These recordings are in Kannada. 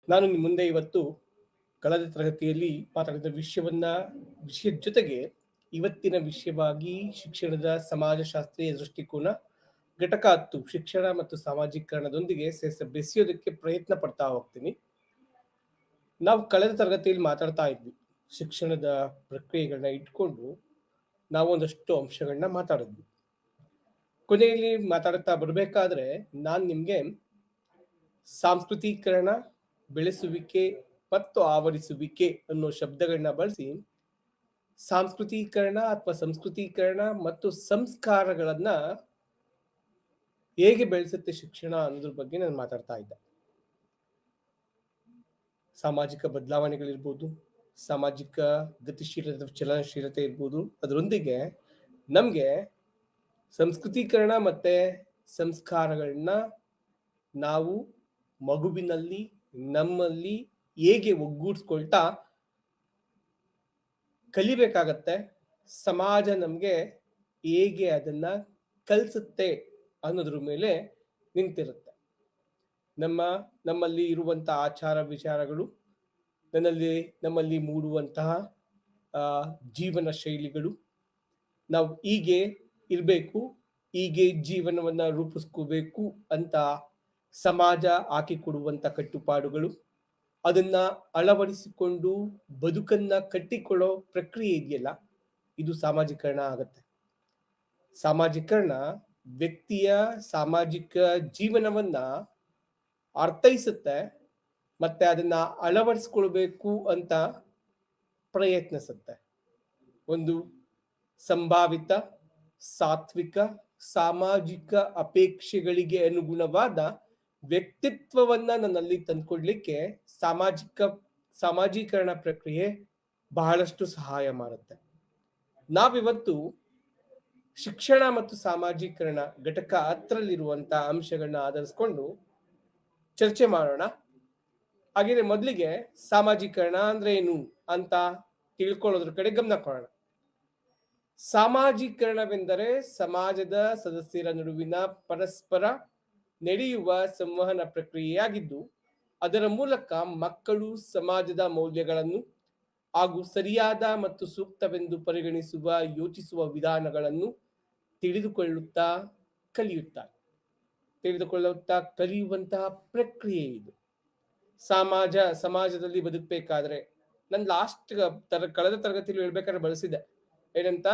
ನಾನು ನಿಮ್ಮ ಮುಂದೆ ಇವತ್ತು ಕಳೆದ ತರಗತಿಯಲ್ಲಿ ಮಾತಾಡಿದ ವಿಷಯದ ಜೊತೆಗೆ ಇವತ್ತಿನ ವಿಷಯವಾಗಿ ಶಿಕ್ಷಣದ ಸಮಾಜಶಾಸ್ತ್ರೀಯ ದೃಷ್ಟಿಕೋನ ಘಟಕ 10 ಶಿಕ್ಷಣ ಮತ್ತು ಸಾಮಾಜೀಕರಣದೊಂದಿಗೆ ಬೆಸೆಯೋದಕ್ಕೆ ಪ್ರಯತ್ನ ಪಡ್ತಾ ಹೋಗ್ತೀನಿ. ನಾವು ಕಳೆದ ತರಗತಿಯಲ್ಲಿ ಮಾತಾಡ್ತಾ ಇದ್ವಿ ಶಿಕ್ಷಣದ ಪ್ರಕ್ರಿಯೆಗಳನ್ನ ಇಟ್ಕೊಂಡು ನಾವು ಒಂದಷ್ಟು ಅಂಶಗಳನ್ನ ಮಾತಾಡಿದ್ವಿ. ಕೊನೆಯಲ್ಲಿ ಮಾತಾಡ್ತಾ ಬರಬೇಕಾದ್ರೆ ನಾನು ನಿಮ್ಗೆ ಸಾಂಸ್ಕೃತೀಕರಣ, ಬೆಳೆಸುವಿಕೆ ಮತ್ತು ಆವರಿಸುವಿಕೆ ಅನ್ನೋ ಶಬ್ದಗಳನ್ನ ಬಳಸಿ ಸಾಂಸ್ಕೃತೀಕರಣ ಅಥವಾ ಸಂಸ್ಕೃತೀಕರಣ ಮತ್ತು ಸಂಸ್ಕಾರಗಳನ್ನ ಹೇಗೆ ಬೆಳೆಸುತ್ತೆ ಶಿಕ್ಷಣ ಅನ್ನೋದ್ರ ಬಗ್ಗೆ ನಾನು ಮಾತಾಡ್ತಾ ಇದ್ದೆ. ಸಾಮಾಜಿಕ ಬದಲಾವಣೆಗಳಿರ್ಬೋದು, ಸಾಮಾಜಿಕ ಗತಿಶೀಲತೆ, ಚಲನಶೀಲತೆ ಇರ್ಬೋದು, ಅದರೊಂದಿಗೆ ನಮ್ಗೆ ಸಂಸ್ಕೃತೀಕರಣ ಮತ್ತೆ ಸಂಸ್ಕಾರಗಳನ್ನ ನಾವು ಮಗುವಿನಲ್ಲಿ ನಮ್ಮಲ್ಲಿ ಹೇಗೆ ಒಗ್ಗೂಡಿಸ್ಕೊಳ್ತಾ ಕಲಿಬೇಕಾಗತ್ತೆ, ಸಮಾಜ ನಮ್ಗೆ ಹೇಗೆ ಅದನ್ನ ಕಲಿಸುತ್ತೆ ಅನ್ನೋದ್ರ ಮೇಲೆ ನಿಂತಿರುತ್ತೆ. ನಮ್ಮಲ್ಲಿ ಇರುವಂತಹ ಆಚಾರ ವಿಚಾರಗಳು, ನಮ್ಮಲ್ಲಿ ಮೂಡುವಂತಹ ಜೀವನ ಶೈಲಿಗಳು, ನಾವು ಹೀಗೆ ಇರಬೇಕು, ಹೀಗೆ ಜೀವನವನ್ನ ರೂಪಿಸ್ಕೋಬೇಕು ಅಂತ ಸಮಾಜ ಹಾಕಿಕೊಡುವಂತ ಕಟ್ಟುಪಾಡುಗಳು, ಅದನ್ನ ಅಳವಡಿಸಿಕೊಂಡು ಬದುಕನ್ನ ಕಟ್ಟಿಕೊಳ್ಳೋ ಪ್ರಕ್ರಿಯೆ ಇದೆಯಲ್ಲ, ಇದು ಸಾಮಾಜೀಕರಣ ಆಗತ್ತೆ. ಸಾಮಾಜೀಕರಣ ವ್ಯಕ್ತಿಯ ಸಾಮಾಜಿಕ ಜೀವನವನ್ನ ಅರ್ಥೈಸುತ್ತೆ ಮತ್ತೆ ಅದನ್ನ ಅಳವಡಿಸ್ಕೊಳ್ಬೇಕು ಅಂತ ಪ್ರಯತ್ನಿಸುತ್ತೆ. ಒಂದು ಸಂಭಾವಿತ ಸಾತ್ವಿಕ ಸಾಮಾಜಿಕ ಅಪೇಕ್ಷೆಗಳಿಗೆ ಅನುಗುಣವಾದ ವ್ಯಕ್ತಿತ್ವವನ್ನ ನನ್ನಲ್ಲಿ ತಂದ್ಕೊಡ್ಲಿಕ್ಕೆ ಸಾಮಾಜೀಕರಣ ಪ್ರಕ್ರಿಯೆ ಬಹಳಷ್ಟು ಸಹಾಯ ಮಾಡುತ್ತೆ. ನಾವಿವತ್ತು ಶಿಕ್ಷಣ ಮತ್ತು ಸಾಮಾಜೀಕರಣ ಘಟಕ 10ರಲ್ಲಿರುವಂತಹ ಅಂಶಗಳನ್ನ ಆಧರಿಸಿಕೊಂಡು ಚರ್ಚೆ ಮಾಡೋಣ. ಹಾಗೆಯೇ ಮೊದಲಿಗೆ ಸಾಮಾಜೀಕರಣ ಅಂದ್ರೆ ಏನು ಅಂತ ತಿಳ್ಕೊಳ್ಳೋದ್ರ ಕಡೆ ಗಮನ ಕೊಡೋಣ. ಸಾಮಾಜೀಕರಣವೆಂದರೆ ಸಮಾಜದ ಸದಸ್ಯರ ನಡುವಿನ ಪರಸ್ಪರ ನಡೆಯುವ ಸಂವಹನ ಪ್ರಕ್ರಿಯೆಯಾಗಿದ್ದು, ಅದರ ಮೂಲಕ ಮಕ್ಕಳು ಸಮಾಜದ ಮೌಲ್ಯಗಳನ್ನು ಹಾಗೂ ಸರಿಯಾದ ಮತ್ತು ಸೂಕ್ತವೆಂದು ಪರಿಗಣಿಸುವ ಯೋಚಿಸುವ ವಿಧಾನಗಳನ್ನು ತಿಳಿದುಕೊಳ್ಳುತ್ತಾ ಕಲಿಯುವಂತಹ ಪ್ರಕ್ರಿಯೆ ಇದು. ಸಮಾಜದಲ್ಲಿ ಬದುಕಬೇಕಾದ್ರೆ ನಾನು ಕಳೆದ ತರಗತಿಯಲ್ಲಿ ಹೇಳ್ಬೇಕಾದ್ರೆ ಬಳಸಿದೆ ಏನಂತ,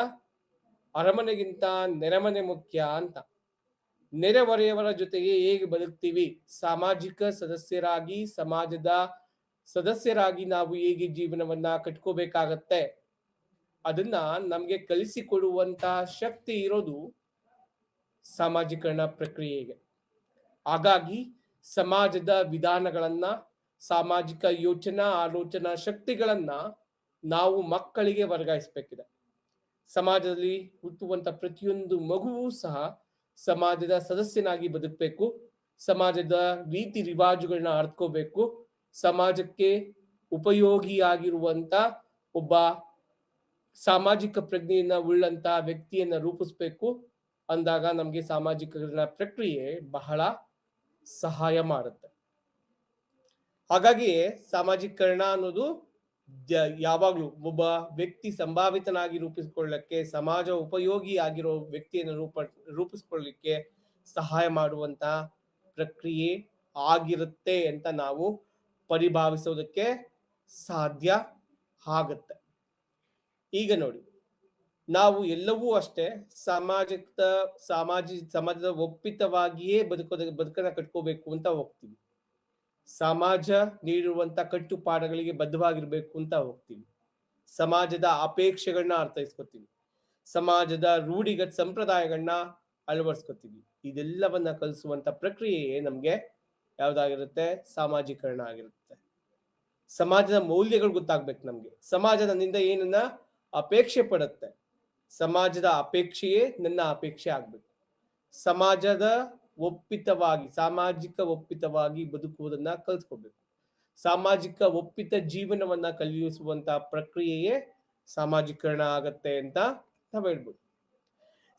ಅರಮನೆಗಿಂತ ನೆರೆಮನೆ ಮುಖ್ಯ ಅಂತ. ನೆರೆಹೊರೆಯವರ ಜೊತೆಗೆ ಹೇಗೆ ಬದುಕ್ತೀವಿ, ಸಾಮಾಜಿಕ ಸದಸ್ಯರಾಗಿ ಸಮಾಜದ ಸದಸ್ಯರಾಗಿ ನಾವು ಹೇಗೆ ಜೀವನವನ್ನ ಕಟ್ಕೋಬೇಕಾಗತ್ತೆ, ಅದನ್ನ ನಮ್ಗೆ ಕಲಿಸಿಕೊಡುವಂತ ಶಕ್ತಿ ಇರೋದು ಸಾಮಾಜೀಕರಣ ಪ್ರಕ್ರಿಯೆಗೆ. ಹಾಗಾಗಿ ಸಮಾಜದ ವಿಧಾನಗಳನ್ನ, ಸಾಮಾಜಿಕ ಆಲೋಚನಾ ಶಕ್ತಿಗಳನ್ನ ನಾವು ಮಕ್ಕಳಿಗೆ ವರ್ಗಾಯಿಸಬೇಕಿದೆ. ಸಮಾಜದಲ್ಲಿ ಹುಟ್ಟುವಂತ ಪ್ರತಿಯೊಂದು ಮಗುವೂ ಸಹ ಸಮಾಜದ ಸದಸ್ಯನಾಗಿ ಬದುಕಬೇಕು, ಸಮಾಜದ ರೀತಿ ರಿವಾಜುಗಳನ್ನ ಅರ್ಥಕೋಬೇಕು, ಸಮಾಜಕ್ಕೆ ಉಪಯೋಗಿಯಾಗಿರುವಂತ ಒಬ್ಬ ಸಾಮಾಜಿಕ ಪ್ರಜ್ಞೆಯನ್ನ ಉಳ್ಳಂತ ವ್ಯಕ್ತಿಯನ್ನ ರೂಪಿಸ್ಬೇಕು ಅಂದಾಗ ನಮ್ಗೆ ಸಾಮಾಜಿಕರಣ ಪ್ರಕ್ರಿಯೆ ಬಹಳ ಸಹಾಯ ಮಾಡುತ್ತೆ. ಹಾಗಾಗಿ ಸಾಮಾಜೀಕರಣ ಅನ್ನೋದು ಯಾವಾಗ್ಲೂ ಒಬ್ಬ ವ್ಯಕ್ತಿ ಸಂಭಾವಿತನಾಗಿ ರೂಪಿಸಿಕೊಳ್ಳಕ್ಕೆ, ಸಮಾಜ ಉಪಯೋಗಿ ಆಗಿರೋ ವ್ಯಕ್ತಿಯನ್ನು ರೂಪಿಸ್ಕೊಳ್ಳಿಕ್ಕೆ ಸಹಾಯ ಮಾಡುವಂತ ಪ್ರಕ್ರಿಯೆ ಆಗಿರುತ್ತೆ ಅಂತ ನಾವು ಪರಿಭಾವಿಸೋದಕ್ಕೆ ಸಾಧ್ಯ ಆಗತ್ತೆ. ಈಗ ನೋಡಿ, ನಾವು ಎಲ್ಲವೂ ಅಷ್ಟೇ ಸಮಾಜದ ಒಪ್ಪಿತವಾಗಿಯೇ ಬದುಕನ್ನ ಕಟ್ಕೋಬೇಕು ಅಂತ ಹೋಗ್ತೀವಿ. ಸಮಾಜ ನೀಡಿರುವಂತ ಕಟ್ಟುಪಾಡುಗಳಿಗೆ ಬದ್ಧವಾಗಿರ್ಬೇಕು ಅಂತ ಹೋಗ್ತೀವಿ. ಸಮಾಜದ ಅಪೇಕ್ಷೆಗಳನ್ನ ಅರ್ಥೈಸ್ಕೊತೀವಿ, ಸಮಾಜದ ರೂಢಿಗತ ಸಂಪ್ರದಾಯಗಳನ್ನ ಅಳವಡಿಸ್ಕೊತೀವಿ. ಇದೆಲ್ಲವನ್ನ ಕಲಿಸುವಂತ ಪ್ರಕ್ರಿಯೆ ನಮ್ಗೆ ಯಾವ್ದಾಗಿರುತ್ತೆ, ಸಾಮಾಜೀಕರಣ ಆಗಿರುತ್ತೆ. ಸಮಾಜದ ಮೌಲ್ಯಗಳು ಗೊತ್ತಾಗ್ಬೇಕು ನಮ್ಗೆ. ಸಮಾಜ ನನ್ನಿಂದ ಏನನ್ನ ಅಪೇಕ್ಷೆ ಪಡುತ್ತೆ, ಸಮಾಜದ ಅಪೇಕ್ಷೆಯೇ ನನ್ನ ಅಪೇಕ್ಷೆ ಆಗ್ಬೇಕು. ಸಮಾಜದ ಸಾಮಾಜಿಕ ಒಪ್ಪಿತವಾಗಿ ಬದುಕುವುದನ್ನ ಕಲ್ತ್ಕೋಬೇಕು. ಸಾಮಾಜಿಕ ಒಪ್ಪಿತ ಜೀವನವನ್ನ ಕಲಿಸುವಂತ ಪ್ರಕ್ರಿಯೆಯೇ ಸಾಮಾಜೀಕರಣ ಆಗತ್ತೆ ಅಂತ ನಾವು ಹೇಳ್ಬೋದು.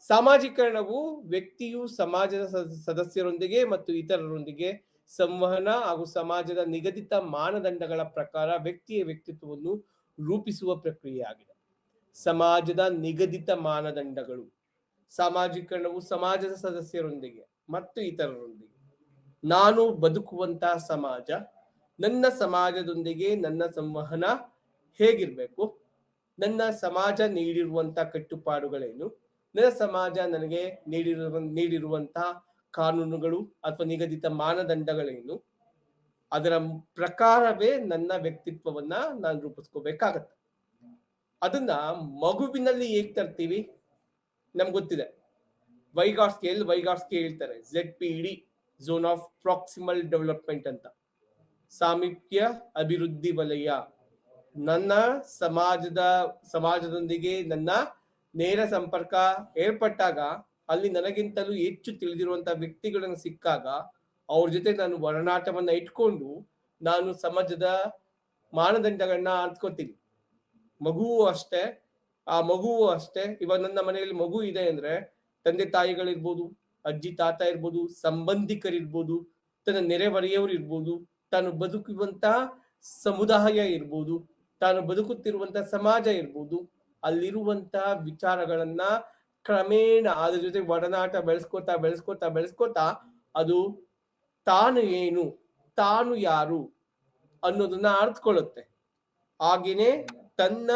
ಸಾಮಾಜೀಕರಣವು ವ್ಯಕ್ತಿಯು ಸಮಾಜದ ಸದಸ್ಯರೊಂದಿಗೆ ಮತ್ತು ಇತರರೊಂದಿಗೆ ಸಂವಹನ ಹಾಗೂ ಸಮಾಜದ ನಿಗದಿತ ಮಾನದಂಡಗಳ ಪ್ರಕಾರ ವ್ಯಕ್ತಿಯ ವ್ಯಕ್ತಿತ್ವವನ್ನು ರೂಪಿಸುವ ಪ್ರಕ್ರಿಯೆಯಾಗಿದೆ. ಸಮಾಜದ ನಿಗದಿತ ಮಾನದಂಡಗಳು. ಸಾಮಾಜೀಕರಣವು ಸಮಾಜದ ಸದಸ್ಯರೊಂದಿಗೆ ಮತ್ತು ಇತರರೊಂದಿಗೆ ನಾನು ಬದುಕುವಂತಹ ಸಮಾಜ, ನನ್ನ ಸಮಾಜದೊಂದಿಗೆ ನನ್ನ ಸಂವಹನ ಹೇಗಿರ್ಬೇಕು, ನನ್ನ ಸಮಾಜ ನೀಡಿರುವಂತಹ ಕಟ್ಟುಪಾಡುಗಳೇನು, ನನ್ನ ಸಮಾಜ ನನಗೆ ನೀಡಿರುವಂತಹ ಕಾನೂನುಗಳು ಅಥವಾ ನಿಗದಿತ ಮಾನದಂಡಗಳೇನು, ಅದರ ಪ್ರಕಾರವೇ ನನ್ನ ವ್ಯಕ್ತಿತ್ವವನ್ನ ನಾನು ರೂಪಿಸ್ಕೋಬೇಕಾಗತ್ತೆ. ಅದನ್ನ ಮಗುವಿನಲ್ಲಿ ಹೇಗ್ ತರ್ತೀವಿ ನಮ್ಗೆ ಗೊತ್ತಿದೆ. ವೈಗಾಟ್ಸ್ಕಿ ಹೇಳ್ತಾರೆ ZPD, zone of proximal development ಅಂತ, ಸಾಮೀಪ್ಯ ಅಭಿವೃದ್ಧಿ ವಲಯ. ನನ್ನ ಸಮಾಜದೊಂದಿಗೆ ನನ್ನ ನೇರ ಸಂಪರ್ಕ ಏರ್ಪಟ್ಟಾಗ ಅಲ್ಲಿ ನನಗಿಂತಲೂ ಹೆಚ್ಚು ತಿಳಿದಿರುವಂತಹ ವ್ಯಕ್ತಿಗಳನ್ನು ಸಿಕ್ಕಾಗ ಅವ್ರ ಜೊತೆ ನಾನು ಒಡನಾಟವನ್ನ ಇಟ್ಕೊಂಡು ನಾನು ಸಮಾಜದ ಮಾನದಂಡಗಳನ್ನ ಅರ್ಥಕೋತೀನಿ. ಮಗುವು ಅಷ್ಟೇ. ಇವಾಗ ನನ್ನ ಮನೆಯಲ್ಲಿ ಮಗು ಇದೆ ಅಂದ್ರೆ ತಂದೆ ತಾಯಿಗಳಿರ್ಬೋದು, ಅಜ್ಜಿ ತಾತ ಇರ್ಬೋದು, ಸಂಬಂಧಿಕರಿರ್ಬೋದು, ತನ್ನ ನೆರೆಹೊರೆಯವರು ಇರ್ಬೋದು, ತಾನು ಬದುಕುವಂತಹ ಸಮುದಾಯ ಇರ್ಬೋದು, ತಾನು ಬದುಕುತ್ತಿರುವಂತಹ ಸಮಾಜ ಇರ್ಬೋದು, ಅಲ್ಲಿರುವಂತಹ ವಿಚಾರಗಳನ್ನ ಕ್ರಮೇಣ ಅದ್ರ ಜೊತೆ ಒಡನಾಟ ಬೆಳೆಸ್ಕೋತಾ ಅದು ತಾನು ಏನು, ತಾನು ಯಾರು ಅನ್ನೋದನ್ನ ಅರ್ಥಕೊಳ್ಳುತ್ತೆ. ಹಾಗೇನೆ ತನ್ನ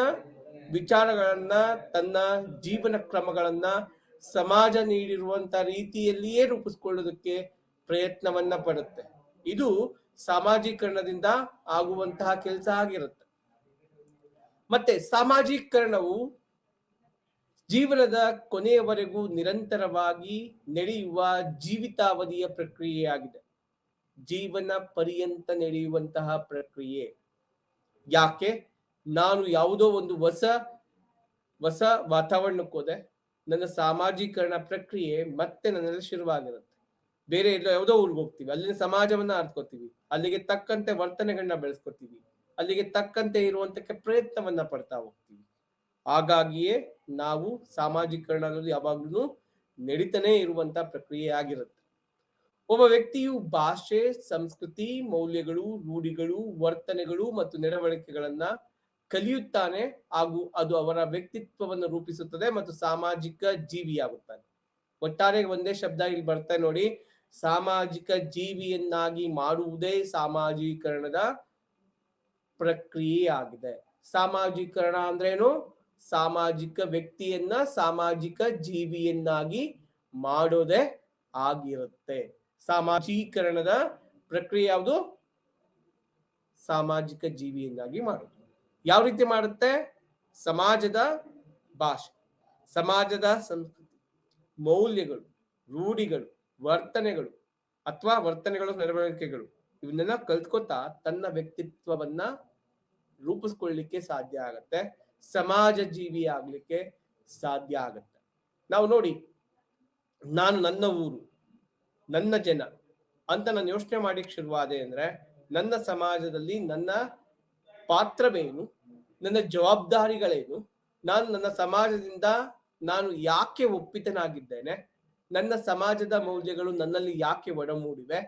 ವಿಚಾರಗಳನ್ನ, ತನ್ನ ಜೀವನ ಕ್ರಮಗಳನ್ನ ಸಮಾಜ ನೀಡಿರುವಂತ ರೀತಿಯಲ್ಲಿಯೇ ರೂಪಿಸ್ಕೊಳ್ಳೋದಕ್ಕೆ ಪ್ರಯತ್ನವನ್ನ ಪಡುತ್ತೆ. ಇದು ಸಾಮಾಜೀಕರಣದಿಂದ ಆಗುವಂತಹ ಕೆಲಸ ಆಗಿರುತ್ತೆ. ಮತ್ತೆ ಸಾಮಾಜೀಕರಣವು ಜೀವನದ ಕೊನೆಯವರೆಗೂ ನಿರಂತರವಾಗಿ ನಡೆಯುವ ಜೀವಿತಾವಧಿಯ ಪ್ರಕ್ರಿಯೆಯಾಗಿದೆ. ಜೀವನ ಪರ್ಯಂತ ನಡೆಯುವಂತಹ ಪ್ರಕ್ರಿಯೆ. ಯಾಕೆ? ನಾನು ಯಾವುದೋ ಒಂದು ಹೊಸ ವಾತಾವರಣಕ್ಕೆ ಹೋದೆ, ನನ್ನ ಸಾಮಾಜೀಕರಣ ಪ್ರಕ್ರಿಯೆ ಮತ್ತೆ ನನ್ನಲ್ಲಿ ಶುರುವಾಗಿರುತ್ತೆ. ಬೇರೆ ಯಾವುದೋ ಊರಿಗೆ ಹೋಗ್ತೀವಿ, ಅಲ್ಲಿನ ಸಮಾಜವನ್ನ ಅರ್ಥಕೋತೀವಿ, ಅಲ್ಲಿಗೆ ತಕ್ಕಂತೆ ವರ್ತನೆಗಳನ್ನ ಬೆಳೆಸ್ಕೊತೀವಿ, ಅಲ್ಲಿಗೆ ತಕ್ಕಂತೆ ಇರುವಂತಕ್ಕೆ ಪ್ರಯತ್ನವನ್ನ ಪಡ್ತಾ ಹೋಗ್ತೀವಿ. ಹಾಗಾಗಿಯೇ ನಾವು ಸಾಮಾಜೀಕರಣ ಅನ್ನೋದು ಯಾವಾಗ್ಲೂ ನಡೀತಾನೆ ಇರುವಂತ ಪ್ರಕ್ರಿಯೆ ಆಗಿರುತ್ತೆ. ಒಬ್ಬ ವ್ಯಕ್ತಿಯು ಭಾಷೆ, ಸಂಸ್ಕೃತಿ, ಮೌಲ್ಯಗಳು, ರೂಢಿಗಳು, ವರ್ತನೆಗಳು ಮತ್ತು ನಡವಳಿಕೆಗಳನ್ನ ಕಲಿಯುತ್ತಾನೆ ಹಾಗೂ ಅದು ಅವರ ವ್ಯಕ್ತಿತ್ವವನ್ನು ರೂಪಿಸುತ್ತದೆ ಮತ್ತು ಸಾಮಾಜಿಕ ಜೀವಿಯಾಗುತ್ತಾನೆ. ಒಟ್ಟಾರೆ ಒಂದೇ ಶಬ್ದ ಇಲ್ಲಿ ಬರ್ತಾ ನೋಡಿ, ಸಾಮಾಜಿಕ ಜೀವಿಯನ್ನಾಗಿ ಮಾಡುವುದೇ ಸಾಮಾಜೀಕರಣದ ಪ್ರಕ್ರಿಯೆ ಆಗಿದೆ. ಸಾಮಾಜೀಕರಣ ಅಂದ್ರೇನು? ಸಾಮಾಜಿಕ ವ್ಯಕ್ತಿಯನ್ನ ಸಾಮಾಜಿಕ ಜೀವಿಯನ್ನಾಗಿ ಮಾಡೋದೇ ಆಗಿರುತ್ತೆ. ಸಾಮಾಜೀಕರಣದ ಪ್ರಕ್ರಿಯೆ ಯಾವುದು? ಸಾಮಾಜಿಕ ಜೀವಿಯನ್ನಾಗಿ ಮಾಡೋದು. ಯಾವ ರೀತಿ ಮಾಡುತ್ತೆ? ಸಮಾಜದ ಭಾಷೆ, ಸಮಾಜದ ಸಂಸ್ಕೃತಿ, ಮೌಲ್ಯಗಳು, ರೂಢಿಗಳು, ವರ್ತನೆಗಳು ಅಥವಾ ನಡವಳಿಕೆಗಳು ಇವನ್ನೆಲ್ಲ ಕಲ್ತ್ಕೊತಾ ತನ್ನ ವ್ಯಕ್ತಿತ್ವವನ್ನ ರೂಪಿಸ್ಕೊಳ್ಳಿಕ್ಕೆ ಸಾಧ್ಯ ಆಗತ್ತೆ. ಸಮಾಜ ಜೀವಿ ಆಗ್ಲಿಕ್ಕೆ ಸಾಧ್ಯ ಆಗತ್ತೆ. ನಾವು ನೋಡಿ, ನಾನು ನನ್ನ ಊರು, ನನ್ನ ಜನ ಅಂತ ನಾನು ಯೋಚನೆ ಮಾಡಿಕ್ ಶುರುವಾದೆ ಅಂದ್ರೆ ನನ್ನ ಸಮಾಜದಲ್ಲಿ ನನ್ನ ಪಾತ್ರವೇನು, ನನ್ನ ಜವಾಬ್ದಾರಿಗಳೇನು, ನನ್ನ ಸಮಾಜದಿಂದ ನಾನು ಯಾಕೆ ಒಪ್ಪಿತನಾಗಿದ್ದೇನೆ, ನನ್ನ ಸಮಾಜದ ಮೌಲ್ಯಗಳು ನನ್ನಲ್ಲಿ ಯಾಕೆ ಒಡಮೂಡಿವೆ,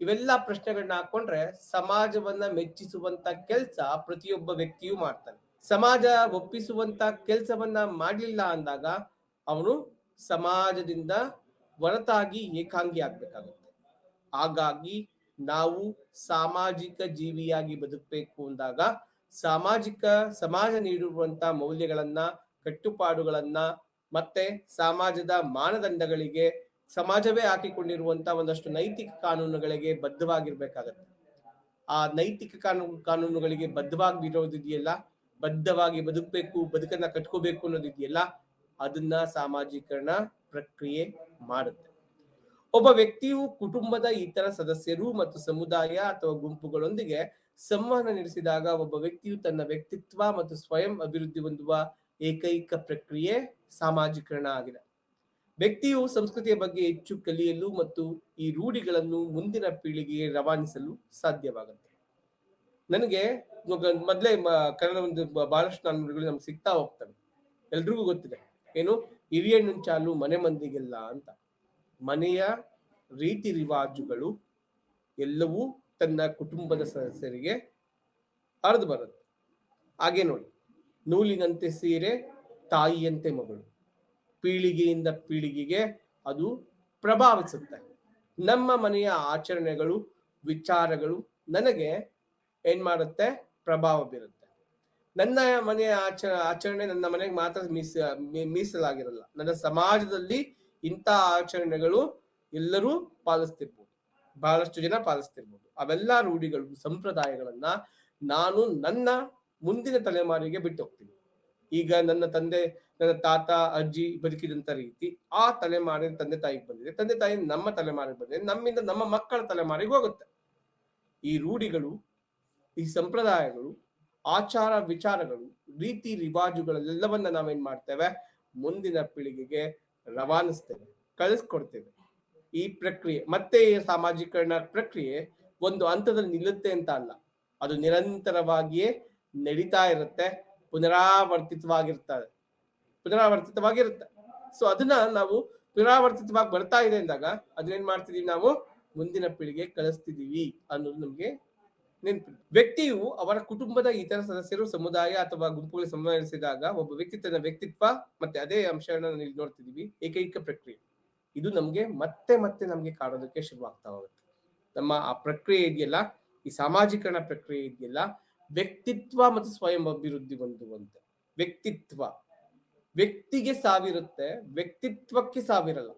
ಇವೆಲ್ಲ ಪ್ರಶ್ನೆಗಳನ್ನ ಹಾಕೊಂಡ್ರೆ ಸಮಾಜವನ್ನ ಮೆಚ್ಚಿಸುವಂತ ಕೆಲಸ ಪ್ರತಿಯೊಬ್ಬ ವ್ಯಕ್ತಿಯೂ ಮಾಡ್ತಾನೆ. ಸಮಾಜ ಒಪ್ಪಿಸುವಂತ ಕೆಲಸವನ್ನ ಮಾಡ್ಲಿಲ್ಲ ಅಂದಾಗ ಅವನು ಸಮಾಜದಿಂದ ಹೊರತಾಗಿ ಏಕಾಂಗಿ ಆಗ್ಬೇಕಾಗುತ್ತೆ. ಹಾಗಾಗಿ ನಾವು ಸಾಮಾಜಿಕ ಜೀವಿಯಾಗಿ ಬದುಕಬೇಕು ಅಂದಾಗ ಸಮಾಜ ನೀಡಿರುವಂತ ಮೌಲ್ಯಗಳನ್ನ, ಕಟ್ಟುಪಾಡುಗಳನ್ನ ಮತ್ತೆ ಸಮಾಜದ ಮಾನದಂಡಗಳಿಗೆ, ಸಮಾಜವೇ ಹಾಕಿಕೊಂಡಿರುವಂತ ಒಂದಷ್ಟು ನೈತಿಕ ಕಾನೂನುಗಳಿಗೆ ಬದ್ಧವಾಗಿರ್ಬೇಕಾಗತ್ತೆ. ಆ ನೈತಿಕ ಕಾನೂನುಗಳಿಗೆ ಬದ್ಧವಾಗಿ ಬದುಕಬೇಕು, ಬದುಕನ್ನ ಕಟ್ಕೋಬೇಕು ಅನ್ನೋದಿದೆಯಲ್ಲ, ಅದನ್ನ ಸಾಮಾಜೀಕರಣ ಪ್ರಕ್ರಿಯೆ ಮಾಡುತ್ತೆ. ಒಬ್ಬ ವ್ಯಕ್ತಿಯು ಕುಟುಂಬದ ಇತರ ಸದಸ್ಯರು ಮತ್ತು ಸಮುದಾಯ ಅಥವಾ ಗುಂಪುಗಳೊಂದಿಗೆ ಸಂವಹನ ನಡೆಸಿದಾಗ ಒಬ್ಬ ವ್ಯಕ್ತಿಯು ತನ್ನ ವ್ಯಕ್ತಿತ್ವ ಮತ್ತು ಸ್ವಯಂ ಅಭಿವೃದ್ಧಿ ಹೊಂದುವ ಏಕೈಕ ಪ್ರಕ್ರಿಯೆ ಸಾಮಾಜೀಕರಣ ಆಗಿದೆ. ವ್ಯಕ್ತಿಯು ಸಂಸ್ಕೃತಿಯ ಬಗ್ಗೆ ಹೆಚ್ಚು ಕಲಿಯಲು ಮತ್ತು ಈ ರೂಢಿಗಳನ್ನು ಮುಂದಿನ ಪೀಳಿಗೆಗೆ ರವಾನಿಸಲು ಸಾಧ್ಯವಾಗುತ್ತೆ. ನನಗೆ ಮೊದಲೇ ಕನ್ನಡ ಒಂದು ಬಹಳಷ್ಟು ನಾನುಡಿಗಳು ನಮ್ಗೆ ಸಿಗ್ತಾ ಹೋಗ್ತವೆ. ಎಲ್ರಿಗೂ ಗೊತ್ತಿದೆ ಏನು, ಹಿರಿಯಣ್ಣನ ಚಾಲು ಮನೆ ಮಂದಿಗೆಲ್ಲ ಅಂತ. ಮನೆಯ ರೀತಿ ರಿವಾಜುಗಳು ಎಲ್ಲವೂ ತನ್ನ ಕುಟುಂಬದ ಸದಸ್ಯರಿಗೆ ಹರಿದು ಬರುತ್ತೆ. ಹಾಗೆ ನೋಡಿ, ನೂಲಿನಂತೆ ಸೀರೆ, ತಾಯಿಯಂತೆ ಮಗಳು, ಪೀಳಿಗೆಯಿಂದ ಪೀಳಿಗೆಗೆ ಅದು ಪ್ರಭಾವಿಸುತ್ತೆ. ನಮ್ಮ ಮನೆಯ ಆಚರಣೆಗಳು, ವಿಚಾರಗಳು ನನಗೆ ಏನ್ ಮಾಡುತ್ತೆ, ಪ್ರಭಾವ ಬೀರುತ್ತೆ. ನನ್ನ ಮನೆಯ ಆಚರಣೆ ನನ್ನ ಮನೆಗೆ ಮಾತ್ರ ಮೀಸಲಾಗಿರಲ್ಲ. ನನ್ನ ಸಮಾಜದಲ್ಲಿ ಇಂಥ ಆಚರಣೆಗಳು ಎಲ್ಲರೂ ಪಾಲಿಸ್ತಿರ್ಬೋದು, ಬಹಳಷ್ಟು ಜನ ಪಾಲಿಸ್ತಿರ್ಬೋದು. ಅವೆಲ್ಲ ರೂಢಿಗಳು, ಸಂಪ್ರದಾಯಗಳನ್ನ ನಾನು ನನ್ನ ಮುಂದಿನ ತಲೆಮಾರಿಗೆ ಬಿಟ್ಟು ಹೋಗ್ತೀನಿ. ಈಗ ನನ್ನ ತಂದೆ, ನನ್ನ ತಾತ, ಅಜ್ಜಿ ಬದುಕಿದಂತ ರೀತಿ ಆ ತಲೆಮಾರಿನ ತಂದೆ ತಾಯಿಗೆ ಬಂದಿದೆ, ತಂದೆ ತಾಯಿ ನಮ್ಮ ತಲೆಮಾರಿಗೆ ಬಂದಿದೆ, ನಮ್ಮಿಂದ ನಮ್ಮ ಮಕ್ಕಳ ತಲೆಮಾರಿಗೆ ಹೋಗುತ್ತೆ. ಈ ರೂಢಿಗಳು, ಈ ಸಂಪ್ರದಾಯಗಳು, ಆಚಾರ ವಿಚಾರಗಳು, ರೀತಿ ರಿವಾಜುಗಳೆಲ್ಲವನ್ನ ನಾವೇನ್ ಮಾಡ್ತೇವೆ, ಮುಂದಿನ ಪೀಳಿಗೆಗೆ ರವಾನಿಸ್ತೇವೆ, ಕಳಿಸ್ಕೊಡ್ತೇವೆ. ಈ ಪ್ರಕ್ರಿಯೆ ಮತ್ತೆ ಸಾಮಾಜೀಕರಣ ಪ್ರಕ್ರಿಯೆ ಒಂದು ಹಂತದಲ್ಲಿ ನಿಲ್ಲುತ್ತೆ ಅಂತ ಅಲ್ಲ, ಅದು ನಿರಂತರವಾಗಿಯೇ ನಡೀತಾ ಇರುತ್ತೆ, ಪುನರಾವರ್ತಿತವಾಗಿರುತ್ತೆ. ಸೊ ಅದನ್ನ ನಾವು ಪುನರಾವರ್ತಿತವಾಗಿ ಬರ್ತಾ ಇದೆ ಅಂದಾಗ ಅದನ್ನೇನ್ ಮಾಡ್ತಿದೀವಿ, ನಾವು ಮುಂದಿನ ಪೀಳಿಗೆ ಕಳಿಸ್ತಿದೀವಿ ಅನ್ನೋದು ನಮ್ಗೆ ನೆನಪು. ವ್ಯಕ್ತಿಯು ಅವರ ಕುಟುಂಬದ ಇತರ ಸದಸ್ಯರು, ಸಮುದಾಯ ಅಥವಾ ಗುಂಪುಗಳು ಸಂವಹಿಸಿದಾಗ ಒಬ್ಬ ವ್ಯಕ್ತಿ ತನ್ನ ವ್ಯಕ್ತಿತ್ವ, ಮತ್ತೆ ಅದೇ ಅಂಶಗಳನ್ನ ಇಲ್ಲಿ ನೋಡ್ತಿದೀವಿ, ಏಕೈಕ ಪ್ರಕ್ರಿಯೆ. ಇದು ನಮ್ಗೆ ಮತ್ತೆ ಮತ್ತೆ ನಮ್ಗೆ ಕಾಣೋದಕ್ಕೆ ಶುರುವಾಗ್ತಾ ಹೋಗುತ್ತೆ. ನಮ್ಮ ಆ ಪ್ರಕ್ರಿಯೆ ಇದೆಯಲ್ಲ, ಈ ಸಾಮಾಜೀಕರಣ ಪ್ರಕ್ರಿಯೆ ಇದೆಯಲ್ಲ, ವ್ಯಕ್ತಿತ್ವ ಮತ್ತು ಸ್ವಯಂ ಅಭಿವೃದ್ಧಿ ಹೊಂದುವಂತೆ. ವ್ಯಕ್ತಿಗೆ ಸಾವಿರುತ್ತೆ, ವ್ಯಕ್ತಿತ್ವಕ್ಕೆ ಸಾವಿರಲ್ಲ.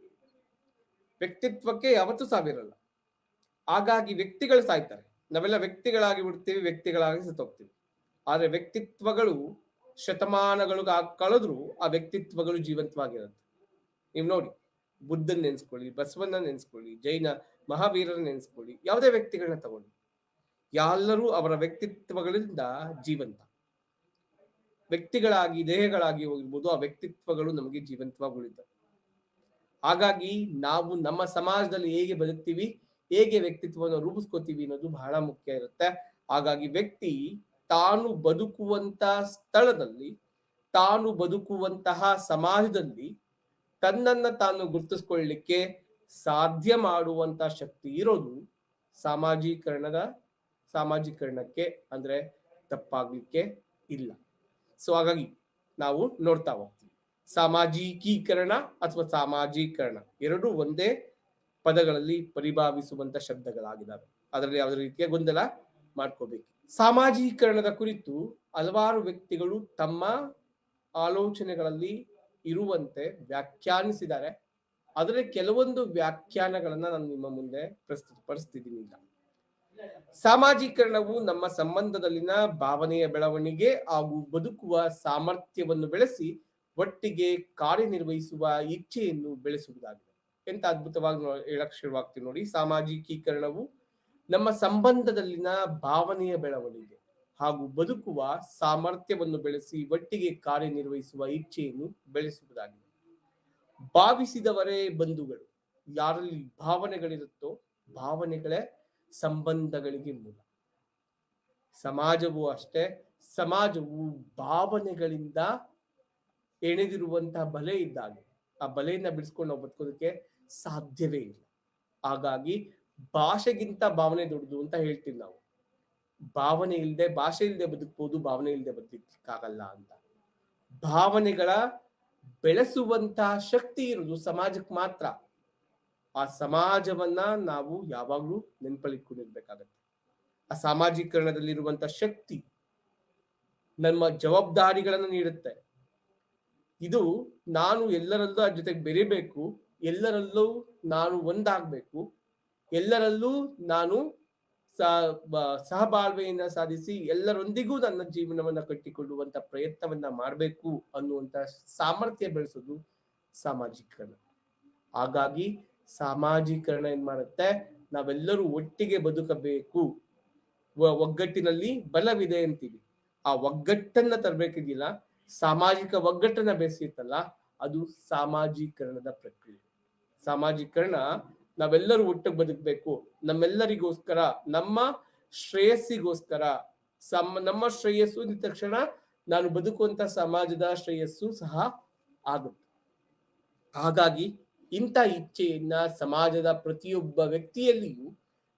ವ್ಯಕ್ತಿತ್ವಕ್ಕೆ ಯಾವತ್ತೂ ಸಾವಿರಲ್ಲ. ಹಾಗಾಗಿ ವ್ಯಕ್ತಿಗಳು ಸಾಯ್ತಾರೆ, ನಾವೆಲ್ಲ ವ್ಯಕ್ತಿಗಳಾಗಿ ಬಿಡ್ತೀವಿ, ವ್ಯಕ್ತಿಗಳಾಗಿ ಸತ್ತೋಗ್ತೀವಿ. ಆದ್ರೆ ವ್ಯಕ್ತಿತ್ವಗಳು ಶತಮಾನಗಳು ಕಳೆದ್ರು ಆ ವ್ಯಕ್ತಿತ್ವಗಳು ಜೀವಂತವಾಗಿರುತ್ತೆ. ನೀವು ನೋಡಿ, ಬುದ್ಧನ್ ನೆನ್ಸ್ಕೊಳ್ಳಿ, ಬಸವಣ್ಣ ನೆನ್ಸ್ಕೊಳ್ಳಿ, ಜೈನ ಮಹಾವೀರರ ನೆನ್ಸ್ಕೊಳ್ಳಿ, ಯಾವುದೇ ವ್ಯಕ್ತಿಗಳನ್ನ ತಗೊಳ್ಳಿ, ಎಲ್ಲರೂ ಅವರ ವ್ಯಕ್ತಿತ್ವಗಳಿಂದ ಜೀವಂತ. ವ್ಯಕ್ತಿಗಳಾಗಿ, ದೇಹಗಳಾಗಿ ಹೋಗಿರ್ಬೋದು, ಆ ವ್ಯಕ್ತಿತ್ವಗಳು ನಮಗೆ ಜೀವಂತವಾಗಿ ಉಳಿತವೆ. ಹಾಗಾಗಿ ನಾವು ನಮ್ಮ ಸಮಾಜದಲ್ಲಿ ಹೇಗೆ ಬದುಕ್ತೀವಿ, ಹೇಗೆ ವ್ಯಕ್ತಿತ್ವವನ್ನು ರೂಪಿಸ್ಕೋತೀವಿ ಅನ್ನೋದು ಬಹಳ ಮುಖ್ಯ ಇರುತ್ತೆ. ಹಾಗಾಗಿ ವ್ಯಕ್ತಿ ತಾನು ಬದುಕುವಂತ ಸ್ಥಳದಲ್ಲಿ, ತಾನು ಬದುಕುವಂತಹ ಸಮಾಜದಲ್ಲಿ ತನ್ನನ್ನ ತಾನು ಗುರುತಿಸ್ಕೊಳ್ಳಿಕ್ಕೆ ಸಾಧ್ಯ ಮಾಡುವಂತ ಶಕ್ತಿ ಇರೋದು ಸಾಮಾಜೀಕರಣಕ್ಕೆ ಅಂದ್ರೆ ತಪ್ಪಾಗ್ಲಿಕ್ಕೆ ಇಲ್ಲ. ಸೊ ಹಾಗಾಗಿ ನಾವು ನೋಡ್ತಾ ಹೋಗ್ತೀವಿ, ಸಾಮಾಜಿಕೀಕರಣ ಅಥವಾ ಸಾಮಾಜೀಕರಣ ಎರಡೂ ಒಂದೇ ಪದಗಳಲ್ಲಿ ಪರಿಭಾವಿಸುವಂತ ಶಬ್ದಗಳಾಗಿದ್ದಾವೆ. ಅದರಲ್ಲಿ ಯಾವುದೇ ರೀತಿಯ ಗೊಂದಲ ಮಾಡ್ಕೋಬೇಕು. ಸಾಮಾಜೀಕರಣದ ಕುರಿತು ಹಲವಾರು ವ್ಯಕ್ತಿಗಳು ತಮ್ಮ ಆಲೋಚನೆಗಳಲ್ಲಿ ಇರುವಂತೆ ವ್ಯಾಖ್ಯಾನಿಸಿದ್ದಾರೆ. ಅದರಲ್ಲಿ ಕೆಲವೊಂದು ವ್ಯಾಖ್ಯಾನಗಳನ್ನ ನಾನು ನಿಮ್ಮ ಮುಂದೆ ಪ್ರಸ್ತುತಪಡಿಸ್ತಿದ್ದೀನಿ. ಈಗ ಸಾಮಾಜೀಕರಣವು ನಮ್ಮ ಸಂಬಂಧದಲ್ಲಿನ ಭಾವನೆಯ ಬೆಳವಣಿಗೆ ಹಾಗೂ ಬದುಕುವ ಸಾಮರ್ಥ್ಯವನ್ನು ಬೆಳೆಸಿ ಒಟ್ಟಿಗೆ ಕಾರ್ಯನಿರ್ವಹಿಸುವ ಇಚ್ಛೆಯನ್ನು ಬೆಳೆಸುವುದಾಗಿದೆ. ಎಂತ ಅದ್ಭುತವಾಗಿ ಹೇಳಕ್ ಶುರುವಾಗ್ತೀವಿ ನೋಡಿ. ಸಾಮಾಜಿಕೀಕರಣವು ನಮ್ಮ ಸಂಬಂಧದಲ್ಲಿನ ಭಾವನೆಯ ಬೆಳವಣಿಗೆ ಹಾಗೂ ಬದುಕುವ ಸಾಮರ್ಥ್ಯವನ್ನು ಬೆಳೆಸಿ ಒಟ್ಟಿಗೆ ಕಾರ್ಯನಿರ್ವಹಿಸುವ ಇಚ್ಛೆಯನ್ನು ಬೆಳೆಸುವುದಾಗಿದೆ. ಭಾವಿಸಿದವರೇ ಬಂಧುಗಳು. ಯಾರಲ್ಲಿ ಭಾವನೆಗಳಿರುತ್ತೋ ಭಾವನೆಗಳೇ ಸಂಬಂಧಗಳಿಗೆ ಮೂಲ. ಸಮಾಜವೂ ಅಷ್ಟೇ. ಸಮಾಜವು ಭಾವನೆಗಳಿಂದ ಎಣೆದಿರುವಂತಹ ಬಲೆ ಇದ್ದಾಗ ಆ ಬಲೆಯನ್ನ ಬಿಡಿಸ್ಕೊಂಡು ನಾವು ಬದುಕೋದಕ್ಕೆ ಸಾಧ್ಯವೇ ಇಲ್ಲ. ಹಾಗಾಗಿ ಭಾಷೆಗಿಂತ ಭಾವನೆ ದೊಡ್ಡದು ಅಂತ ಹೇಳ್ತೀವಿ ನಾವು. ಭಾವನೆ ಇಲ್ಲದೆ, ಭಾಷೆ ಇಲ್ಲದೆ ಬದುಕ್ಬೋದು, ಭಾವನೆ ಇಲ್ಲದೆ ಬದುಕಕ್ಕಾಗಲ್ಲ ಅಂತ. ಭಾವನೆಗಳ ಬೆಳೆಸುವಂತಹ ಶಕ್ತಿ ಇರುವುದು ಸಮಾಜಕ್ಕೆ ಮಾತ್ರ. ಆ ಸಮಾಜವನ್ನ ನಾವು ಯಾವಾಗ್ಲೂ ನೆನಪಲ್ಲಿಟ್ಕೊಂಡಿರ್ಬೇಕಾಗತ್ತೆ. ಆ ಸಾಮಾಜೀಕರಣದಲ್ಲಿರುವಂತ ಶಕ್ತಿ ನಮ್ಮ ಜವಾಬ್ದಾರಿಗಳನ್ನ ನೀಡುತ್ತೆ. ಇದು ನಾನು ಎಲ್ಲರಲ್ಲೂ ಅದ್ರ ಜೊತೆಗೆ ಬೆರಿಬೇಕು, ಎಲ್ಲರಲ್ಲೂ ನಾನು ಒಂದಾಗ್ಬೇಕು, ಎಲ್ಲರಲ್ಲೂ ನಾನು ಸಹಬಾಳ್ವೆಯನ್ನ ಸಾಧಿಸಿ ಎಲ್ಲರೊಂದಿಗೂ ನನ್ನ ಜೀವನವನ್ನ ಕಟ್ಟಿಕೊಳ್ಳುವಂತ ಪ್ರಯತ್ನವನ್ನ ಮಾಡಬೇಕು ಅನ್ನುವಂತ ಸಾಮರ್ಥ್ಯ ಬೆಳೆಸೋದು ಸಾಮಾಜೀಕರಣ. ಹಾಗಾಗಿ ಸಾಮಾಜೀಕರಣ ಏನ್ ಮಾಡುತ್ತೆ, ನಾವೆಲ್ಲರೂ ಒಟ್ಟಿಗೆ ಬದುಕಬೇಕು, ಒಗ್ಗಟ್ಟಿನಲ್ಲಿ ಬಲವಿದೆ ಅಂತೀವಿ. ಆ ಒಗ್ಗಟ್ಟನ್ನ ತರಬೇಕಿದಿಲ್ಲ, ಸಾಮಾಜಿಕ ಒಗ್ಗಟ್ಟನ್ನ ಬೆಳೆಸಿತ್ತಲ್ಲ, ಅದು ಸಾಮಾಜೀಕರಣದ ಪ್ರಕ್ರಿಯೆ. ಸಾಮಾಜೀಕರಣ ನಾವೆಲ್ಲರೂ ಒಟ್ಟಿಗೆ ಬದುಕಬೇಕು, ನಮ್ಮೆಲ್ಲರಿಗೋಸ್ಕರ, ನಮ್ಮ ಶ್ರೇಯಸ್ಸಿಗೋಸ್ಕರ. ನಮ್ಮ ಶ್ರೇಯಸ್ಸು ಅಂದ ತಕ್ಷಣ ನಾನು ಬದುಕುವಂತ ಸಮಾಜದ ಶ್ರೇಯಸ್ಸು ಸಹ ಆಗುತ್ತೆ. ಹಾಗಾಗಿ ಇಂಥ ಇಚ್ಛೆಯನ್ನ ಸಮಾಜದ ಪ್ರತಿಯೊಬ್ಬ ವ್ಯಕ್ತಿಯಲ್ಲಿಯೂ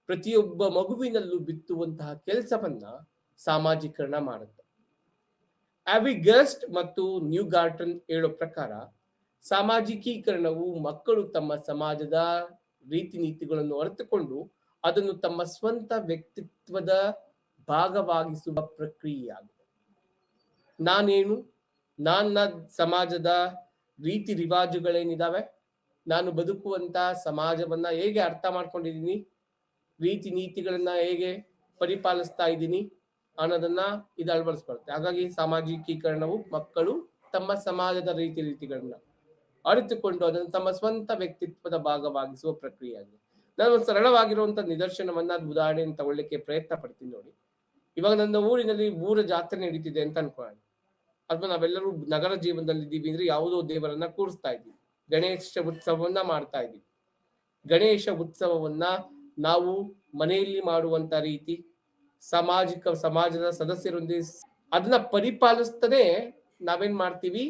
ಪ್ರತಿಯೊಬ್ಬ ಮಗುವಿನಲ್ಲೂ ಬಿತ್ತುವಂತಹ ಕೆಲಸವನ್ನ ಸಾಮಾಜೀಕರಣ ಮಾಡುತ್ತೆ. ಅಬಿಗಸ್ಟ್ ಮತ್ತು ನ್ಯೂಗಾರ್ಟನ್ ಹೇಳೋ ಪ್ರಕಾರ ಸಾಮಾಜಿಕೀಕರಣವು ಮಕ್ಕಳು ತಮ್ಮ ಸಮಾಜದ ರೀತಿ ನೀತಿಗಳನ್ನು ಅರಿತುಕೊಂಡು ಅದನ್ನು ತಮ್ಮ ಸ್ವಂತ ವ್ಯಕ್ತಿತ್ವದ ಭಾಗವಾಗಿಸುವ ಪ್ರಕ್ರಿಯೆಯಾಗಿದೆ. ನಾನೇನು, ನನ್ನ ಸಮಾಜದ ರೀತಿ ರಿವಾಜುಗಳೇನಿದಾವೆ, ನಾನು ಬದುಕುವಂತ ಸಮಾಜವನ್ನ ಹೇಗೆ ಅರ್ಥ ಮಾಡ್ಕೊಂಡಿದ್ದೀನಿ, ರೀತಿ ನೀತಿಗಳನ್ನ ಹೇಗೆ ಪರಿಪಾಲಿಸ್ತಾ ಇದ್ದೀನಿ ಅನ್ನೋದನ್ನ ಇದು ಅಳವಡಿಸ್ಕೊಳುತ್ತೆ. ಹಾಗಾಗಿ ಸಾಮಾಜಿಕೀಕರಣವು ಮಕ್ಕಳು ತಮ್ಮ ಸಮಾಜದ ರೀತಿಗಳನ್ನ ಅರಿತುಕೊಂಡು ಅದನ್ನು ತಮ್ಮ ಸ್ವಂತ ವ್ಯಕ್ತಿತ್ವದ ಭಾಗವಾಗಿಸುವ ಪ್ರಕ್ರಿಯೆಯಾಗಿದೆ. ನಾನು ಒಂದು ಸರಳವಾಗಿರುವಂತ ನಿದರ್ಶನವನ್ನ ಉದಾಹರಣೆಯನ್ನು ತಗೊಳ್ಳಿಕ್ಕೆ ಪ್ರಯತ್ನ ಪಡ್ತೀನಿ ನೋಡಿ. ಇವಾಗ ನನ್ನ ಊರಿನಲ್ಲಿ ಊರ ಜಾತ್ರೆ ನಡೀತಿದೆ ಅಂತ ಅನ್ಕೊಳ್ಳೋಣ, ಅಥವಾ ನಾವೆಲ್ಲರೂ ನಗರ ಜೀವನದಲ್ಲಿ ಇದ್ದೀವಿ ಅಂದ್ರೆ ಯಾವುದೋ ದೇವರನ್ನ ಕೂರಿಸ್ತಾ ಇದ್ದೀವಿ, ಗಣೇಶ ಉತ್ಸವವನ್ನ ಮಾಡ್ತಾ ಇದ್ದೀವಿ. ಗಣೇಶ ಉತ್ಸವವನ್ನ ನಾವು ಮನೆಯಲ್ಲಿ ಮಾಡುವಂತ ರೀತಿ ಸಮಾಜದ ಸದಸ್ಯರೊಂದಿಗೆ ಅದನ್ನ ಪರಿಪಾಲಿಸ್ತದೆ. ನಾವೇನ್ ಮಾಡ್ತೀವಿ,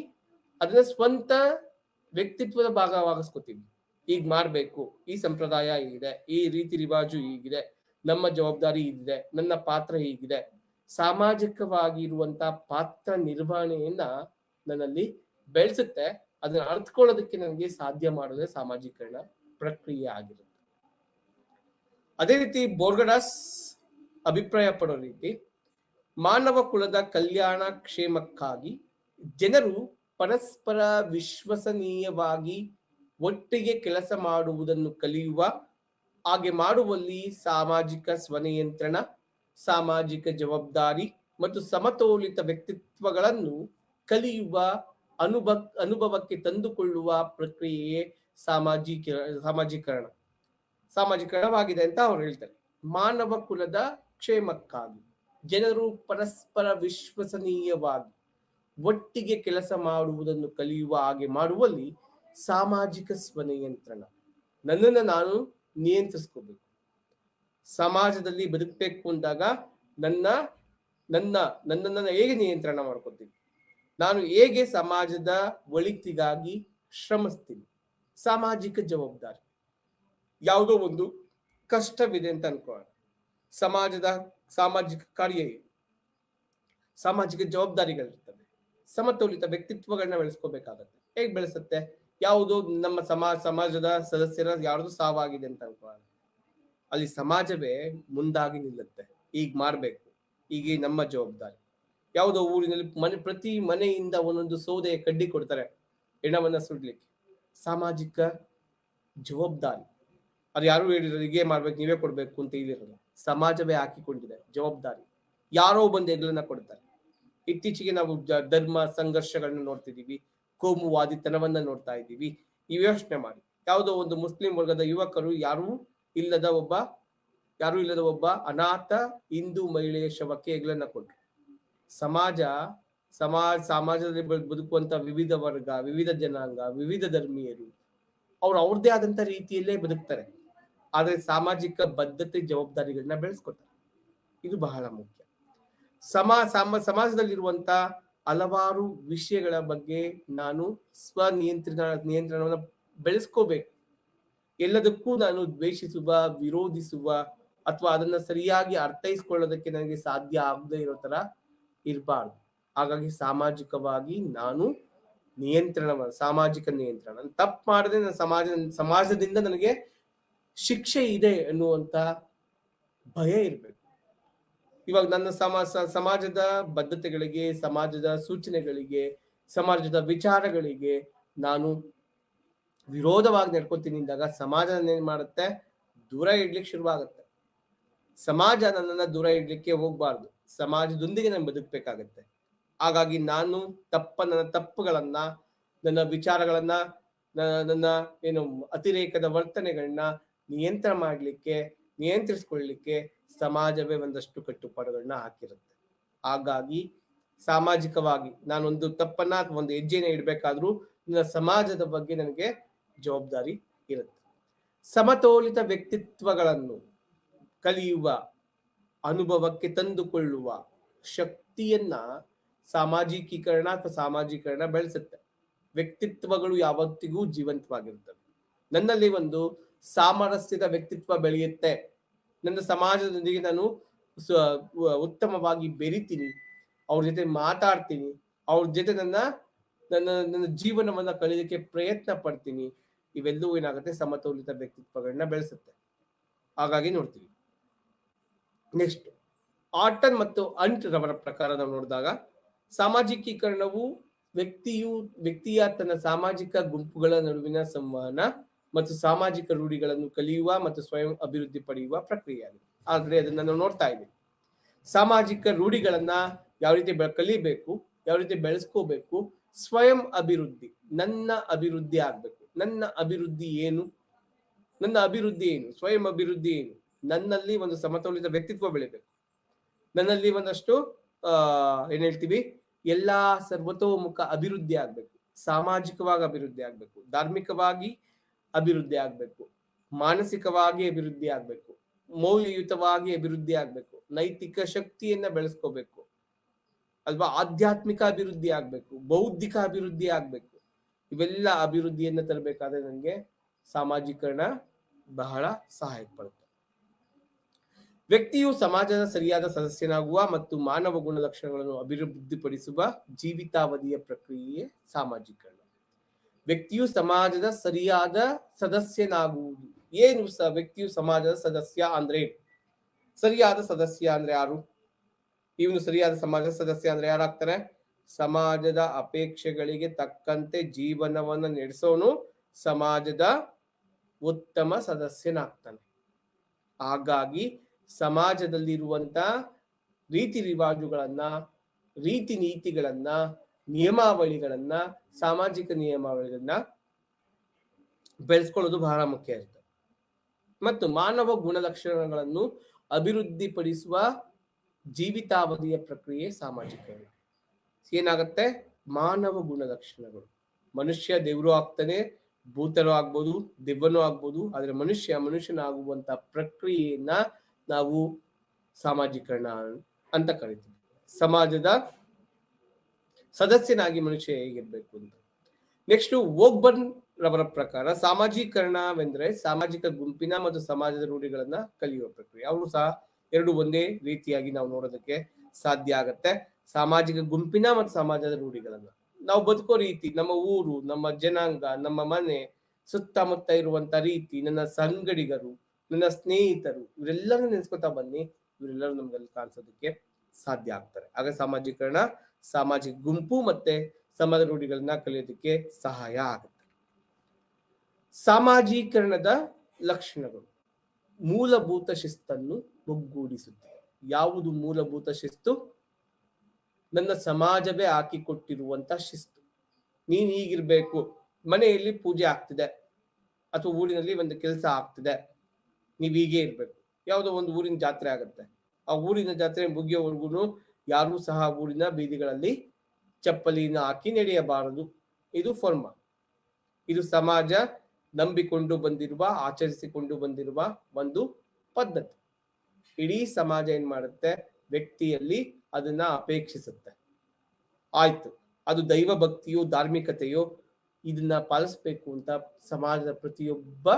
ಅದನ್ನ ಸ್ವಂತ ವ್ಯಕ್ತಿತ್ವದ ಭಾಗವಾಗಿಸ್ಕೊತೀವಿ. ಈಗ ಮಾಡ್ಬೇಕು, ಈ ಸಂಪ್ರದಾಯ ಹೀಗಿದೆ, ಈ ರೀತಿ ರಿವಾಜು ಹೀಗಿದೆ, ನಮ್ಮ ಜವಾಬ್ದಾರಿ ಹೀಗಿದೆ, ನನ್ನ ಪಾತ್ರ ಹೀಗಿದೆ. ಸಾಮಾಜಿಕವಾಗಿ ಇರುವಂತ ಪಾತ್ರ ನಿರ್ವಹಣೆಯನ್ನ ನನ್ನಲ್ಲಿ ಬೆಳೆಸುತ್ತೆ. ಅದನ್ನ ಅರ್ಥಕೊಳ್ಳೋದಕ್ಕೆ ನನಗೆ ಸಾಧ್ಯ ಮಾಡೋದೇ ಸಾಮಾಜೀಕರಣ ಪ್ರಕ್ರಿಯೆ ಆಗಿರುತ್ತೆ. ಅದೇ ರೀತಿ ಬೋರ್ಗಡಾಸ್ ಅಭಿಪ್ರಾಯ ಪಡೋ ರೀತಿ, ಮಾನವ ಕುಲದ ಕಲ್ಯಾಣ ಕ್ಷೇಮಕ್ಕಾಗಿ ಜನರು ಪರಸ್ಪರ ವಿಶ್ವಸನೀಯವಾಗಿ ಒಟ್ಟಿಗೆ ಕೆಲಸ ಮಾಡುವುದನ್ನು ಕಲಿಯುವ ಹಾಗೆ ಮಾಡುವಲ್ಲಿ ಸಾಮಾಜಿಕ ಸ್ವನಿಯಂತ್ರಣ, ಸಾಮಾಜಿಕ ಜವಾಬ್ದಾರಿ ಮತ್ತು ಸಮತೋಲಿತ ವ್ಯಕ್ತಿತ್ವಗಳನ್ನು ಕಲಿಯುವ ಅನುಭವಕ್ಕೆ ತಂದುಕೊಳ್ಳುವ ಪ್ರಕ್ರಿಯೆಯೇ ಸಾಮಾಜೀಕರಣವಾಗಿದೆ ಅಂತ ಅವ್ರು ಹೇಳ್ತಾರೆ. ಮಾನವ ಕುಲದ ಕ್ಷೇಮಕ್ಕಾಗಿ ಜನರು ಪರಸ್ಪರ ವಿಶ್ವಸನೀಯವಾಗಿ ಒಟ್ಟಿಗೆ ಕೆಲಸ ಮಾಡುವುದನ್ನು ಕಲಿಯುವ ಹಾಗೆ ಮಾಡುವಲ್ಲಿ ಸಾಮಾಜಿಕ ಸ್ವನಿಯಂತ್ರಣ. ನನ್ನನ್ನು ನಾನು ನಿಯಂತ್ರಿಸ್ಕೋಬೇಕು. ಸಮಾಜದಲ್ಲಿ ಬದುಕಬೇಕು ಅಂದಾಗ ನನ್ನನ್ನು ಹೇಗೆ ನಿಯಂತ್ರಣ ಮಾಡ್ಕೋತೀನಿ, ನಾನು ಹೇಗೆ ಸಮಾಜದ ಒಳಿತಿಗಾಗಿ ಶ್ರಮಿಸ್ತೀನಿ. ಸಾಮಾಜಿಕ ಜವಾಬ್ದಾರಿ, ಯಾವುದೋ ಒಂದು ಕಷ್ಟವಿದೆ ಅಂತ ಅನ್ಕೊಳ್ಳೋಣ, ಸಾಮಾಜಿಕ ಕಾರ್ಯ, ಸಾಮಾಜಿಕ ಜವಾಬ್ದಾರಿಗಳಿರ್ತವೆ. ಸಮತೋಲಿತ ವ್ಯಕ್ತಿತ್ವಗಳನ್ನ ಬೆಳೆಸ್ಕೋಬೇಕಾಗತ್ತೆ. ಹೇಗೆ ಬೆಳೆಸುತ್ತೆ? ಯಾವುದೋ ನಮ್ಮ ಸಮಾಜದ ಸದಸ್ಯರ ಯಾರ್ದು ಸಾವಾಗಿದೆ ಅಂತ ಅನ್ಕೊಳ್ಳೋಣ, ಅಲ್ಲಿ ಸಮಾಜವೇ ಮುಂದಾಗಿ ನಿಲ್ಲುತ್ತೆ. ಈಗ ಮಾಡ್ಬೇಕು, ಈಗ ನಮ್ಮ ಜವಾಬ್ದಾರಿ. ಯಾವುದೋ ಊರಿನಲ್ಲಿ ಪ್ರತಿ ಮನೆಯಿಂದ ಒಂದೊಂದು ಸೌದೆ ಕಡ್ಡಿ ಕೊಡ್ತಾರೆ ಹೆಣವನ್ನ ಸುಡ್ಲಿಕ್ಕೆ. ಸಾಮಾಜಿಕ ಜವಾಬ್ದಾರಿ. ಅದು ಯಾರು ಹೇಳಿರೋದು ಹೀಗೆ ಮಾಡ್ಬೇಕು, ನೀವೇ ಕೊಡ್ಬೇಕು ಅಂತ ಹೇಳಿರಲ್ಲ, ಸಮಾಜವೇ ಹಾಕಿಕೊಂಡಿದೆ ಜವಾಬ್ದಾರಿ. ಯಾರೋ ಬಂದು ಹೆಗ್ಲನ್ನ ಕೊಡ್ತಾರೆ. ಇತ್ತೀಚೆಗೆ ನಾವು ಧರ್ಮ ಸಂಘರ್ಷಗಳನ್ನ ನೋಡ್ತಿದೀವಿ, ಕೋಮುವಾದಿತನವನ್ನ ನೋಡ್ತಾ ಇದ್ದೀವಿ. ಈ ಯೋಚನೆ ಮಾಡಿ, ಯಾವುದೋ ಒಂದು ಮುಸ್ಲಿಂ ವರ್ಗದ ಯುವಕರು ಯಾರೂ ಇಲ್ಲದ ಒಬ್ಬ ಅನಾಥ ಹಿಂದೂ ಮಹಿಳೆಯ ಶವಕ್ಕೆ ಹೆಗ್ಲನ್ನ ಕೊಟ್ಟರು. ಸಮಾಜದಲ್ಲಿ ಬದುಕುವಂತ ವಿವಿಧ ವರ್ಗ, ವಿವಿಧ ಜನಾಂಗ, ವಿವಿಧ ಧರ್ಮೀಯರು ಅವ್ರದ್ದೇ ಆದಂತ ರೀತಿಯಲ್ಲೇ ಬದುಕ್ತಾರೆ. ಆದ್ರೆ ಸಾಮಾಜಿಕ ಬದ್ಧತೆ ಜವಾಬ್ದಾರಿಗಳನ್ನ ಬೆಳೆಸ್ಕೊತಾರೆ. ಇದು ಬಹಳ ಮುಖ್ಯ. ಸಮಾಜದಲ್ಲಿರುವಂತ ಹಲವಾರು ವಿಷಯಗಳ ಬಗ್ಗೆ ನಾನು ನಿಯಂತ್ರಣವನ್ನು ಬೆಳೆಸ್ಕೋಬೇಕು. ಎಲ್ಲದಕ್ಕೂ ನಾನು ದ್ವೇಷಿಸುವ, ವಿರೋಧಿಸುವ ಅಥವಾ ಅದನ್ನ ಸರಿಯಾಗಿ ಅರ್ಥೈಸ್ಕೊಳ್ಳೋದಕ್ಕೆ ನನಗೆ ಸಾಧ್ಯ ಆಗದೆ ಇರೋ ತರ ಇರಬಾರ್ದು. ಹಾಗಾಗಿ ಸಾಮಾಜಿಕವಾಗಿ ನಾನು ಸಾಮಾಜಿಕ ನಿಯಂತ್ರಣ, ತಪ್ಪು ಮಾಡದೆ ನನ್ನ ಸಮಾಜದಿಂದ ನನಗೆ ಶಿಕ್ಷೆ ಇದೆ ಅನ್ನುವಂತ ಭಯ ಇರ್ಬೇಕು. ಇವಾಗ ನನ್ನ ಸಮಾಜದ ಬದ್ಧತೆಗಳಿಗೆ, ಸಮಾಜದ ಸೂಚನೆಗಳಿಗೆ, ಸಮಾಜದ ವಿಚಾರಗಳಿಗೆ ನಾನು ವಿರೋಧವಾಗಿ ನಡ್ಕೊತೀನಿ ಅಂದಾಗ ಸಮಾಜ ಏನ್ ಮಾಡುತ್ತೆ? ದೂರ ಇಡ್ಲಿಕ್ಕೆ ಶುರುವಾಗುತ್ತೆ. ಸಮಾಜ ನನ್ನನ್ನ ದೂರ ಇಡ್ಲಿಕ್ಕೆ ಹೋಗ್ಬಾರ್ದು, ಸಮಾಜದೊಂದಿಗೆ ನಾನು ಬದುಕಬೇಕಾಗತ್ತೆ. ಹಾಗಾಗಿ ನಾನು ನನ್ನ ತಪ್ಪುಗಳನ್ನ, ನನ್ನ ವಿಚಾರಗಳನ್ನ, ನನ್ನ ಅತಿರೇಕದ ವರ್ತನೆಗಳನ್ನ ನಿಯಂತ್ರಿಸ್ಕೊಳ್ಳಿಕ್ಕೆ ಸಮಾಜವೇ ಒಂದಷ್ಟು ಕಟ್ಟುಪಾಡುಗಳನ್ನ ಹಾಕಿರುತ್ತೆ. ಹಾಗಾಗಿ ಸಾಮಾಜಿಕವಾಗಿ ನಾನೊಂದು ತಪ್ಪನ್ನ ಅಥವಾ ಒಂದು ಹೆಜ್ಜೆನ ಇಡ್ಬೇಕಾದ್ರೂ ನನ್ನ ಸಮಾಜದ ಬಗ್ಗೆ ನನಗೆ ಜವಾಬ್ದಾರಿ ಇರುತ್ತೆ. ಸಮತೋಲಿತ ವ್ಯಕ್ತಿತ್ವಗಳನ್ನು ಕಲಿಯುವ, ಅನುಭವಕ್ಕೆ ತಂದುಕೊಳ್ಳುವ ಶಕ್ತಿಯನ್ನ ಸಾಮಾಜಿಕೀಕರಣ ಅಥವಾ ಸಾಮಾಜೀಕರಣ ಬೆಳೆಸುತ್ತೆ. ವ್ಯಕ್ತಿತ್ವಗಳು ಯಾವತ್ತಿಗೂ ಜೀವಂತವಾಗಿರುತ್ತವೆ. ನನ್ನಲ್ಲಿ ಒಂದು ಸಾಮರಸ್ಯದ ವ್ಯಕ್ತಿತ್ವ ಬೆಳೆಯುತ್ತೆ. ನನ್ನ ಸಮಾಜದೊಂದಿಗೆ ನಾನು ಉತ್ತಮವಾಗಿ ಬೆರಿತೀನಿ, ಅವ್ರ ಜೊತೆ ಮಾತಾಡ್ತೀನಿ, ಅವ್ರ ಜೊತೆ ನನ್ನ ನನ್ನ ನನ್ನ ಜೀವನವನ್ನ ಕಳೆಯೋದಕ್ಕೆ ಪ್ರಯತ್ನ ಪಡ್ತೀನಿ. ಇವೆಲ್ಲವೂ ಏನಾಗುತ್ತೆ, ಸಮತೋಲಿತ ವ್ಯಕ್ತಿತ್ವಗಳನ್ನ ಬೆಳೆಸುತ್ತೆ. ಹಾಗಾಗಿ ನೋಡ್ತೀವಿ. ನೆಕ್ಸ್ಟ್, ಆರ್ಟನ್ ಮತ್ತು ಅಂಟ್ ರವರ ಪ್ರಕಾರ ನಾವು ನೋಡಿದಾಗ, ಸಾಮಾಜಿಕೀಕರಣವು ವ್ಯಕ್ತಿಯ ತನ್ನ ಸಾಮಾಜಿಕ ಗುಂಪುಗಳ ನಡುವಿನ ಸಂವಹನ ಮತ್ತು ಸಾಮಾಜಿಕ ರೂಢಿಗಳನ್ನು ಕಲಿಯುವ ಮತ್ತು ಸ್ವಯಂ ಅಭಿವೃದ್ಧಿ ಪಡೆಯುವ ಪ್ರಕ್ರಿಯೆಯಾಗಿದೆ. ಆದ್ರೆ ಅದನ್ನ ನಾವು ನೋಡ್ತಾ ಇದ್ದೀವಿ. ಸಾಮಾಜಿಕ ರೂಢಿಗಳನ್ನ ಯಾವ ರೀತಿ ಕಲಿಬೇಕು, ಯಾವ ರೀತಿ ಬೆಳೆಸ್ಕೋಬೇಕು, ಸ್ವಯಂ ಅಭಿವೃದ್ಧಿ, ನನ್ನ ಅಭಿವೃದ್ಧಿ ಆಗ್ಬೇಕು. ನನ್ನ ಅಭಿವೃದ್ಧಿ ಏನು? ಸ್ವಯಂ ಅಭಿವೃದ್ಧಿ ಏನು? ನನ್ನಲ್ಲಿ ಒಂದು ಸಮತೋಲಿತ ವ್ಯಕ್ತಿತ್ವ ಬೆಳಿಬೇಕು. ನನ್ನಲ್ಲಿ ಒಂದಷ್ಟು ಏನ್ ಹೇಳ್ತೀವಿ, ಎಲ್ಲಾ ಸರ್ವತೋಮುಖ ಅಭಿವೃದ್ಧಿ ಆಗ್ಬೇಕು. ಸಾಮಾಜಿಕವಾಗಿ ಅಭಿವೃದ್ಧಿ ಆಗ್ಬೇಕು, ಧಾರ್ಮಿಕವಾಗಿ ಅಭಿವೃದ್ಧಿ ಆಗ್ಬೇಕು, ಮಾನಸಿಕವಾಗಿ ಅಭಿವೃದ್ಧಿ ಆಗ್ಬೇಕು, ಮೌಲ್ಯಯುತವಾಗಿ ಅಭಿವೃದ್ಧಿ ಆಗ್ಬೇಕು, ನೈತಿಕ ಶಕ್ತಿಯನ್ನ ಬೆಳೆಸ್ಕೋಬೇಕು ಅಲ್ವಾ, ಆಧ್ಯಾತ್ಮಿಕ ಅಭಿವೃದ್ಧಿ ಆಗ್ಬೇಕು, ಬೌದ್ಧಿಕ ಅಭಿವೃದ್ಧಿ ಆಗ್ಬೇಕು. ಇವೆಲ್ಲ ಅಭಿವೃದ್ಧಿಯನ್ನ ತರಬೇಕಾದ್ರೆ ನನಗೆ ಸಾಮಾಜೀಕರಣ ಬಹಳ ಸಹಾಯ ಪಡುತ್ತೆ. ವ್ಯಕ್ತಿಯು ಸಮಾಜದ ಸರಿಯಾದ ಸದಸ್ಯನಾಗುವ ಮತ್ತು ಮಾನವ ಗುಣಲಕ್ಷಣಗಳನ್ನು ಅಭಿವೃದ್ಧಿಪಡಿಸುವ ಜೀವಿತಾವಧಿಯ ಪ್ರಕ್ರಿಯೆ ಸಾಮಾಜೀಕರಣ. ವ್ಯಕ್ತಿಯು ಸಮಾಜದ ಸರಿಯಾದ ಸದಸ್ಯನಾಗುವುದು. ಏನು ವ್ಯಕ್ತಿಯು ಸಮಾಜದ ಸದಸ್ಯ ಅಂದ್ರೆ? ಸರಿಯಾದ ಸದಸ್ಯ ಅಂದ್ರೆ ಯಾರು? ಇವನು ಸರಿಯಾದ ಸಮಾಜದ ಸದಸ್ಯ ಅಂದ್ರೆ ಯಾರಾಗ್ತಾರೆ? ಸಮಾಜದ ಅಪೇಕ್ಷೆಗಳಿಗೆ ತಕ್ಕಂತೆ ಜೀವನವನ್ನು ನಡೆಸೋನು ಸಮಾಜದ ಉತ್ತಮ ಸದಸ್ಯನಾಗ್ತಾನೆ. ಹಾಗಾಗಿ ಸಮಾಜದಲ್ಲಿರುವಂತ ರೀತಿ ರಿವಾಜುಗಳನ್ನ, ರೀತಿ ನೀತಿಗಳನ್ನ, ನಿಯಮಾವಳಿಗಳನ್ನ, ಸಾಮಾಜಿಕ ನಿಯಮಾವಳಿಗಳನ್ನ ಬೆಳೆಸ್ಕೊಳ್ಳೋದು ಬಹಳ ಮುಖ್ಯ ಇರುತ್ತೆ. ಮತ್ತು ಮಾನವ ಗುಣಲಕ್ಷಣಗಳನ್ನು ಅಭಿವೃದ್ಧಿಪಡಿಸುವ ಜೀವಿತಾವಧಿಯ ಪ್ರಕ್ರಿಯೆ ಸಾಮಾಜಿಕರಣ. ಏನಾಗತ್ತೆ? ಮಾನವ ಗುಣಲಕ್ಷಣಗಳು. ಮನುಷ್ಯ ದೇವರು ಆಗ್ತಾನೆ, ಭೂತರು ಆಗ್ಬೋದು, ದೆವ್ವನೂ ಆಗ್ಬೋದು. ಆದ್ರೆ ಮನುಷ್ಯನಾಗುವಂತ ಪ್ರಕ್ರಿಯೆಯನ್ನ ನಾವು ಸಾಮಾಜೀಕರಣ ಅಂತ ಕರಿತೀವಿ. ಸಮಾಜದ ಸದಸ್ಯನಾಗಿ ಮನುಷ್ಯ ಹೇಗಿರ್ಬೇಕು ಅಂತ. ನೆಕ್ಸ್ಟ್, ವೋಗ್ಬರ್ನ್ ರವರ ಪ್ರಕಾರ ಸಾಮಾಜೀಕರಣವೆಂದರೆ ಸಾಮಾಜಿಕ ಗುಂಪಿನ ಮತ್ತು ಸಮಾಜದ ರೂಢಿಗಳನ್ನ ಕಲಿಯುವ ಪ್ರಕ್ರಿಯೆ. ಅವರು ಸಹ ಎರಡು ಒಂದೇ ರೀತಿಯಾಗಿ ನಾವು ನೋಡೋದಕ್ಕೆ ಸಾಧ್ಯ ಆಗತ್ತೆ. ಸಾಮಾಜಿಕ ಗುಂಪಿನ ಮತ್ತು ಸಮಾಜದ ರೂಢಿಗಳನ್ನ, ನಾವು ಬದುಕೋ ರೀತಿ, ನಮ್ಮ ಊರು, ನಮ್ಮ ಜನಾಂಗ, ನಮ್ಮ ಮನೆ ಸುತ್ತಮುತ್ತ ಇರುವಂತ ರೀತಿ, ನನ್ನ ಸಂಗಡಿಗರು, ನನ್ನ ಸ್ನೇಹಿತರು, ಇವರೆಲ್ಲರೂ ನೆನೆಸ್ಕೊತಾ ಬನ್ನಿ, ಇವರೆಲ್ಲರೂ ನಮ್ಗಲ್ಲಿ ಕಾಣಿಸೋದಕ್ಕೆ ಸಾಧ್ಯ ಆಗ್ತಾರೆ. ಆಗ ಸಾಮಾಜೀಕರಣ ಸಾಮಾಜಿಕ ಗುಂಪು ಮತ್ತೆ ಸಮಾಜ ರೂಢಿಗಳನ್ನ ಕಲಿಯೋದಕ್ಕೆ ಸಹಾಯ ಆಗುತ್ತೆ. ಸಾಮಾಜೀಕರಣದ ಲಕ್ಷಣಗಳು. ಮೂಲಭೂತ ಶಿಸ್ತನ್ನು ಒಗ್ಗೂಡಿಸುತ್ತದೆ. ಯಾವುದು ಮೂಲಭೂತ ಶಿಸ್ತು? ನನ್ನ ಸಮಾಜವೇ ಹಾಕಿಕೊಟ್ಟಿರುವಂತ ಶಿಸ್ತು. ನೀನ್ ಹೀಗಿರ್ಬೇಕು, ಮನೆಯಲ್ಲಿ ಪೂಜೆ ಆಗ್ತಿದೆ ಅಥವಾ ಊರಿನಲ್ಲಿ ಒಂದು ಕೆಲಸ ಆಗ್ತಿದೆ, ನೀವ್ ಹೀಗೆ ಇರ್ಬೇಕು. ಯಾವುದೋ ಒಂದು ಊರಿನ ಜಾತ್ರೆ ಆಗುತ್ತೆ, ಆ ಊರಿನ ಜಾತ್ರೆ ಮುಗಿಯೋವರೆಗೂ ಯಾರೂ ಸಹ ಊರಿನ ಬೀದಿಗಳಲ್ಲಿ ಚಪ್ಪಲಿನ ಹಾಕಿ ನಡೆಯಬಾರದು. ಇದು ಫರ್ಮ. ಇದು ಸಮಾಜ ನಂಬಿಕೊಂಡು ಬಂದಿರುವ, ಆಚರಿಸಿಕೊಂಡು ಬಂದಿರುವ ಒಂದು ಪದ್ಧತಿ. ಇಡೀ ಸಮಾಜ ಏನ್ ಮಾಡುತ್ತೆ? ವ್ಯಕ್ತಿಯಲ್ಲಿ ಅದನ್ನ ಅಪೇಕ್ಷಿಸುತ್ತೆ. ಆಯ್ತು, ಅದು ದೈವ ಭಕ್ತಿಯೋ ಧಾರ್ಮಿಕತೆಯೋ ಇದನ್ನ ಪಾಲಿಸ್ಬೇಕು ಅಂತ ಸಮಾಜದ ಪ್ರತಿಯೊಬ್ಬ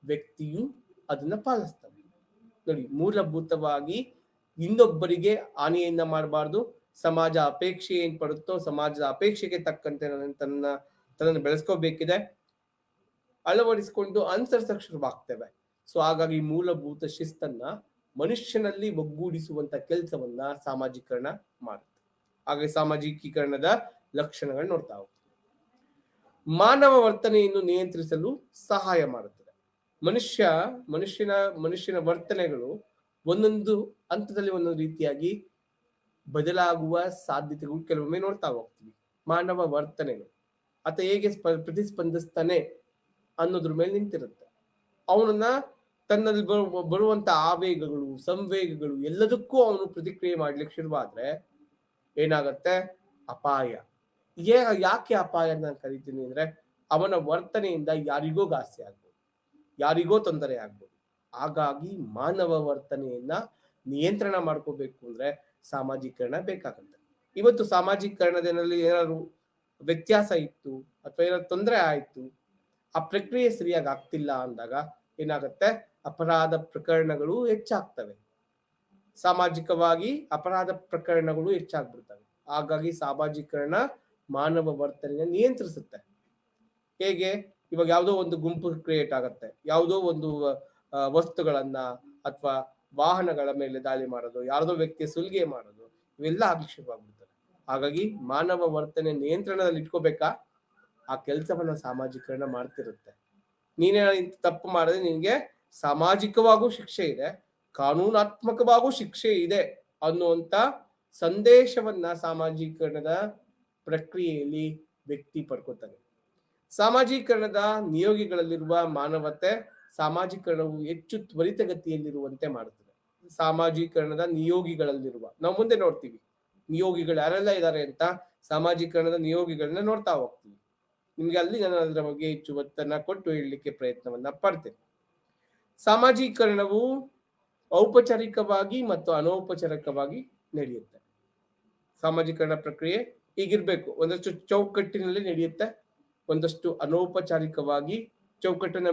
ವ್ಯಕ್ತಿಯು ಅದನ್ನ ಪಾಲಿಸ್ತಾನೆ. ನೋಡಿ, ಮೂಲಭೂತವಾಗಿ ಇನ್ನೊಬ್ಬರಿಗೆ ಹಾನಿಯನ್ನ ಮಾಡಬಾರ್ದು. ಸಮಾಜ ಅಪೇಕ್ಷೆ ಏನ್ ಪಡುತ್ತೋ ಸಮಾಜದ ಅಪೇಕ್ಷೆಗೆ ತಕ್ಕಂತೆ ತನ್ನನ್ನು ಬೆಳೆಸ್ಕೋಬೇಕಿದೆ, ಅಳವಡಿಸಿಕೊಂಡು ಅನುಸರಿಸಕ್ಕೆ ಶುರುವಾಗ್ತೇವೆ. ಸೊ ಹಾಗಾಗಿ ಮೂಲಭೂತ ಶಿಸ್ತನ್ನ ಮನುಷ್ಯನಲ್ಲಿ ಒಗ್ಗೂಡಿಸುವಂತ ಕೆಲಸವನ್ನ ಸಾಮಾಜೀಕರಣ ಮಾಡುತ್ತೆ. ಹಾಗಾಗಿ ಸಾಮಾಜಿಕೀಕರಣದ ಲಕ್ಷಣಗಳು ನೋಡ್ತಾ ಹೋಗ್ತೀವಿ. ಮಾನವ ವರ್ತನೆಯನ್ನು ನಿಯಂತ್ರಿಸಲು ಸಹಾಯ ಮಾಡುತ್ತದೆ. ಮನುಷ್ಯನ ವರ್ತನೆಗಳು ಒಂದೊಂದು ಹಂತದಲ್ಲಿ ಒಂದೊಂದು ರೀತಿಯಾಗಿ ಬದಲಾಗುವ ಸಾಧ್ಯತೆಗಳು ಕೆಲವೊಮ್ಮೆ ನೋಡ್ತಾ ಹೋಗ್ತೀವಿ. ಮಾನವ ವರ್ತನೆಗಳು ಆತ ಹೇಗೆ ಪ್ರತಿಸ್ಪಂದಿಸ್ತಾನೆ ಅನ್ನೋದ್ರ ಮೇಲೆ ನಿಂತಿರುತ್ತೆ. ಅವನನ್ನ ತನ್ನಲ್ಲಿ ಬರುವಂತ ಆವೇಗಗಳು, ಸಂವೇಗಗಳು ಎಲ್ಲದಕ್ಕೂ ಅವನು ಪ್ರತಿಕ್ರಿಯೆ ಮಾಡ್ಲಿಕ್ಕೆ ಶುರುವಾದ್ರೆ ಏನಾಗತ್ತೆ? ಅಪಾಯ. ಯಾಕೆ ಅಪಾಯ ನಾನು ಕರಿತೀನಿ ಅಂದ್ರೆ, ಅವನ ವರ್ತನೆಯಿಂದ ಯಾರಿಗೋ ಘಾಸಿ ಆಗ್ಬೋದು, ಯಾರಿಗೋ ತೊಂದರೆ ಆಗ್ಬೋದು. ಹಾಗಾಗಿ ಮಾನವ ವರ್ತನೆಯನ್ನ ನಿಯಂತ್ರಣ ಮಾಡ್ಕೋಬೇಕು ಅಂದ್ರೆ ಸಾಮಾಜೀಕರಣ ಬೇಕಾಗುತ್ತೆ. ಇವತ್ತು ಸಾಮಾಜೀಕರಣದಲ್ಲಿ ಏನಾದ್ರು ವ್ಯತ್ಯಾಸ ಇತ್ತು ಅಥವಾ ಏನಾದ್ರು ತೊಂದರೆ ಆಯ್ತು, ಆ ಪ್ರಕ್ರಿಯೆ ಸರಿಯಾಗಿ ಆಗ್ತಿಲ್ಲ ಅಂದಾಗ ಏನಾಗತ್ತೆ? ಅಪರಾಧ ಪ್ರಕರಣಗಳು ಹೆಚ್ಚಾಗ್ತವೆ. ಸಾಮಾಜಿಕವಾಗಿ ಅಪರಾಧ ಪ್ರಕರಣಗಳು ಹೆಚ್ಚಾಗ್ಬಿಡ್ತವೆ. ಹಾಗಾಗಿ ಸಾಮಾಜೀಕರಣ ಮಾನವ ವರ್ತನೆಯ ನಿಯಂತ್ರಿಸುತ್ತೆ. ಹೇಗೆ? ಇವಾಗ ಯಾವುದೋ ಒಂದು ಗುಂಪು ಕ್ರಿಯೇಟ್ ಆಗತ್ತೆ, ಯಾವುದೋ ಒಂದು ವಸ್ತುಗಳನ್ನ ಅಥವಾ ವಾಹನಗಳ ಮೇಲೆ ದಾಳಿ ಮಾಡೋದು, ಯಾರದೋ ವ್ಯಕ್ತಿಯ ಸುಲಿಗೆ ಮಾಡೋದು, ಇವೆಲ್ಲ ಆಗ್ಲಿಕ್ಕೆ ಶುರುವಾಗ್ಬಿಡ್ತದೆ. ಹಾಗಾಗಿ ಮಾನವ ವರ್ತನೆ ನಿಯಂತ್ರಣದಲ್ಲಿ ಇಟ್ಕೋಬೇಕಾ, ಆ ಕೆಲಸವನ್ನ ಸಾಮಾಜೀಕರಣ ಮಾಡ್ತಿರುತ್ತೆ. ನೀನೇ ತಪ್ಪು ಮಾಡಿದ್ರೆ ನಿನ್ಗೆ ಸಾಮಾಜಿಕವಾಗೂ ಶಿಕ್ಷೆ ಇದೆ, ಕಾನೂನಾತ್ಮಕವಾಗೂ ಶಿಕ್ಷೆ ಇದೆ ಅನ್ನುವಂತ ಸಂದೇಶವನ್ನ ಸಾಮಾಜೀಕರಣದ ಪ್ರಕ್ರಿಯೆಯಲ್ಲಿ ವ್ಯಕ್ತಿ ಪಡ್ಕೋತಾನೆ. ಸಾಮಾಜೀಕರಣದ ನಿಯೋಗಿಗಳಲ್ಲಿರುವ ಮಾನವತೆ ಸಾಮಾಜೀಕರಣವು ಹೆಚ್ಚು ತ್ವರಿತಗತಿಯಲ್ಲಿರುವಂತೆ ಮಾಡುತ್ತದೆ. ಸಾಮಾಜೀಕರಣದ ನಿಯೋಗಿಗಳಲ್ಲಿರುವ, ನಾವು ಮುಂದೆ ನೋಡ್ತೀವಿ ನಿಯೋಗಿಗಳು ಯಾರೆಲ್ಲ ಇದ್ದಾರೆ ಅಂತ. ಸಾಮಾಜೀಕರಣದ ನಿಯೋಗಿಗಳನ್ನ ನೋಡ್ತಾ ಹೋಗ್ತೀವಿ. ನಿಮ್ಗೆ ಅಲ್ಲಿ ನಾನು ಅದರ ಬಗ್ಗೆ ಹೆಚ್ಚು ಒತ್ತನ್ನ ಕೊಟ್ಟು ಹೇಳಲಿಕ್ಕೆ ಪ್ರಯತ್ನವನ್ನ ಪಡ್ತೇನೆ. ಸಾಮಾಜೀಕರಣವು ಔಪಚಾರಿಕವಾಗಿ ಮತ್ತು ಅನೌಪಚಾರಿಕವಾಗಿ ನಡೆಯುತ್ತೆ. ಸಾಮಾಜೀಕರಣ ಪ್ರಕ್ರಿಯೆ ಹೀಗಿರ್ಬೇಕು, ಒಂದಷ್ಟು ಚೌಕಟ್ಟಿನಲ್ಲಿ ನಡೆಯುತ್ತೆ, ಒಂದಷ್ಟು ಅನೌಪಚಾರಿಕವಾಗಿ ಚೌಕಟ್ಟನ್ನ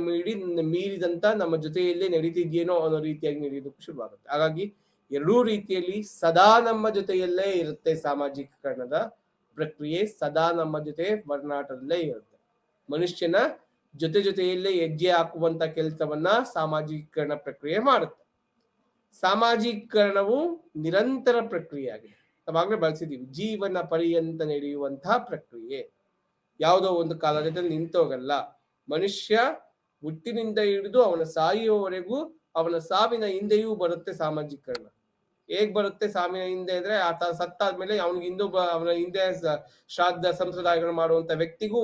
ಮೀರಿದಂತ ನಮ್ಮ ಜೊತೆಯಲ್ಲೇ ನಡೀತಿದ್ಯೇನೋ ಅನ್ನೋ ರೀತಿಯಾಗಿ ನಡೆಯೋದಕ್ಕೂ ಶುರುವಾಗುತ್ತೆ. ಹಾಗಾಗಿ ಎರಡೂ ರೀತಿಯಲ್ಲಿ ಸದಾ ನಮ್ಮ ಜೊತೆಯಲ್ಲೇ ಇರುತ್ತೆ. ಸಾಮಾಜೀಕರಣದ ಪ್ರಕ್ರಿಯೆ ಸದಾ ನಮ್ಮ ಜೊತೆ ಒಡನಾಟದಲ್ಲೇ ಇರುತ್ತೆ. ಮನುಷ್ಯನ ಜೊತೆಯಲ್ಲೇ ಹೆಜ್ಜೆ ಹಾಕುವಂತ ಕೆಲಸವನ್ನ ಸಾಮಾಜೀಕರಣ ಪ್ರಕ್ರಿಯೆ ಮಾಡುತ್ತೆ. ಸಾಮಾಜೀಕರಣವು ನಿರಂತರ ಪ್ರಕ್ರಿಯೆ ಆಗಿದೆ. ನಾವಾಗಲೇ ಬಳಸಿದೀವಿ, ಜೀವನ ಪರ್ಯಂತ ನಡೆಯುವಂತಹ ಪ್ರಕ್ರಿಯೆ. ಯಾವುದೋ ಒಂದು ಕಾಲದಲ್ಲಿ ನಿಂತೋಗಲ್ಲ. ಮನುಷ್ಯ ಹುಟ್ಟಿನಿಂದ ಹಿಡಿದು ಅವನ ಸಾಯುವವರೆಗೂ, ಅವನ ಸಾವಿನ ಹಿಂದೆಯೂ ಬರುತ್ತೆ ಸಾಮಾಜೀಕರಣ. ಹೇಗ್ ಬರುತ್ತೆ ಸಾವಿನ ಹಿಂದೆ ಅಂದ್ರೆ, ಆತ ಸತ್ತಾದ್ಮೇಲೆ ಅವನಿಗೆ ಅವನ ಹಿಂದೆ ಶ್ರಾದ್ದ ಸಂಪ್ರದಾಯಗಳು ಮಾಡುವಂತ ವ್ಯಕ್ತಿಗೂ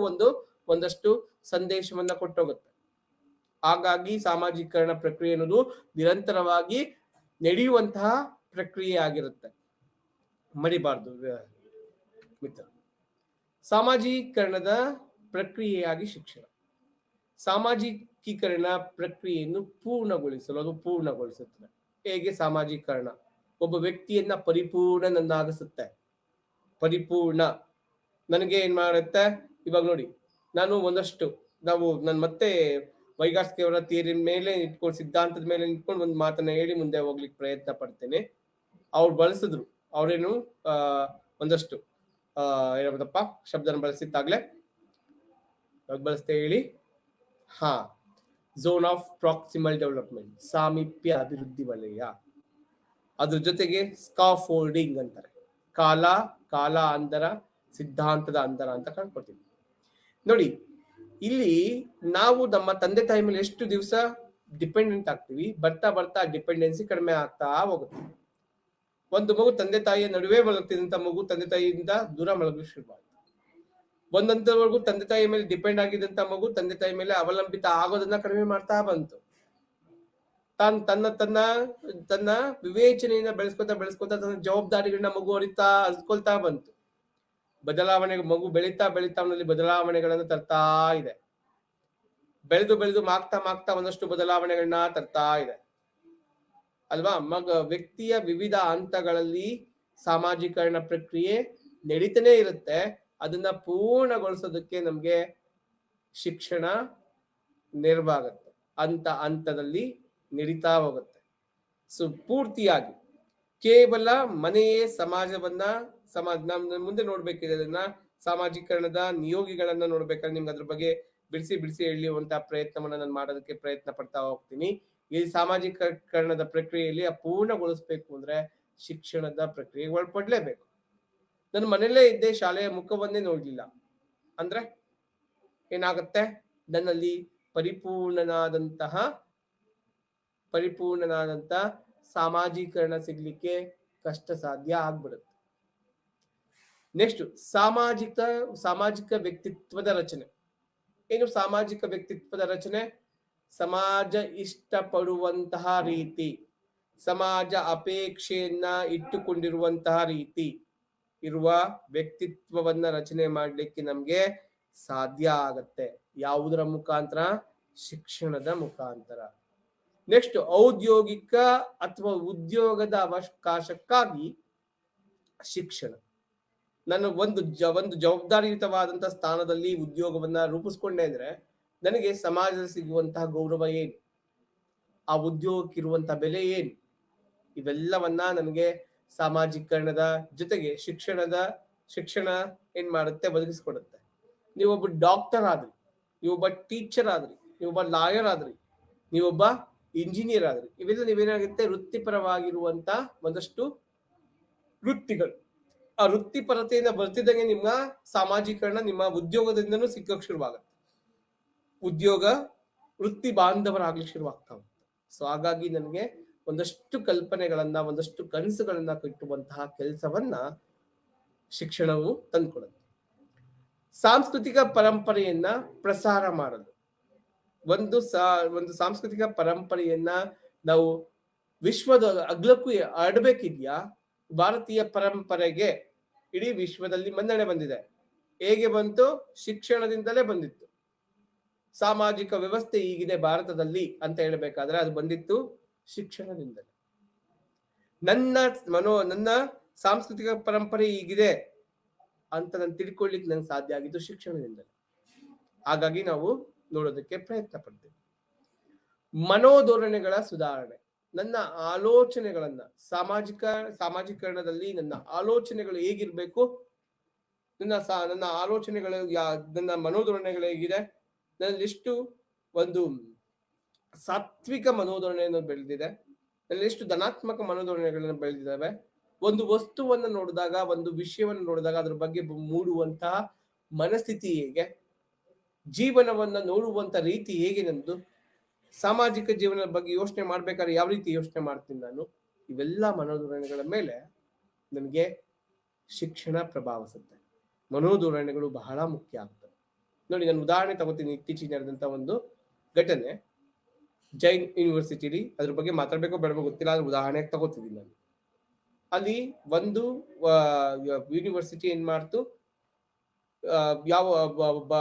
ಒಂದಷ್ಟು ಸಂದೇಶವನ್ನ ಕೊಟ್ಟೋಗುತ್ತೆ. ಹಾಗಾಗಿ ಸಾಮಾಜೀಕರಣ ಪ್ರಕ್ರಿಯೆ ಅನ್ನೋದು ನಿರಂತರವಾಗಿ ನಡೆಯುವಂತಹ ಪ್ರಕ್ರಿಯೆ ಆಗಿರುತ್ತೆ, ಮರಿಬಾರ್ದು ಮಿತ್ರ. ಸಾಮಾಜೀಕರಣದ ಪ್ರಕ್ರಿಯೆಯಾಗಿ ಶಿಕ್ಷಣ. ಸಾಮಾಜಿಕೀಕರಣ ಪ್ರಕ್ರಿಯೆಯನ್ನು ಪೂರ್ಣಗೊಳಿಸಲು ಅದು ಪೂರ್ಣಗೊಳಿಸುತ್ತದೆ. ಹೇಗೆ? ಸಾಮಾಜೀಕರಣ ಒಬ್ಬ ವ್ಯಕ್ತಿಯನ್ನ ಪರಿಪೂರ್ಣನನ್ನಾಗಿಸುತ್ತೆ. ಪರಿಪೂರ್ಣ ನನಗೆ ಏನ್ ಮಾಡುತ್ತೆ? ಇವಾಗ ನೋಡಿ, ನಾನು ಮತ್ತೆ ವೈಗಾಟ್ಸ್ಕಿಯವರ ಥಿಯರಿ ಮೇಲೆ ಇಟ್ಕೊಂಡು, ಸಿದ್ಧಾಂತದ ಮೇಲೆ ಇಟ್ಕೊಂಡು ಒಂದು ಮಾತನ್ನ ಹೇಳಿ ಮುಂದೆ ಹೋಗ್ಲಿಕ್ಕೆ ಪ್ರಯತ್ನ ಪಡ್ತೇನೆ. ಅವ್ರು ಬಳಸಿದ್ರು, ಅವ್ರೇನು ಒಂದಷ್ಟು ಏನಪ್ಪ ಶಬ್ದನ ಬಳಸಿದ್ದಾಗ್ಲೇ ಬಳಸ್ತೇ ಹೇಳಿ. ಝೋನ್ ಆಫ್ ಪ್ರಾಕ್ಸಿಮಲ್ ಡೆವಲಪ್ಮೆಂಟ್, ಸಾಮೀಪ್ಯ ಅಭಿವೃದ್ಧಿ ವಲಯ. ಅದ್ರ ಜೊತೆಗೆ ಸ್ಕಾಫೋಲ್ಡಿಂಗ್ ಅಂತಾರೆ. ಕಾಲ ಅಂತರ, ಸಿದ್ಧಾಂತದ ಅಂತರ ಅಂತ ಕಂಡ್ಕೊಳ್ತೀವಿ. ನೋಡಿ, ಇಲ್ಲಿ ನಾವು ನಮ್ಮ ತಂದೆ ತಾಯಿ ಮೇಲೆ ಎಷ್ಟು ದಿವಸ ಡಿಪೆಂಡೆಂಟ್ ಆಗ್ತೀವಿ, ಬರ್ತಾ ಬರ್ತಾ ಡಿಪೆಂಡೆನ್ಸಿ ಕಡಿಮೆ ಆಗ್ತಾ ಹೋಗುತ್ತೆ. ಒಂದು ಮಗು ತಂದೆ ತಾಯಿಯ ನಡುವೆ ಮಲಗ್ತಿದ್ದಂತ ಮಗು ತಂದೆ ತಾಯಿಯಿಂದ ದೂರ ಮಲಗಲು ಶುರುವಾಗುತ್ತೆ. ಒಂದಂತವರೆಗೂ ತಂದೆ ತಾಯಿ ಮೇಲೆ ಡಿಪೆಂಡ್ ಆಗಿದ್ದಂತ ಮಗು ತಂದೆ ತಾಯಿ ಮೇಲೆ ಅವಲಂಬಿತ ಆಗೋದನ್ನ ಕಡಿಮೆ ಮಾಡ್ತಾ ಬಂತು. ತನ್ನ ವಿವೇಚನೆಯನ್ನ ಬೆಳೆಸ್ಕೊತಾ ತನ್ನ ಜವಾಬ್ದಾರಿಗಳನ್ನ ಮಗು ಅರಿಕೊಳ್ತಾ ಬಂತು. ಮಗು ಬೆಳೀತಾ ಅವನಲ್ಲಿ ಬದಲಾವಣೆಗಳನ್ನ ತರ್ತಾ ಇದೆ. ಬೆಳೆದು ಮಾಗ್ತಾ ಒಂದಷ್ಟು ಬದಲಾವಣೆಗಳನ್ನ ತರ್ತಾ ಇದೆ ಅಲ್ವಾ? ವ್ಯಕ್ತಿಯ ವಿವಿಧ ಹಂತಗಳಲ್ಲಿ ಸಾಮಾಜೀಕರಣ ಪ್ರಕ್ರಿಯೆ ನಡೀತಾನೆ ಇರುತ್ತೆ. ಅದನ್ನ ಪೂರ್ಣಗೊಳಿಸೋದಕ್ಕೆ ನಮ್ಗೆ ಶಿಕ್ಷಣ ನೆರವಾಗುತ್ತೆ. ಹಂತದಲ್ಲಿ ನಡೀತಾ ಹೋಗುತ್ತೆ. ಪೂರ್ತಿಯಾಗಿ ಕೇವಲ ಮನೆಯೇ ಸಮಾಜವನ್ನ ಮುಂದೆ ನೋಡ್ಬೇಕಿದೆ. ಅದನ್ನ ಸಾಮಾಜೀಕರಣದ ನಿಯೋಗಿಗಳನ್ನ ನೋಡ್ಬೇಕಾದ್ರೆ ನಿಮ್ಗೆ ಅದ್ರ ಬಗ್ಗೆ ಬಿಡಿಸಿ ಎಳೆಯುವಂತಹ ಪ್ರಯತ್ನವನ್ನ ನಾನು ಮಾಡೋದಕ್ಕೆ ಪ್ರಯತ್ನ ಪಡ್ತಾ ಹೋಗ್ತೀನಿ. ಈ ಸಾಮಾಜಿಕರಣದ ಪ್ರಕ್ರಿಯೆಯಲ್ಲಿ ಪೂರ್ಣಗೊಳಿಸ್ಬೇಕು ಅಂದ್ರೆ ಶಿಕ್ಷಣದ ಪ್ರಕ್ರಿಯೆಗೆ ಒಳಪಡ್ಲೇಬೇಕು. ನನ್ನ ಮನೆಯಲ್ಲೇ ಇದ್ದೆ, ಶಾಲೆಯ ಮುಖವನ್ನೇ ನೋಡ್ಲಿಲ್ಲ ಅಂದ್ರೆ ಏನಾಗುತ್ತೆ? ನನ್ನಲ್ಲಿ ಪರಿಪೂರ್ಣನಾದಂತಹ ಸಾಮಾಜೀಕರಣ ಸಿಗ್ಲಿಕ್ಕೆ ಕಷ್ಟ ಸಾಧ್ಯ ಆಗ್ಬಿಡುತ್ತೆ. ನೆಕ್ಸ್ಟ್ ಸಾಮಾಜಿಕ ವ್ಯಕ್ತಿತ್ವದ ರಚನೆ. ಏನು ಸಾಮಾಜಿಕ ವ್ಯಕ್ತಿತ್ವದ ರಚನೆ? ಸಮಾಜ ಇಷ್ಟಪಡುವಂತಹ ರೀತಿ, ಸಮಾಜ ಅಪೇಕ್ಷೆಯನ್ನ ಇಟ್ಟುಕೊಂಡಿರುವಂತಹ ರೀತಿ ಇರುವ ವ್ಯಕ್ತಿತ್ವವನ್ನ ರಚನೆ ಮಾಡ್ಲಿಕ್ಕೆ ನಮ್ಗೆ ಸಾಧ್ಯ ಆಗತ್ತೆ. ಯಾವುದರ ಮುಖಾಂತರ? ಶಿಕ್ಷಣದ ಮುಖಾಂತರ. ನೆಕ್ಸ್ಟ್ ಔದ್ಯೋಗಿಕ ಅಥವಾ ಉದ್ಯೋಗದ ಅವಕಾಶಕ್ಕಾಗಿ ಶಿಕ್ಷಣ. ನಾನು ಒಂದು ಜವಾಬ್ದಾರಿಯುತವಾದಂತಹ ಸ್ಥಾನದಲ್ಲಿ ಉದ್ಯೋಗವನ್ನ ರೂಪಿಸ್ಕೊಂಡೆ ಅಂದ್ರೆ ನನಗೆ ಸಮಾಜದಲ್ಲಿ ಸಿಗುವಂತಹ ಗೌರವ ಏನು? ಆ ಉದ್ಯೋಗಕ್ಕಿರುವಂತ ಬೆಲೆ ಏನು, ಇವೆಲ್ಲವನ್ನ ನನಗೆ ಸಾಮಾಜೀಕರಣದ ಜೊತೆಗೆ ಶಿಕ್ಷಣ ಏನ್ ಮಾಡುತ್ತೆ, ಒದಗಿಸ್ಕೊಡುತ್ತೆ. ನೀವೊಬ್ಬ ಡಾಕ್ಟರ್ ಆದ್ರಿ, ನೀವೊಬ್ಬ ಟೀಚರ್ ಆದ್ರಿ, ನೀವೊಬ್ಬ ಲಾಯರ್ ಆದ್ರಿ, ನೀವೊಬ್ಬ ಇಂಜಿನಿಯರ್ ಆದ್ರಿ, ಇವೆಲ್ಲ ನೀವೇನಾಗುತ್ತೆ ವೃತ್ತಿಪರವಾಗಿರುವಂತ ಒಂದಷ್ಟು ವೃತ್ತಿಗಳು. ಆ ವೃತ್ತಿಪರತೆಯಿಂದ ಬರ್ತಿದ್ದಂಗೆ ನಿಮ್ಮ ಸಾಮಾಜೀಕರಣ ನಿಮ್ಮ ಉದ್ಯೋಗದಿಂದನೂ ಸಿಕ್ಕಕ್ಕೆ ಶುರುವಾಗುತ್ತೆ. ಉದ್ಯೋಗ ವೃತ್ತಿ ಬಾಂಧವರಾಗ್ಲಿಕ್ಕೆ ಶುರುವಾಗ್ತಾ ಹೋಗುತ್ತೆ. ಸೊ ಹಾಗಾಗಿ ನನಗೆ ಒಂದಷ್ಟು ಕಲ್ಪನೆಗಳನ್ನ, ಒಂದಷ್ಟು ಕನಸುಗಳನ್ನ ಕಟ್ಟುವಂತಹ ಕೆಲಸವನ್ನ ಶಿಕ್ಷಣವು ತಂದುಕೊಡುತ್ತೆ. ಸಾಂಸ್ಕೃತಿಕ ಪರಂಪರೆಯನ್ನ ಪ್ರಸಾರ ಮಾಡಲು, ಒಂದು ಸಾಂಸ್ಕೃತಿಕ ಪರಂಪರೆಯನ್ನ ನಾವು ವಿಶ್ವದ ಅಗ್ಲಕ್ಕೂ ಹರಡಬೇಕಿದ್ಯಾ, ಭಾರತೀಯ ಪರಂಪರೆಗೆ ಇಡೀ ವಿಶ್ವದಲ್ಲಿ ಮನ್ನಣೆ ಬಂದಿದೆ. ಹೇಗೆ ಬಂತು? ಶಿಕ್ಷಣದಿಂದಲೇ ಬಂದಿತ್ತು. ಸಾಮಾಜಿಕ ವ್ಯವಸ್ಥೆ ಈಗಿದೆ ಭಾರತದಲ್ಲಿ ಅಂತ ಹೇಳಬೇಕಾದ್ರೆ ಅದು ಬಂದಿತ್ತು ಶಿಕ್ಷಣದಿಂದಲೇ. ನನ್ನ ಸಾಂಸ್ಕೃತಿಕ ಪರಂಪರೆ ಈಗಿದೆ ಅಂತ ನಾನು ತಿಳ್ಕೊಳ್ಳಿಕ್ಕೆ ನಂಗೆ ಸಾಧ್ಯ ಆಗಿದ್ದು ಶಿಕ್ಷಣದಿಂದಲೇ. ಹಾಗಾಗಿ ನಾವು ನೋಡೋದಕ್ಕೆ ಪ್ರಯತ್ನ ಪಡ್ತೇವೆ. ಮನೋಧೋರಣೆಗಳ ಸುಧಾರಣೆ, ನನ್ನ ಆಲೋಚನೆಗಳನ್ನ ಸಾಮಾಜಿಕರಣದಲ್ಲಿ ನನ್ನ ಆಲೋಚನೆಗಳು ಹೇಗಿರ್ಬೇಕು, ನನ್ನ ಆಲೋಚನೆಗಳು ನನ್ನ ಮನೋಧೋರಣೆಗಳು ಹೇಗಿದೆ, ನನ್ನಲ್ಲಿ ಎಷ್ಟು ಒಂದು ಸಾತ್ವಿಕ ಮನೋಧೋರಣೆಯನ್ನು ಬೆಳೆದಿದೆ, ನನ್ನಲ್ಲಿ ಎಷ್ಟು ಧನಾತ್ಮಕ ಮನೋಧೋರಣೆಗಳನ್ನು ಬೆಳೆದಿದ್ದಾವೆ, ಒಂದು ವಸ್ತುವನ್ನು ನೋಡಿದಾಗ, ಒಂದು ವಿಷಯವನ್ನು ನೋಡಿದಾಗ ಅದ್ರ ಬಗ್ಗೆ ಮೂಡುವಂತಹ ಮನಸ್ಥಿತಿ ಹೇಗೆ, ಜೀವನವನ್ನ ನೋಡುವಂತ ರೀತಿ ಹೇಗೆ, ನಂದು ಸಾಮಾಜಿಕ ಜೀವನದ ಬಗ್ಗೆ ಯೋಚನೆ ಮಾಡ್ಬೇಕಾದ್ರೆ ಯಾವ ರೀತಿ ಯೋಚನೆ ಮಾಡ್ತೀನಿ ನಾನು, ಇವೆಲ್ಲ ಮನೋಧೋರಣೆಗಳ ಮೇಲೆ ನನಗೆ ಶಿಕ್ಷಣ ಪ್ರಭಾವಿಸುತ್ತೆ. ಮನೋಧೋರಣೆಗಳು ಬಹಳ ಮುಖ್ಯ ಆಗ್ತವೆ. ನೋಡಿ, ನಾನು ಉದಾಹರಣೆ ತಗೋತೀನಿ. ಇತ್ತೀಚೆಗೆ ನಡೆದಂತ ಒಂದು ಘಟನೆ ಜೈನ್ ಯೂನಿವರ್ಸಿಟಿಲಿ, ಅದ್ರ ಬಗ್ಗೆ ಮಾತಾಡ್ಬೇಕೋ ಬೇಡವೋ ಗೊತ್ತಿಲ್ಲ, ಅದ್ರ ಉದಾಹರಣೆ ತಗೋತಿದ್ದೀನಿ ನಾನು. ಅಲ್ಲಿ ಒಂದು ಯೂನಿವರ್ಸಿಟಿ ಏನ್ ಮಾಡ್ತು, ಯಾವ ಒಬ್ಬ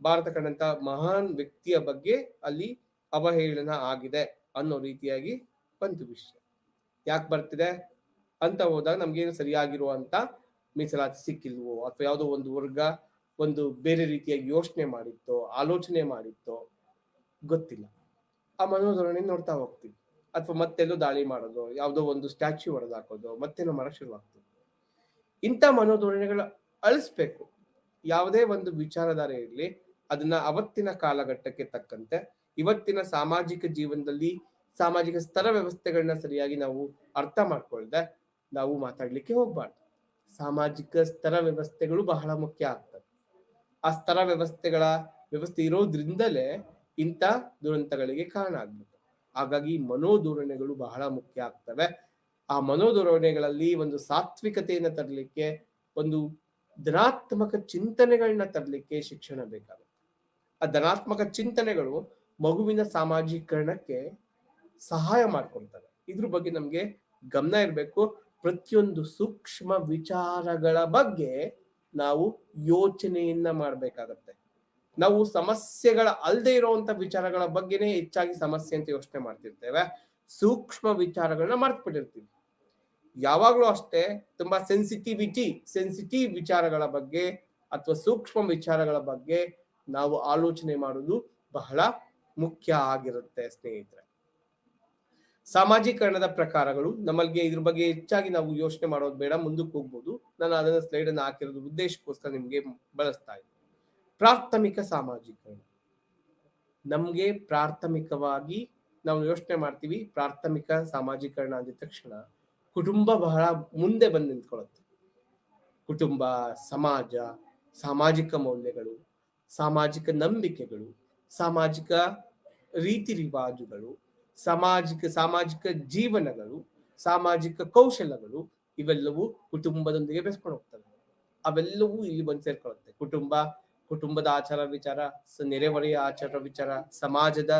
ಭಾರತ ಕಂಡಂತ ಮಹಾನ್ ವ್ಯಕ್ತಿಯ ಬಗ್ಗೆ ಅಲ್ಲಿ ಅವಹೇಳನ ಆಗಿದೆ ಅನ್ನೋ ರೀತಿಯಾಗಿ ಬಂತು ವಿಷಯ. ಯಾಕೆ ಬರ್ತಿದೆ ಅಂತ ಹೋದಾಗ ನಮ್ಗೇನು ಸರಿಯಾಗಿರುವಂತ ಮೀಸಲಾತಿ ಸಿಕ್ಕಿಲ್ವೋ, ಅಥವಾ ಯಾವುದೋ ಒಂದು ವರ್ಗ ಒಂದು ಬೇರೆ ರೀತಿಯಾಗಿ ಯೋಚನೆ ಮಾಡಿತ್ತೋ, ಆಲೋಚನೆ ಮಾಡಿತ್ತೋ ಗೊತ್ತಿಲ್ಲ. ಆ ಮನೋಧೋರಣೆ ನೋಡ್ತಾ ಹೋಗ್ತೀವಿ. ಅಥವಾ ಮತ್ತೆಲ್ಲೋ ದಾಳಿ ಮಾಡೋದು, ಯಾವುದೋ ಒಂದು ಸ್ಟ್ಯಾಚ್ಯೂ ಹೊಡೆದಾಕೋದು, ಮತ್ತೇನೋ ಮಾಡಕ್ ಶುರುವಾಗ್ತದೆ. ಇಂಥ ಮನೋಧೋರಣೆಗಳು ಅಳಿಸ್ಬೇಕು. ಯಾವುದೇ ಒಂದು ವಿಚಾರಧಾರೆ ಇರಲಿ, ಅದನ್ನ ಅವತ್ತಿನ ಕಾಲಘಟ್ಟಕ್ಕೆ ತಕ್ಕಂತೆ ಇವತ್ತಿನ ಸಾಮಾಜಿಕ ಜೀವನದಲ್ಲಿ ಸಾಮಾಜಿಕ ಸ್ತರ ವ್ಯವಸ್ಥೆಗಳನ್ನ ಸರಿಯಾಗಿ ನಾವು ಅರ್ಥ ಮಾಡ್ಕೊಳ್ದೆ ನಾವು ಮಾತಾಡ್ಲಿಕ್ಕೆ ಹೋಗ್ಬಾರ್ದು. ಸಾಮಾಜಿಕ ಸ್ತರ ವ್ಯವಸ್ಥೆಗಳು ಬಹಳ ಮುಖ್ಯ ಆಗ್ತದೆ. ಆ ಸ್ತರ ವ್ಯವಸ್ಥೆ ಇರೋದ್ರಿಂದಲೇ ಇಂಥ ದುರಂತಗಳಿಗೆ ಕಾರಣ ಆಗ್ಬೇಕು. ಹಾಗಾಗಿ ಮನೋಧೋರಣೆಗಳು ಬಹಳ ಮುಖ್ಯ ಆಗ್ತವೆ. ಆ ಮನೋಧೋರಣೆಗಳಲ್ಲಿ ಒಂದು ಸಾತ್ವಿಕತೆಯನ್ನ ತರಲಿಕ್ಕೆ, ಒಂದು ಧನಾತ್ಮಕ ಚಿಂತನೆಗಳನ್ನ ತರಲಿಕ್ಕೆ ಶಿಕ್ಷಣ ಬೇಕಾಗುತ್ತೆ. ಆ ಧನಾತ್ಮಕ ಚಿಂತನೆಗಳು ಮಗುವಿನ ಸಾಮಾಜೀಕರಣಕ್ಕೆ ಸಹಾಯ ಮಾಡ್ಕೊಳ್ತವೆ. ಇದ್ರ ಬಗ್ಗೆ ನಮ್ಗೆ ಗಮನ ಇರಬೇಕು. ಪ್ರತಿಯೊಂದು ಸೂಕ್ಷ್ಮ ವಿಚಾರಗಳ ಬಗ್ಗೆ ನಾವು ಯೋಚನೆಯನ್ನ ಮಾಡ್ಬೇಕಾಗತ್ತೆ. ನಾವು ಸಮಸ್ಯೆಗಳ ಅಲ್ಲದೆ ಇರುವಂತ ವಿಚಾರಗಳ ಬಗ್ಗೆನೇ ಹೆಚ್ಚಾಗಿ ಸಮಸ್ಯೆ ಅಂತ ಯೋಚನೆ ಮಾಡ್ತಿರ್ತೇವೆ. ಸೂಕ್ಷ್ಮ ವಿಚಾರಗಳನ್ನ ಮರ್ತ್ಬಿಟ್ಟಿರ್ತೀವಿ. ಯಾವಾಗ್ಲೂ ಅಷ್ಟೇ, ತುಂಬಾ ಸೆನ್ಸಿಟಿವ್ ವಿಚಾರಗಳ ಬಗ್ಗೆ ಅಥವಾ ಸೂಕ್ಷ್ಮ ವಿಚಾರಗಳ ಬಗ್ಗೆ ನಾವು ಆಲೋಚನೆ ಮಾಡುವುದು ಬಹಳ ಮುಖ್ಯ ಆಗಿರುತ್ತೆ ಸ್ನೇಹಿತರೆ. ಸಾಮಾಜೀಕರಣದ ಪ್ರಕಾರಗಳು ನಮ್ಮಲ್ಲಿ ಇದ್ರ ಬಗ್ಗೆ ಹೆಚ್ಚಾಗಿ ನಾವು ಯೋಚನೆ ಮಾಡೋದು ಬೇಡ, ಮುಂದಕ್ಕೆ ಹೋಗ್ಬೋದು. ನಾನು ಅದನ್ನ ಸ್ಲೈಡ್ ಅನ್ನು ಹಾಕಿರೋದು ಉದ್ದೇಶಕ್ಕೋಸ್ಕರ ನಿಮ್ಗೆ ಬಳಸ್ತಾ ಇದ್ದೀನಿ. ಪ್ರಾಥಮಿಕ ಸಾಮಾಜೀಕರಣ. ನಮ್ಗೆ ಪ್ರಾಥಮಿಕವಾಗಿ ನಾವು ಯೋಚನೆ ಮಾಡ್ತೀವಿ, ಪ್ರಾಥಮಿಕ ಸಾಮಾಜೀಕರಣ ಅಂದ ತಕ್ಷಣ ಕುಟುಂಬ ಬಹಳ ಮುಂದೆ ಬಂದು ನಿಂತ್ಕೊಳ್ಳುತ್ತೆ. ಕುಟುಂಬ, ಸಮಾಜ, ಸಾಮಾಜಿಕ ಮೌಲ್ಯಗಳು, ಸಾಮಾಜಿಕ ನಂಬಿಕೆಗಳು, ಸಾಮಾಜಿಕ ರೀತಿ ರಿವಾಜುಗಳು, ಸಾಮಾಜಿಕ ಜೀವನಗಳು, ಸಾಮಾಜಿಕ ಕೌಶಲಗಳು, ಇವೆಲ್ಲವೂ ಕುಟುಂಬದೊಂದಿಗೆ ಬೆಸ್ಕೊಂಡು ಹೋಗ್ತವೆ. ಅವೆಲ್ಲವೂ ಇಲ್ಲಿ ಬಂದು ಸೇರ್ಕೊಳ್ಳುತ್ತೆ. ಕುಟುಂಬದ ಆಚಾರ ವಿಚಾರ, ನೆರೆಹೊರೆಯ ಆಚಾರ ವಿಚಾರ, ಸಮಾಜದ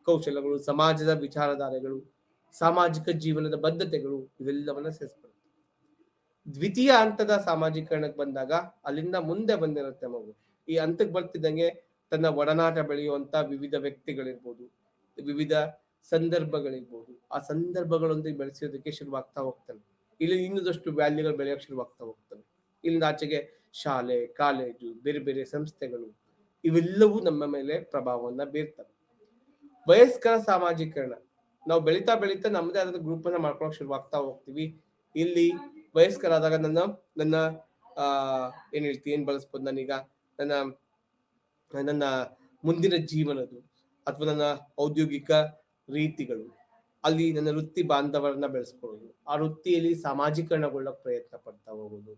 ಕೌಶಲಗಳು, ಸಮಾಜದ ವಿಚಾರಧಾರೆಗಳು, ಸಾಮಾಜಿಕ ಜೀವನದ ಬದ್ಧತೆಗಳು, ಇವೆಲ್ಲವನ್ನ ಸೇರಿಸ್ಕೊಳ್ಳುತ್ತೆ. ದ್ವಿತೀಯ ಹಂತದ ಸಾಮಾಜೀಕರಣಕ್ಕೆ ಬಂದಾಗ ಅಲ್ಲಿಂದ ಮುಂದೆ ಬಂದಿರುತ್ತೆ ಮಗು. ಈ ಹಂತಕ್ಕೆ ಬರ್ತಿದ್ದಂಗೆ ತನ್ನ ಒಡನಾಟ ಬೆಳೆಯುವಂತ ವಿವಿಧ ವ್ಯಕ್ತಿಗಳಿರ್ಬೋದು, ವಿವಿಧ ಸಂದರ್ಭಗಳಿರ್ಬೋದು, ಆ ಸಂದರ್ಭಗಳೊಂದಿಗೆ ಬೆಳೆಸೋದಕ್ಕೆ ಶುರುವಾಗ್ತಾ ಹೋಗ್ತಾನೆ. ಇಲ್ಲಿ ಇನ್ನದಷ್ಟು ವ್ಯಾಲ್ಯೂಗಳು ಬೆಳೆಯೋಕೆ ಶುರುವಾಗ್ತಾ ಹೋಗ್ತವೆ. ಇಲ್ಲಿಂದ ಆಚೆಗೆ ಶಾಲೆ, ಕಾಲೇಜು, ಬೇರೆ ಬೇರೆ ಸಂಸ್ಥೆಗಳು, ಇವೆಲ್ಲವೂ ನಮ್ಮ ಮೇಲೆ ಪ್ರಭಾವವನ್ನ ಬೀರ್ತವೆ. ವಯಸ್ಕರ ಸಾಮಾಜೀಕರಣ. ನಾವು ಬೆಳೀತಾ ಬೆಳೀತಾ ನಮ್ಮದೇ ಆದ ಗ್ರೂಪ್ ಅನ್ನ ಮಾಡ್ಕೊಳಕ್ ಶುರುವಾಗ್ತಾ ಹೋಗ್ತೀವಿ. ಇಲ್ಲಿ ವಯಸ್ಕರಾದಾಗ ನನ್ನ ನನ್ನ ಏನ್ ಹೇಳ್ತೀನಿ, ಏನ್ ಬಳಸ್ಬೋದು ನಾನೀಗ, ನನ್ನ ನನ್ನ ಮುಂದಿನ ಜೀವನದು ಅಥವಾ ನನ್ನ ಔದ್ಯೋಗಿಕ ರೀತಿಗಳು, ಅಲ್ಲಿ ನನ್ನ ವೃತ್ತಿ ಬಾಂಧವರನ್ನ ಬೆಳೆಸ್ಕೊಳ್ಳೋದು, ಆ ವೃತ್ತಿಯಲ್ಲಿ ಸಾಮಾಜೀಕರಣಗೊಳ್ಳಕ್ ಪ್ರಯತ್ನ ಪಡ್ತಾ ಹೋಗೋದು,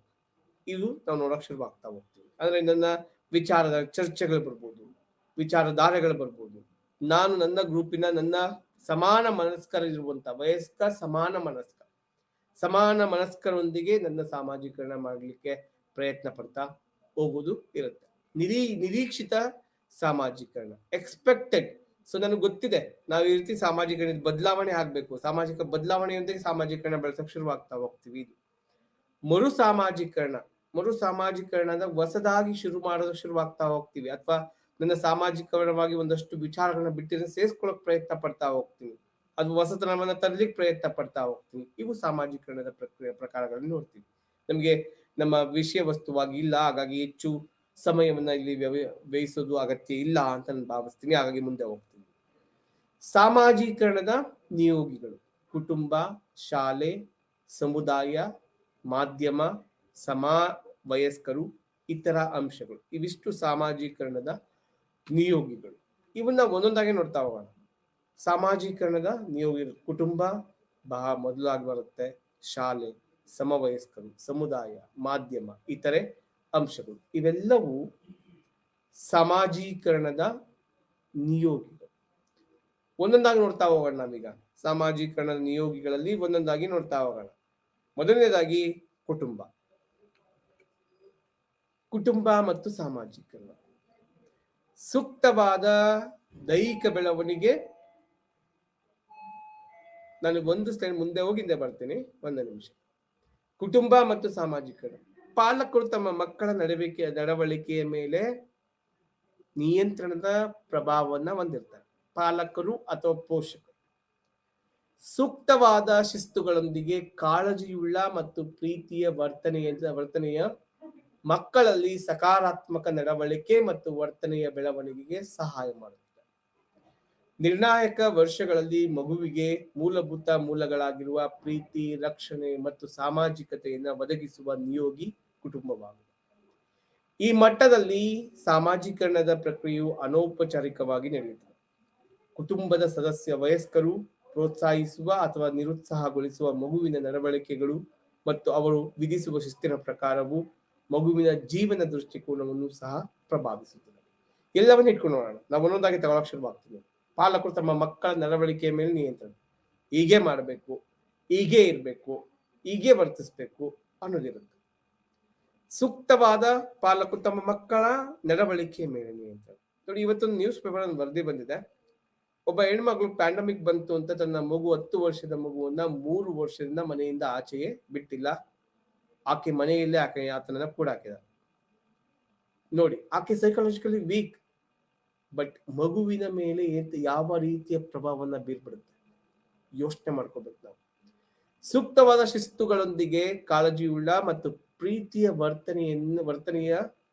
ಇವು ನಾವು ನೋಡಕ್ ಶುರುವಾಗ್ತಾ ಹೋಗ್ತೀವಿ. ಅಂದ್ರೆ ನನ್ನ ವಿಚಾರದ ಚರ್ಚೆಗಳು ಬರ್ಬೋದು, ವಿಚಾರಧಾರೆಗಳು ಬರ್ಬೋದು. ನಾನು ನನ್ನ ಗ್ರೂಪಿನ ನನ್ನ ಸಮಾನ ಮನಸ್ಕರಿರುವಂತ ವಯಸ್ಕ ಸಮಾನ ಮನಸ್ಕರೊಂದಿಗೆ ನನ್ನ ಸಾಮಾಜೀಕರಣ ಮಾಡ್ಲಿಕ್ಕೆ ಪ್ರಯತ್ನ ಪಡ್ತಾ ಹೋಗೋದು ಇರುತ್ತೆ. ನಿರೀಕ್ಷಿತ ಸಾಮಾಜೀಕರಣ, ಎಕ್ಸ್ಪೆಕ್ಟೆಡ್. ಸೊ ನನಗೆ ಗೊತ್ತಿದೆ ನಾವು ಈ ರೀತಿ ಸಾಮಾಜಿಕರಣ ಬದಲಾವಣೆ ಆಗ್ಬೇಕು, ಸಾಮಾಜಿಕ ಬದಲಾವಣೆಯೊಂದಿಗೆ ಸಾಮಾಜೀಕರಣ ಬೆಳೆಸಕ್ ಶುರುವಾಗ್ತಾ ಹೋಗ್ತೀವಿ. ಇದು ಮರು ಸಾಮಾಜೀಕರಣ ಹೊಸದಾಗಿ ಶುರುವಾಗ್ತಾ ಹೋಗ್ತೀವಿ, ಅಥವಾ ನನ್ನ ಸಾಮಾಜಿಕವಾಗಿ ಒಂದಷ್ಟು ವಿಚಾರಗಳನ್ನ ಬಿಟ್ಟಿದ್ರೆ ಸೇರಿಸ್ಕೊಳಕ್ ಪ್ರಯತ್ನ ಪಡ್ತಾ ಹೋಗ್ತೀನಿ, ಅದು ಹೊಸತನವನ್ನ ತರಲಿಕ್ಕೆ ಪ್ರಯತ್ನ ಪಡ್ತಾ ಹೋಗ್ತೀನಿ. ಇವು ಸಾಮಾಜೀಕರಣದ ಪ್ರಕಾರಗಳನ್ನು ನೋಡ್ತೀವಿ. ನಮ್ಗೆ ನಮ್ಮ ವಿಷಯ ವಸ್ತುವಾಗಿ ಇಲ್ಲ, ಹಾಗಾಗಿ ಹೆಚ್ಚು ಸಮಯವನ್ನ ಇಲ್ಲಿ ವ್ಯಯಿಸೋದು ಅಗತ್ಯ ಇಲ್ಲ ಅಂತ ನಾನು ಭಾವಿಸ್ತೀನಿ. ಹಾಗಾಗಿ ಮುಂದೆ ಹೋಗ್ತೀನಿ. ಸಾಮಾಜೀಕರಣದ ನಿಯೋಗಿಗಳು: ಕುಟುಂಬ, ಶಾಲೆ, ಸಮುದಾಯ, ಮಾಧ್ಯಮ, ವಯಸ್ಕರು, ಇತರ ಅಂಶಗಳು. ಇವಿಷ್ಟು ಸಾಮಾಜೀಕರಣದ ನಿಯೋಗಿಗಳು. ಇವನ್ನ ಒಂದೊಂದಾಗಿ ನೋಡ್ತಾ ಹೋಗೋಣ. ಸಾಮಾಜೀಕರಣದ ನಿಯೋಗಿಗಳು: ಕುಟುಂಬ ಮೊದಲಾಗಿ ಬರುತ್ತೆ, ಶಾಲೆ, ಸಮವಯಸ್ಕರು, ಸಮುದಾಯ, ಮಾಧ್ಯಮ, ಇತರೆ ಅಂಶಗಳು. ಇವೆಲ್ಲವೂ ಸಾಮಾಜೀಕರಣದ ನಿಯೋಗಿಗಳು. ಒಂದೊಂದಾಗಿ ನೋಡ್ತಾ ಹೋಗೋಣ. ನಾವೀಗ ಸಾಮಾಜೀಕರಣದ ನಿಯೋಗಿಗಳಲ್ಲಿ ಒಂದೊಂದಾಗಿ ನೋಡ್ತಾ ಹೋಗೋಣ. ಮೊದಲನೇದಾಗಿ ಕುಟುಂಬ ಮತ್ತು ಸಾಮಾಜೀಕರಣ. ಸೂಕ್ತವಾದ ದೈಹಿಕ ಬೆಳವಣಿಗೆ. ನಾನು ಒಂದು ಸ್ಲೈಡ್ ಮುಂದೆ ಹೋಗಿಂದೆ ಬರ್ತೀನಿ, ಒಂದು ನಿಮಿಷ. ಕುಟುಂಬ ಮತ್ತು ಸಾಮಾಜೀಕರಣ. ಪಾಲಕರು ತಮ್ಮ ಮಕ್ಕಳ ನಡವಳಿಕೆಯ ಮೇಲೆ ನಿಯಂತ್ರಣದ ಪ್ರಭಾವವನ್ನ ಹೊಂದಿರ್ತಾರೆ. ಪಾಲಕರು ಅಥವಾ ಪೋಷಕರು ಸೂಕ್ತವಾದ ಶಿಸ್ತುಗಳೊಂದಿಗೆ ಕಾಳಜಿಯುಳ್ಳ ಮತ್ತು ಪ್ರೀತಿಯ ವರ್ತನೆಯ ಮಕ್ಕಳಲ್ಲಿ ಸಕಾರಾತ್ಮಕ ನಡವಳಿಕೆ ಮತ್ತು ವರ್ತನೆಯ ಬೆಳವಣಿಗೆಗೆ ಸಹಾಯ ಮಾಡುತ್ತದೆ. ನಿರ್ಣಾಯಕ ವರ್ಷಗಳಲ್ಲಿ ಮಗುವಿಗೆ ಮೂಲಭೂತ ಮೂಲಗಳಾಗಿರುವ ಪ್ರೀತಿ, ರಕ್ಷಣೆ ಮತ್ತು ಸಾಮಾಜಿಕತೆಯನ್ನು ಒದಗಿಸುವ ನಿಯೋಗಿ ಕುಟುಂಬವಾಗಿದೆ. ಈ ಮಟ್ಟದಲ್ಲಿ ಸಾಮಾಜೀಕರಣದ ಪ್ರಕ್ರಿಯೆಯು ಅನೌಪಚಾರಿಕವಾಗಿ ನಡೆಯುತ್ತದೆ. ಕುಟುಂಬದ ಸದಸ್ಯ ವಯಸ್ಕರು ಪ್ರೋತ್ಸಾಹಿಸುವ ಅಥವಾ ನಿರುತ್ಸಾಹಗೊಳಿಸುವ ಮಗುವಿನ ನಡವಳಿಕೆಗಳು ಮತ್ತು ಅವರು ವಿಧಿಸುವ ಶಿಸ್ತಿನ ಪ್ರಕಾರವು ಮಗುವಿನ ಜೀವನ ದೃಷ್ಟಿಕೋನವನ್ನು ಸಹ ಪ್ರಭಾವಿಸುತ್ತದೆ. ಎಲ್ಲವನ್ನ ಇಟ್ಕೊಂಡು ನೋಡೋಣ. ನಾವು ಒಂದೊಂದಾಗಿ ತಗೊಳಕ್ ಶುರುವಾಗ್ತೀವಿ. ಪಾಲಕರು ತಮ್ಮ ಮಕ್ಕಳ ನಡವಳಿಕೆಯ ಮೇಲೆ ನಿಯಂತ್ರಣ. ಹೀಗೆ ಮಾಡಬೇಕು, ಹೀಗೆ ಇರಬೇಕು, ಹೀಗೆ ವರ್ತಿಸ್ಬೇಕು ಅನ್ನೋದಿರುತ್ತೆ. ಸೂಕ್ತವಾದ ಪಾಲಕರು ತಮ್ಮ ಮಕ್ಕಳ ನಡವಳಿಕೆಯ ಮೇಲೆ ನಿಯಂತ್ರಣ. ನೋಡಿ, ಇವತ್ತೊಂದು ನ್ಯೂಸ್ ಪೇಪರ್ ಒಂದು ವರದಿ ಬಂದಿದೆ. ಒಬ್ಬ ಹೆಣ್ಮಗಳು ಪ್ಯಾಂಡಮಿಕ್ ಬಂತು ಅಂತ ತನ್ನ 10 ವರ್ಷದ ಮಗುವನ್ನ 3 ವರ್ಷದಿಂದ ಮನೆಯಿಂದ ಆಚೆಗೆ ಬಿಟ್ಟಿಲ್ಲ. ಆಕೆ ಮನೆಯಲ್ಲೇ ಆತನನ್ನ ಕೂಡ ಹಾಕಿದ. ನೋಡಿ, ಆಕೆ ಸೈಕಾಲಜಿಕಲಿ ವೀಕ್, ಬಟ್ ಮಗುವಿನ ಮೇಲೆ ಯಾವ ರೀತಿಯ ಪ್ರಭಾವವನ್ನ ಬೀರ್ಬಿಡುತ್ತೆ ಯೋಚನೆ ಮಾಡ್ಕೋಬೇಕು ನಾವು. ಸೂಕ್ತವಾದ ಶಿಸ್ತುಗಳೊಂದಿಗೆ ಕಾಳಜಿಯುಳ್ಳ ಮತ್ತು ಪ್ರೀತಿಯ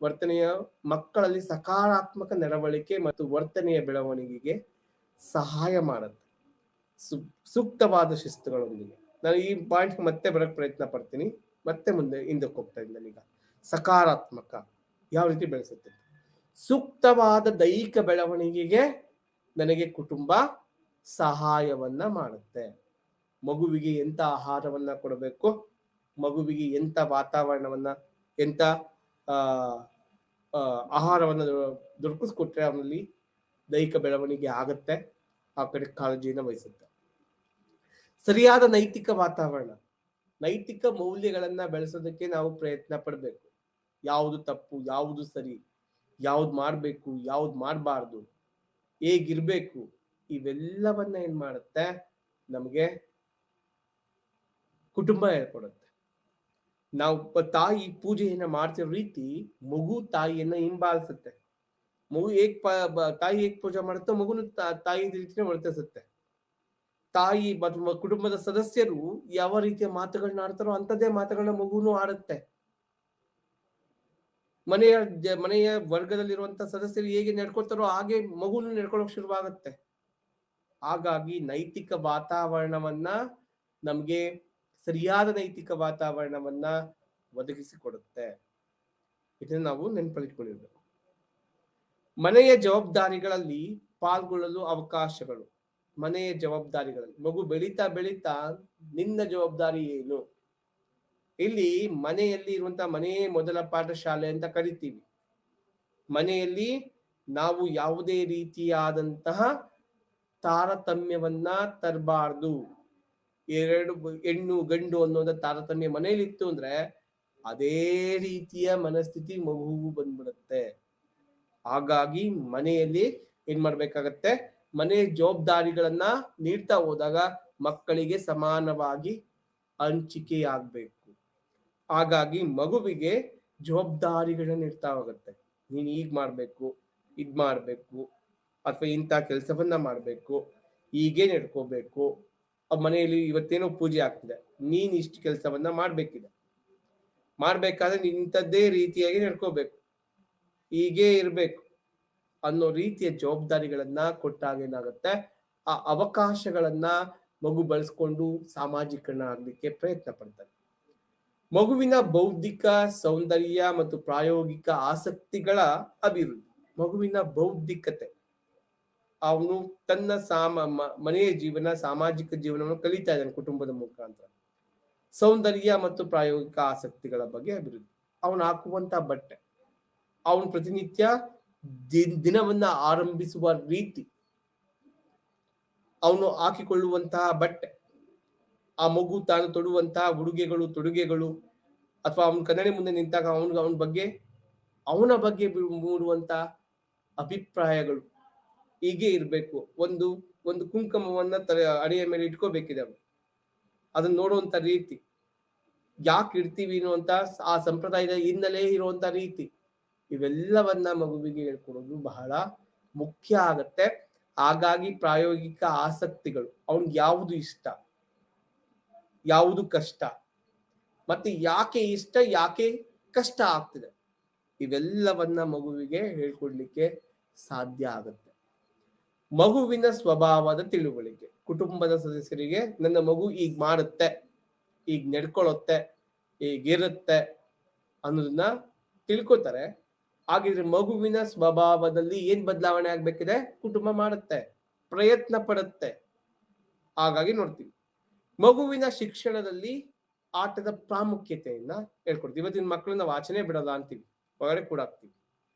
ವರ್ತನೆಯ ಮಕ್ಕಳಲ್ಲಿ ಸಕಾರಾತ್ಮಕ ನಡವಳಿಕೆ ಮತ್ತು ವರ್ತನೆಯ ಬೆಳವಣಿಗೆಗೆ ಸಹಾಯ ಮಾಡುತ್ತೆ. ಸೂಕ್ತವಾದ ಶಿಸ್ತುಗಳೊಂದಿಗೆ. ನಾನು ಈ ಪಾಯಿಂಟ್ ಮತ್ತೆ ಬರಕ್ ಪ್ರಯತ್ನ ಪಡ್ತೀನಿ, ಮತ್ತೆ ಮುಂದೆ ಹಿಂದಕ್ಕೆ ಹೋಗ್ತಾ ಇದ್ದೀನಿ. ಈಗ ಸಕಾರಾತ್ಮಕ ಯಾವ ರೀತಿ ಬೆಳೆಸುತ್ತೆ? ಸೂಕ್ತವಾದ ದೈಹಿಕ ಬೆಳವಣಿಗೆಗೆ ನನಗೆ ಕುಟುಂಬ ಸಹಾಯವನ್ನ ಮಾಡುತ್ತೆ. ಮಗುವಿಗೆ ಎಂತ ಆಹಾರವನ್ನ ಕೊಡಬೇಕು, ಮಗುವಿಗೆ ಎಂತ ವಾತಾವರಣವನ್ನ, ಎಂತ ಆಹಾರವನ್ನ ದೊರಕಿಸ್ಕೊಟ್ರೆ ಅವನಲ್ಲಿ ದೈಹಿಕ ಬೆಳವಣಿಗೆ ಆಗತ್ತೆ. ಆ ಕಡೆ ಕಾಳಜಿಯನ್ನು ವಹಿಸುತ್ತೆ. ಸರಿಯಾದ ನೈತಿಕ ವಾತಾವರಣ, ನೈತಿಕ ಮೌಲ್ಯಗಳನ್ನ ಬೆಳೆಸೋದಕ್ಕೆ ನಾವು ಪ್ರಯತ್ನ ಪಡ್ಬೇಕು. ಯಾವುದು ತಪ್ಪು, ಯಾವುದು ಸರಿ, ಯಾವ್ದು ಮಾಡ್ಬೇಕು, ಯಾವ್ದು ಮಾಡಬಾರ್ದು, ಹೇಗಿರ್ಬೇಕು, ಇವೆಲ್ಲವನ್ನ ಏನ್ ಮಾಡುತ್ತೆ ನಮ್ಗೆ ಕುಟುಂಬ ಹೇಳ್ಕೊಡುತ್ತೆ. ನಾವು ತಾಯಿ ಪೂಜೆಯನ್ನ ಮಾಡ್ತಿರೋ ರೀತಿ ಮಗು ತಾಯಿಯನ್ನ ಹಿಂಬಾಲಿಸುತ್ತೆ. ಮಗು ತಾಯಿ ಹೇಗ್ ಪೂಜೆ ಮಾಡುತ್ತೋ ಮಗುನು ತಾಯಿ ರೀತಿನೇ ವರ್ತಿಸುತ್ತೆ. ತಾಯಿ ಮತ್ತು ಕುಟುಂಬದ ಸದಸ್ಯರು ಯಾವ ರೀತಿಯ ಮಾತುಗಳನ್ನ ಆಡ್ತಾರೋ ಅಂತದೇ ಮಾತುಗಳನ್ನ ಮಗುನು ಆಡುತ್ತೆ. ಮನೆಯ ವರ್ಗದಲ್ಲಿರುವಂತ ಸದಸ್ಯರು ಹೇಗೆ ನಡ್ಕೊಳ್ತಾರೋ ಹಾಗೆ ಮಗುನು ನಡ್ಕೊಳ್ಳೋಕೆ ಶುರುವಾಗುತ್ತೆ. ಹಾಗಾಗಿ ನೈತಿಕ ವಾತಾವರಣವನ್ನ ನಮ್ಗೆ ಸರಿಯಾದ ನೈತಿಕ ವಾತಾವರಣವನ್ನ ಒದಗಿಸಿಕೊಡುತ್ತೆ. ಇದನ್ನ ನಾವು ನೆನಪಲ್ಲಿಟ್ಕೊಂಡಿರ್ಬೇಕು. ಮನೆಯ ಜವಾಬ್ದಾರಿಗಳಲ್ಲಿ ಪಾಲ್ಗೊಳ್ಳಲು ಅವಕಾಶಗಳು. ಮನೆಯ ಜವಾಬ್ದಾರಿಗಳಲ್ಲಿ ಮಗು ಬೆಳೀತಾ ಬೆಳೀತಾ ನಿನ್ನ ಜವಾಬ್ದಾರಿ ಏನು? ಇಲ್ಲಿ ಮನೆಯಲ್ಲಿ ಇರುವಂತಹ ಮನೆಯೇ ಮೊದಲ ಪಾಠಶಾಲೆ ಅಂತ ಕರಿತೀವಿ. ಮನೆಯಲ್ಲಿ ನಾವು ಯಾವುದೇ ರೀತಿಯಾದಂತಹ ತಾರತಮ್ಯವನ್ನ ತರಬಾರ್ದು. ಎರಡು ಹೆಣ್ಣು ಗಂಡು ಅನ್ನೋದ ತಾರತಮ್ಯ ಮನೆಯಲ್ಲಿ ಇತ್ತು ಅಂದ್ರೆ ಅದೇ ರೀತಿಯ ಮನಸ್ಥಿತಿ ಮಗುವು ಬಂದ್ಬಿಡುತ್ತೆ. ಹಾಗಾಗಿ ಮನೆಯಲ್ಲಿ ಏನ್ ಮಾಡ್ಬೇಕಾಗತ್ತೆ, ಮನೆ ಜವಾಬ್ದಾರಿಗಳನ್ನ ನೀಡ್ತಾ ಹೋದಾಗ ಮಕ್ಕಳಿಗೆ ಸಮಾನವಾಗಿ ಹಂಚಿಕೆಯಾಗಬೇಕು. ಹಾಗಾಗಿ ಮಗುವಿಗೆ ಜವಾಬ್ದಾರಿಗಳನ್ನ ನೀಡ್ತಾ ಹೋಗುತ್ತೆ. ನೀನ್ ಈಗ ಮಾಡ್ಬೇಕು, ಇದ್ ಮಾಡ್ಬೇಕು, ಅಥವಾ ಇಂಥ ಕೆಲಸವನ್ನ ಮಾಡ್ಬೇಕು, ಹೀಗೆ ನಡ್ಕೋಬೇಕು. ಮನೆಯಲ್ಲಿ ಇವತ್ತೇನೋ ಪೂಜೆ ಆಗ್ತಿದೆ, ನೀನ್ ಇಷ್ಟು ಕೆಲಸವನ್ನ ಮಾಡ್ಬೇಕಿದೆ, ಮಾಡ್ಬೇಕಾದ್ರೆ ನೀನ್ ಇಂಥದ್ದೇ ರೀತಿಯಾಗಿ ನಡ್ಕೋಬೇಕು, ಹೀಗೆ ಇರ್ಬೇಕು ಅನ್ನೋ ರೀತಿಯ ಜವಾಬ್ದಾರಿಗಳನ್ನ ಕೊಟ್ಟಾಗ ಏನಾಗುತ್ತೆ, ಆ ಅವಕಾಶಗಳನ್ನ ಮಗು ಬಳಸ್ಕೊಂಡು ಸಾಮಾಜೀಕರಣ ಆಗ್ಲಿಕ್ಕೆ ಪ್ರಯತ್ನ ಪಡ್ತಾರೆ. ಮಗುವಿನ ಬೌದ್ಧಿಕ ಸೌಂದರ್ಯ ಮತ್ತು ಪ್ರಾಯೋಗಿಕ ಆಸಕ್ತಿಗಳ ಅಭಿವೃದ್ಧಿ. ಮಗುವಿನ ಬೌದ್ಧಿಕತೆ, ಅವನು ತನ್ನ ಮನೆಯ ಜೀವನ, ಸಾಮಾಜಿಕ ಜೀವನವನ್ನು ಕಲಿತಾ ಇದ್ದಾನೆ ಕುಟುಂಬದ ಮುಖಾಂತರ. ಸೌಂದರ್ಯ ಮತ್ತು ಪ್ರಾಯೋಗಿಕ ಆಸಕ್ತಿಗಳ ಬಗ್ಗೆ ಅಭಿವೃದ್ಧಿ. ಅವನು ಹಾಕುವಂತ ಬಟ್ಟೆ, ಅವನು ಪ್ರತಿನಿತ್ಯ ದಿನವನ್ನ ಆರಂಭಿಸುವ ರೀತಿ, ಅವನು ಹಾಕಿಕೊಳ್ಳುವಂತಹ ಬಟ್ಟೆ, ಆ ಮಗು ತಾನು ತೊಡುವಂತಹ ಉಡುಗೆಗಳು ತೊಡುಗೆಗಳು, ಅಥವಾ ಅವನ ಕನ್ನಡಿ ಮುಂದೆ ನಿಂತಾಗ ಅವನ ಬಗ್ಗೆ ಮೂಡುವಂತಹ ಅಭಿಪ್ರಾಯಗಳು ಹೀಗೆ ಇರ್ಬೇಕು. ಒಂದು ಕುಂಕುಮವನ್ನ ಅಡಿಯ ಮೇಲೆ ಇಟ್ಕೋಬೇಕಿದೆ, ಅದನ್ನ ನೋಡುವಂತ ರೀತಿ, ಯಾಕೆ ಇಡ್ತೀವಿ ಅನ್ನುವಂತ ಆ ಸಂಪ್ರದಾಯದ ಹಿನ್ನೆಲೆ ಇರುವಂತ ರೀತಿ, ಇವೆಲ್ಲವನ್ನ ಮಗುವಿಗೆ ಹೇಳ್ಕೊಡೋದು ಬಹಳ ಮುಖ್ಯ ಆಗತ್ತೆ. ಹಾಗಾಗಿ ಪ್ರಾಯೋಗಿಕ ಆಸಕ್ತಿಗಳು, ಅವನಿಗೆ ಯಾವುದು ಇಷ್ಟ, ಯಾವುದು ಕಷ್ಟ, ಮತ್ತೆ ಯಾಕೆ ಇಷ್ಟ, ಯಾಕೆ ಕಷ್ಟ ಆಗ್ತಿದೆ, ಇವೆಲ್ಲವನ್ನ ಮಗುವಿಗೆ ಹೇಳ್ಕೊಡ್ಲಿಕ್ಕೆ ಸಾಧ್ಯ ಆಗುತ್ತೆ. ಮಗುವಿನ ಸ್ವಭಾವದ ತಿಳುವಳಿಕೆ. ಕುಟುಂಬದ ಸದಸ್ಯರಿಗೆ ನನ್ನ ಮಗು ಈಗ ಮಾಡುತ್ತೆ, ಈಗ ನಡ್ಕೊಳ್ಳುತ್ತೆ, ಈಗಿರುತ್ತೆ ಅನ್ನೋದನ್ನ ತಿಳ್ಕೊತಾರೆ. ಹಾಗಿದ್ರೆ ಮಗುವಿನ ಸ್ವಭಾವದಲ್ಲಿ ಏನ್ ಬದಲಾವಣೆ ಆಗ್ಬೇಕಿದೆ, ಕುಟುಂಬ ಮಾಡುತ್ತೆ, ಪ್ರಯತ್ನ ಪಡುತ್ತೆ. ಹಾಗಾಗಿ ನೋಡ್ತೀವಿ ಮಗುವಿನ ಶಿಕ್ಷಣದಲ್ಲಿ ಆಟದ ಪ್ರಾಮುಖ್ಯತೆಯನ್ನ ಹೇಳ್ಕೊಡ್ತೀವಿ. ಇವತ್ತಿನ ಮಕ್ಕಳನ್ನ ವಾಚನೆ ಬಿಡಲ್ಲ ಅಂತೀವಿ, ಹೊರಗಡೆ ಕೂಡ ಹಾಕ್ತೀವಿ.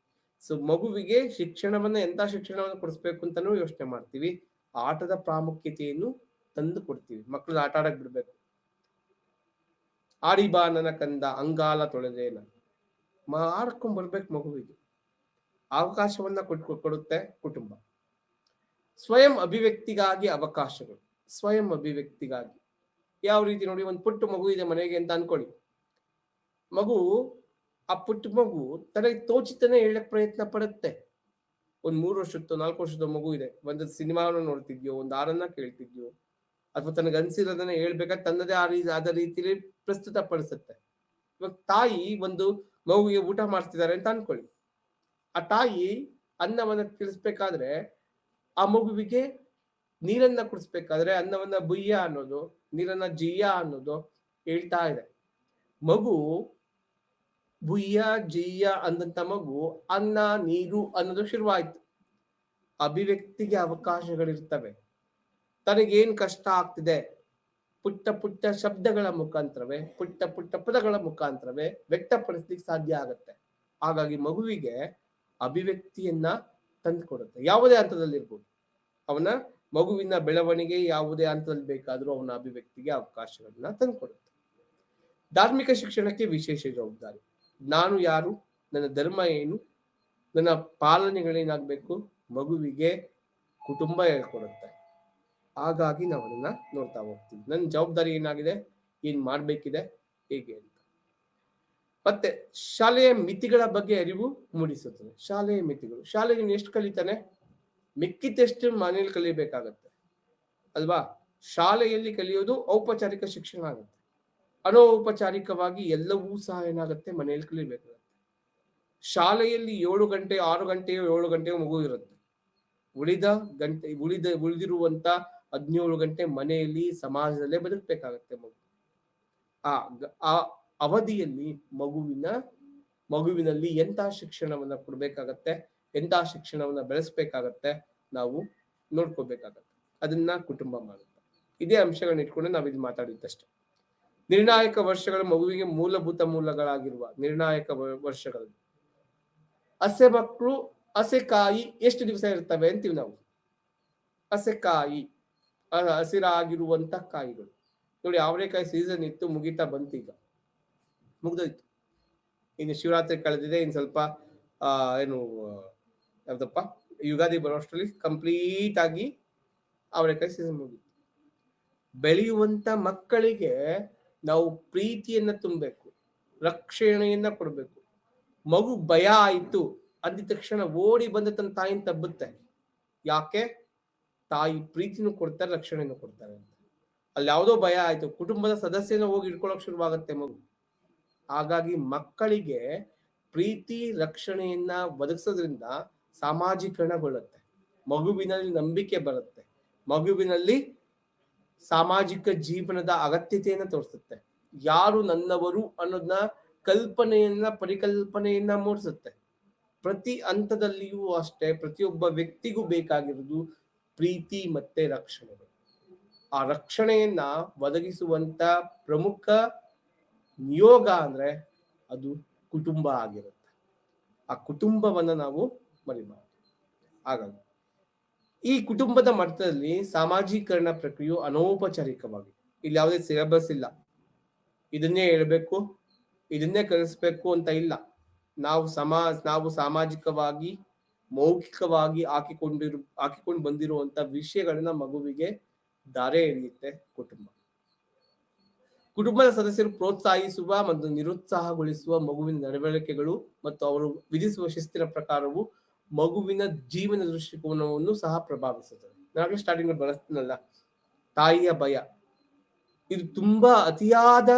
ಸೊ ಮಗುವಿಗೆ ಶಿಕ್ಷಣವನ್ನ ಎಂತ ಶಿಕ್ಷಣವನ್ನ ಕೊಡಿಸ್ಬೇಕು ಅಂತಾನೂ ಯೋಚನೆ ಮಾಡ್ತೀವಿ. ಆಟದ ಪ್ರಾಮುಖ್ಯತೆಯನ್ನು ತಂದು ಕೊಡ್ತೀವಿ. ಮಕ್ಕಳು ಆಟ ಆಡಕ್ ಬಿಡ್ಬೇಕು. ಆಡಿ ಬಾ ನನ್ನ ಕಂದ ಅಂಗಾಲ ತೊಳೆದೇನ, ಆಡ್ಕೊಂಡ್ ಬರ್ಬೇಕು. ಮಗುವಿಗೆ ಅವಕಾಶವನ್ನ ಕೊಡುತ್ತೆ ಕುಟುಂಬ. ಸ್ವಯಂ ಅಭಿವ್ಯಕ್ತಿಗಾಗಿ ಅವಕಾಶಗಳು. ಸ್ವಯಂ ಅಭಿವ್ಯಕ್ತಿಗಾಗಿ ಯಾವ ರೀತಿ ನೋಡಿ, ಒಂದು ಪುಟ್ಟ ಮಗು ಇದೆ ಮನೆಗೆ ಅಂತ ಅನ್ಕೊಳ್ಳಿ. ಆ ಪುಟ್ಟ ಮಗು ತನಗೆ ತೋಚಿತನೇ ಹೇಳಕ್ ಪ್ರಯತ್ನ ಪಡುತ್ತೆ. ಒಂದ್ 3 ವರ್ಷದ 4 ವರ್ಷದ ಮಗು ಇದೆ, ಒಂದು ಸಿನಿಮಾವನ್ನು ನೋಡ್ತಿದ್ಯೋ, ಒಂದು ಹಾಡನ್ನ ಕೇಳ್ತಿದ್ಯೋ, ಅಥವಾ ತನಗೆ ಅನ್ಸಿರೋದನ್ನ ಹೇಳ್ಬೇಕಾದ್ರೆ ತನ್ನದೇ ಆದ ರೀತಿಯಲ್ಲಿ ಪ್ರಸ್ತುತ ಪಡಿಸುತ್ತೆ. ಇವಾಗ ತಾಯಿ ಒಂದು ಮಗುವಿಗೆ ಊಟ ಮಾಡಿಸ್ತಿದ್ದಾರೆ ಅಂತ ಅನ್ಕೊಳ್ಳಿ. ಆ ತಾಯಿ ಅನ್ನವನ್ನ ತಿಳಿಸ್ಬೇಕಾದ್ರೆ, ಆ ಮಗುವಿಗೆ ನೀರನ್ನ ಕುಡಿಸ್ಬೇಕಾದ್ರೆ ಅನ್ನವನ್ನ ಬುಯ್ಯ ಅನ್ನೋದು, ನೀರನ್ನ ಜಿಯ್ಯ ಅನ್ನೋದು ಹೇಳ್ತಾ ಇದೆ. ಮಗು ಬುಯ್ಯ ಜಿಯ್ಯ ಅಂದಂತ ಮಗು ಅನ್ನ ನೀರು ಅನ್ನೋದು ಶುರುವಾಯ್ತು. ಅಭಿವ್ಯಕ್ತಿಗೆ ಅವಕಾಶಗಳಿರ್ತವೆ. ತನಗೇನ್ ಕಷ್ಟ ಆಗ್ತಿದೆ ಪುಟ್ಟ ಪುಟ್ಟ ಶಬ್ದಗಳ ಮುಖಾಂತರವೇ, ಪುಟ್ಟ ಪುಟ್ಟ ಪದಗಳ ಮುಖಾಂತರವೇ ವ್ಯಕ್ತಪಡಿಸ್ಲಿಕ್ಕೆ ಸಾಧ್ಯ ಆಗತ್ತೆ. ಹಾಗಾಗಿ ಮಗುವಿಗೆ ಅಭಿವ್ಯಕ್ತಿಯನ್ನ ತಂದುಕೊಡುತ್ತೆ. ಯಾವುದೇ ಹಂತದಲ್ಲಿರ್ಬೋದು, ಅವನ ಮಗುವಿನ ಬೆಳವಣಿಗೆ ಯಾವುದೇ ಹಂತದಲ್ಲಿ ಬೇಕಾದ್ರೂ ಅವನ ಅಭಿವ್ಯಕ್ತಿಗೆ ಅವಕಾಶಗಳನ್ನ ತಂದುಕೊಡುತ್ತೆ. ಧಾರ್ಮಿಕ ಶಿಕ್ಷಣಕ್ಕೆ ವಿಶೇಷ ಜವಾಬ್ದಾರಿ. ನಾನು ಯಾರು, ನನ್ನ ಧರ್ಮ ಏನು, ನನ್ನ ಪಾಲನೆಗಳೇನಾಗಬೇಕು, ಮಗುವಿಗೆ ಕುಟುಂಬ ಹೇಳ್ಕೊಡುತ್ತೆ. ಹಾಗಾಗಿ ನಾವು ಅದನ್ನ ನೋಡ್ತಾ ಹೋಗ್ತೀವಿ. ನನ್ನ ಜವಾಬ್ದಾರಿ ಏನಾಗಿದೆ, ಏನ್ ಮಾಡ್ಬೇಕಿದೆ, ಹೇಗೆ ಅಂತ. ಮತ್ತೆ ಶಾಲೆಯ ಮಿತಿಗಳ ಬಗ್ಗೆ ಅರಿವು ಮೂಡಿಸುತ್ತದೆ. ಶಾಲೆಯ ಮಿತಿಗಳು, ಶಾಲೆಗೆ ಎಷ್ಟು ಕಲಿತಾನೆ, ಮಿಕ್ಕಿದ್ದೆಷ್ಟು ಮನೇಲಿ ಕಲಿಬೇಕಾಗತ್ತೆ ಅಲ್ವಾ. ಶಾಲೆಯಲ್ಲಿ ಕಲಿಯೋದು ಔಪಚಾರಿಕ ಶಿಕ್ಷಣ ಆಗುತ್ತೆ. ಅನೌಪಚಾರಿಕವಾಗಿ ಎಲ್ಲವೂ ಸಹ ಏನಾಗುತ್ತೆ, ಮನೆಯಲ್ಲಿ ಕಲಿಬೇಕಾಗತ್ತೆ. ಶಾಲೆಯಲ್ಲಿ 7 ಗಂಟೆ 6 ಗಂಟೆಯೋ 7 ಗಂಟೆಯೋ ಮಗು ಇರುತ್ತೆ. ಉಳಿದಿರುವಂತ 17 ಗಂಟೆ ಮನೆಯಲ್ಲಿ ಸಮಾಜದಲ್ಲೇ ಬದುಕಬೇಕಾಗತ್ತೆ ಮಗು. ಆ ಅವಧಿಯಲ್ಲಿ ಮಗುವಿನಲ್ಲಿ ಎಂತ ಶಿಕ್ಷಣವನ್ನ ಕೊಡ್ಬೇಕಾಗತ್ತೆ, ಎಂತ ಶಿಕ್ಷಣವನ್ನ ಬೆಳೆಸ್ಬೇಕಾಗತ್ತೆ, ನಾವು ನೋಡ್ಕೋಬೇಕಾಗತ್ತೆ. ಅದನ್ನ ಕುಟುಂಬ ಮಾಡುತ್ತೆ. ಇದೇ ಅಂಶಗಳನ್ನ ಇಟ್ಕೊಂಡು ನಾವಿಲ್ಲಿ ಮಾತಾಡಿದ್ದಷ್ಟೇ. ನಿರ್ಣಾಯಕ ವರ್ಷಗಳು ಮಗುವಿಗೆ ಮೂಲಭೂತ ಮೂಲಗಳಾಗಿರುವ ನಿರ್ಣಾಯಕ ವರ್ಷಗಳಲ್ಲಿ ಹಸೆ ಮಕ್ಕಳು ಹಸೆಕಾಯಿ ಎಷ್ಟು ದಿವಸ ಇರ್ತವೆ ಅಂತೀವಿ ನಾವು. ಹಸೆಕಾಯಿ ಹಸಿರಾಗಿರುವಂತ ಕಾಯಿಗಳು ನೋಡಿ. ಅವರೆಕಾಯಿ ಸೀಸನ್ ಇತ್ತು, ಮುಗಿತಾ ಬಂತು, ಈಗ ಮುಗ್ದೋಯ್ತು. ಇನ್ನು ಶಿವರಾತ್ರಿ ಕಳೆದಿದೆ, ಇನ್ನು ಸ್ವಲ್ಪ ಯಾವ್ದಪ್ಪ ಯುಗಾದಿ ಬರೋಷ್ಟರಲ್ಲಿ ಕಂಪ್ಲೀಟ್ ಆಗಿ ಅವರೆಕಾಯಿ ಸೀಸನ್ ಮುಗಿತು. ಬೆಳೆಯುವಂತ ಮಕ್ಕಳಿಗೆ ನಾವು ಪ್ರೀತಿಯನ್ನ ತುಂಬಬೇಕು, ರಕ್ಷಣೆಯನ್ನ ಕೊಡ್ಬೇಕು. ಮಗು ಭಯ ಆಯ್ತು ಅಂದಿದ ತಕ್ಷಣ ಓಡಿ ಬಂದ ತನ್ನ ತಾಯಿನ ತಬ್ಬುತ್ತೆ. ಯಾಕೆ? ತಾಯಿ ಪ್ರೀತಿನೂ ಕೊಡ್ತಾರೆ, ರಕ್ಷಣೆನೂ ಕೊಡ್ತಾರೆ ಅಂತ. ಅಲ್ಲಿ ಯಾವುದೋ ಭಯ ಆಯ್ತು, ಕುಟುಂಬದ ಸದಸ್ಯನ ಹೋಗಿ ಇಟ್ಕೊಳಕ್ ಶುರುವಾಗತ್ತೆ ಮಗು. ಹಾಗಾಗಿ ಮಕ್ಕಳಿಗೆ ಪ್ರೀತಿ ರಕ್ಷಣೆಯನ್ನ ಒದಗಿಸೋದ್ರಿಂದ ಸಾಮಾಜೀಕರಣಗೊಳ್ಳುತ್ತೆ, ಮಗುವಿನಲ್ಲಿ ನಂಬಿಕೆ ಬರುತ್ತೆ, ಮಗುವಿನಲ್ಲಿ ಸಾಮಾಜಿಕ ಜೀವನದ ಅಗತ್ಯತೆಯನ್ನ ತೋರಿಸುತ್ತೆ, ಯಾರು ನನ್ನವರು ಅನ್ನೋದನ್ನ ಪರಿಕಲ್ಪನೆಯನ್ನ ಮೂಡಿಸುತ್ತೆ. ಪ್ರತಿ ಹಂತದಲ್ಲಿಯೂ ಅಷ್ಟೇ ಪ್ರತಿಯೊಬ್ಬ ವ್ಯಕ್ತಿಗೂ ಬೇಕಾಗಿರುವುದು ಪ್ರೀತಿ ಮತ್ತೆ ರಕ್ಷಣೆಗಳು. ಆ ರಕ್ಷಣೆಯನ್ನ ಒದಗಿಸುವಂತ ಪ್ರಮುಖ ನಿಯೋಗ ಅಂದ್ರೆ ಅದು ಕುಟುಂಬ ಆಗಿರುತ್ತೆ. ಆ ಕುಟುಂಬವನ್ನ ನಾವು ಮರಿಬಾರದು. ಹಾಗಾಗಿ ಈ ಕುಟುಂಬದ ಮಟ್ಟದಲ್ಲಿ ಸಾಮಾಜೀಕರಣ ಪ್ರಕ್ರಿಯೆಯು ಅನೌಪಚಾರಿಕವಾಗಿ, ಇಲ್ಲಿ ಯಾವುದೇ ಸಿಲೆಬಸ್ ಇಲ್ಲ, ಇದನ್ನೇ ಹೇಳ್ಬೇಕು, ಇದನ್ನೇ ಕಲಿಸ್ಬೇಕು ಅಂತ ಇಲ್ಲ. ನಾವು ಸಾಮಾಜಿಕವಾಗಿ ಮೌಖಿಕವಾಗಿ ಹಾಕಿಕೊಂಡು ಬಂದಿರುವಂತ ವಿಷಯಗಳನ್ನ ಮಗುವಿಗೆ ದಾರೆ ಎಳೆಯುತ್ತೆ ಕುಟುಂಬ. ಕುಟುಂಬದ ಸದಸ್ಯರು ಪ್ರೋತ್ಸಾಹಿಸುವ ಮತ್ತು ನಿರುತ್ಸಾಹಗೊಳಿಸುವ ಮಗುವಿನ ನಡವಳಿಕೆಗಳು ಮತ್ತು ಅವರು ವಿಧಿಸುವ ಶಿಸ್ತಿನ ಪ್ರಕಾರವು ಮಗುವಿನ ಜೀವನ ದೃಷ್ಟಿಕೋನವನ್ನು ಸಹ ಪ್ರಭಾವಿಸುತ್ತದೆ. ನಾನು ಸ್ಟಾರ್ಟಿಂಗ್ ಬಳಸ್ತೀನಲ್ಲ, ತಾಯಿಯ ಭಯ, ಇದು ತುಂಬಾ ಅತಿಯಾದ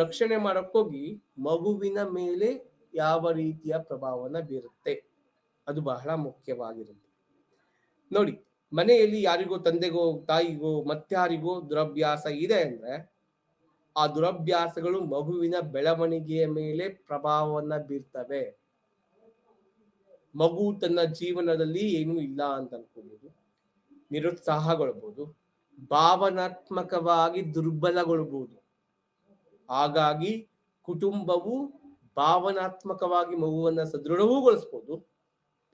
ರಕ್ಷಣೆ ಮಾಡಕ್ಕೋಗಿ ಮಗುವಿನ ಮೇಲೆ ಯಾವ ರೀತಿಯ ಪ್ರಭಾವನ ಬೀರುತ್ತೆ, ಅದು ಬಹಳ ಮುಖ್ಯವಾಗಿರುತ್ತೆ. ನೋಡಿ, ಮನೆಯಲ್ಲಿ ಯಾರಿಗೋ, ತಂದೆಗೋ ತಾಯಿಗೋ ಮತ್ತಾರಿಗೋ ದುರಭ್ಯಾಸ ಇದೆ ಅಂದ್ರೆ ಆ ದುರಭ್ಯಾಸಗಳು ಮಗುವಿನ ಬೆಳವಣಿಗೆಯ ಮೇಲೆ ಪ್ರಭಾವವನ್ನ ಬೀರ್ತವೆ. ಮಗು ತನ್ನ ಜೀವನದಲ್ಲಿ ಏನೂ ಇಲ್ಲ ಅಂತ ಅನ್ಕೋಬಹುದು, ನಿರುತ್ಸಾಹಗೊಳ್ಬಹುದು, ಭಾವನಾತ್ಮಕವಾಗಿ ದುರ್ಬಲಗೊಳ್ಬಹುದು. ಹಾಗಾಗಿ ಕುಟುಂಬವು ಭಾವನಾತ್ಮಕವಾಗಿ ಮಗುವನ್ನ ಸದೃಢವೂಗೊಳಿಸ್ಬೋದು,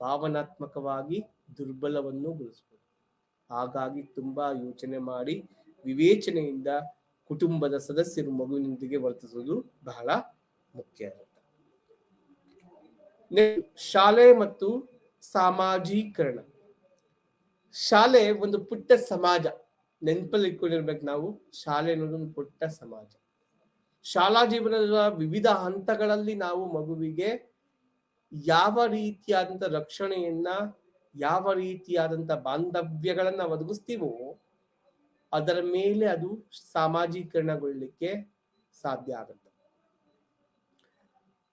ಭಾವನಾತ್ಮಕವಾಗಿ ದುರ್ಬಲವನ್ನು ಗೊಳಿಸ್ಬೋದು. ಹಾಗಾಗಿ ತುಂಬಾ ಯೋಚನೆ ಮಾಡಿ ವಿವೇಚನೆಯಿಂದ ಕುಟುಂಬದ ಸದಸ್ಯರು ಮಗುವಿನೊಂದಿಗೆ ವರ್ತಿಸುವುದು ಬಹಳ ಮುಖ್ಯ ಇರುತ್ತೆ. ಶಾಲೆ ಮತ್ತು ಸಾಮಾಜೀಕರಣ. ಶಾಲೆ ಒಂದು ಪುಟ್ಟ ಸಮಾಜ, ನೆನಪಲ್ಲಿ ಇಟ್ಕೊಂಡಿರ್ಬೇಕು ನಾವು. ಶಾಲೆ ಅನ್ನೋದು ಒಂದು ಪುಟ್ಟ ಸಮಾಜ. ಶಾಲಾ ಜೀವನದ ವಿವಿಧ ಹಂತಗಳಲ್ಲಿ ನಾವು ಮಗುವಿಗೆ ಯಾವ ರೀತಿಯಾದಂತ ರಕ್ಷಣೆಯನ್ನ, ಯಾವ ರೀತಿಯಾದಂತ ಬಾಂಧವ್ಯಗಳನ್ನ ಒದಗಿಸ್ತೀವೋ ಅದರ ಮೇಲೆ ಅದು ಸಾಮಾಜೀಕರಣಗೊಳ್ಳಿಕ್ಕೆ ಸಾಧ್ಯ ಆಗುತ್ತೆ.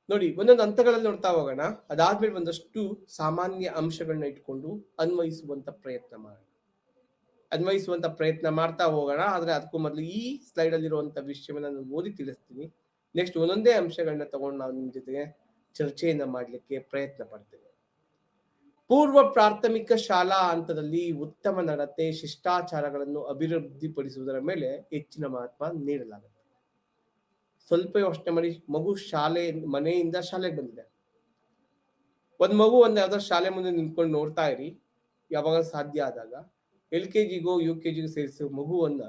ನೋಡಿ, ಒಂದೊಂದು ಹಂತಗಳಲ್ಲಿ ನೋಡ್ತಾ ಹೋಗೋಣ. ಅದಾದ್ಮೇಲೆ ಒಂದಷ್ಟು ಸಾಮಾನ್ಯ ಅಂಶಗಳನ್ನ ಇಟ್ಕೊಂಡು ಅನ್ವಯಿಸುವಂತ ಪ್ರಯತ್ನ ಮಾಡ್ತಾ ಹೋಗೋಣ. ಆದ್ರೆ ಅದಕ್ಕೂ ಮೊದಲು ಈ ಸ್ಲೈಡ್ ಅಲ್ಲಿರುವಂತ ವಿಷಯವನ್ನ ನಾನು ಓದಿ ತಿಳಿಸ್ತೀನಿ. ನೆಕ್ಸ್ಟ್ ಒಂದೊಂದೇ ಅಂಶಗಳನ್ನ ತಗೊಂಡು ನಾವು ನಿಮ್ ಜೊತೆಗೆ ಚರ್ಚೆಯನ್ನ ಮಾಡ್ಲಿಕ್ಕೆ ಪ್ರಯತ್ನ ಪಡ್ತೇವೆ. ಪೂರ್ವ ಪ್ರಾಥಮಿಕ ಶಾಲಾ ಹಂತದಲ್ಲಿ ಉತ್ತಮ ನಡತೆ, ಶಿಷ್ಟಾಚಾರಗಳನ್ನು ಅಭಿವೃದ್ಧಿಪಡಿಸುವುದರ ಮೇಲೆ ಹೆಚ್ಚಿನ ಮಹತ್ವ ನೀಡಲಾಗುತ್ತೆ. ಸ್ವಲ್ಪ ಯೋಚನೆ ಮಾಡಿ, ಮಗು ಮನೆಯಿಂದ ಶಾಲೆಗೆ ಬಂದಿದೆ. ಒಂದ್ ಮಗು ಯಾವ್ದಾದ್ರು ಶಾಲೆ ಮುಂದೆ ನಿಂತ್ಕೊಂಡು ನೋಡ್ತಾ ಇರಿ. ಯಾವಾಗ ಸಾಧ್ಯ ಆದಾಗ LKG UKG ಸೇರಿಸುವ ಮಗುವನ್ನ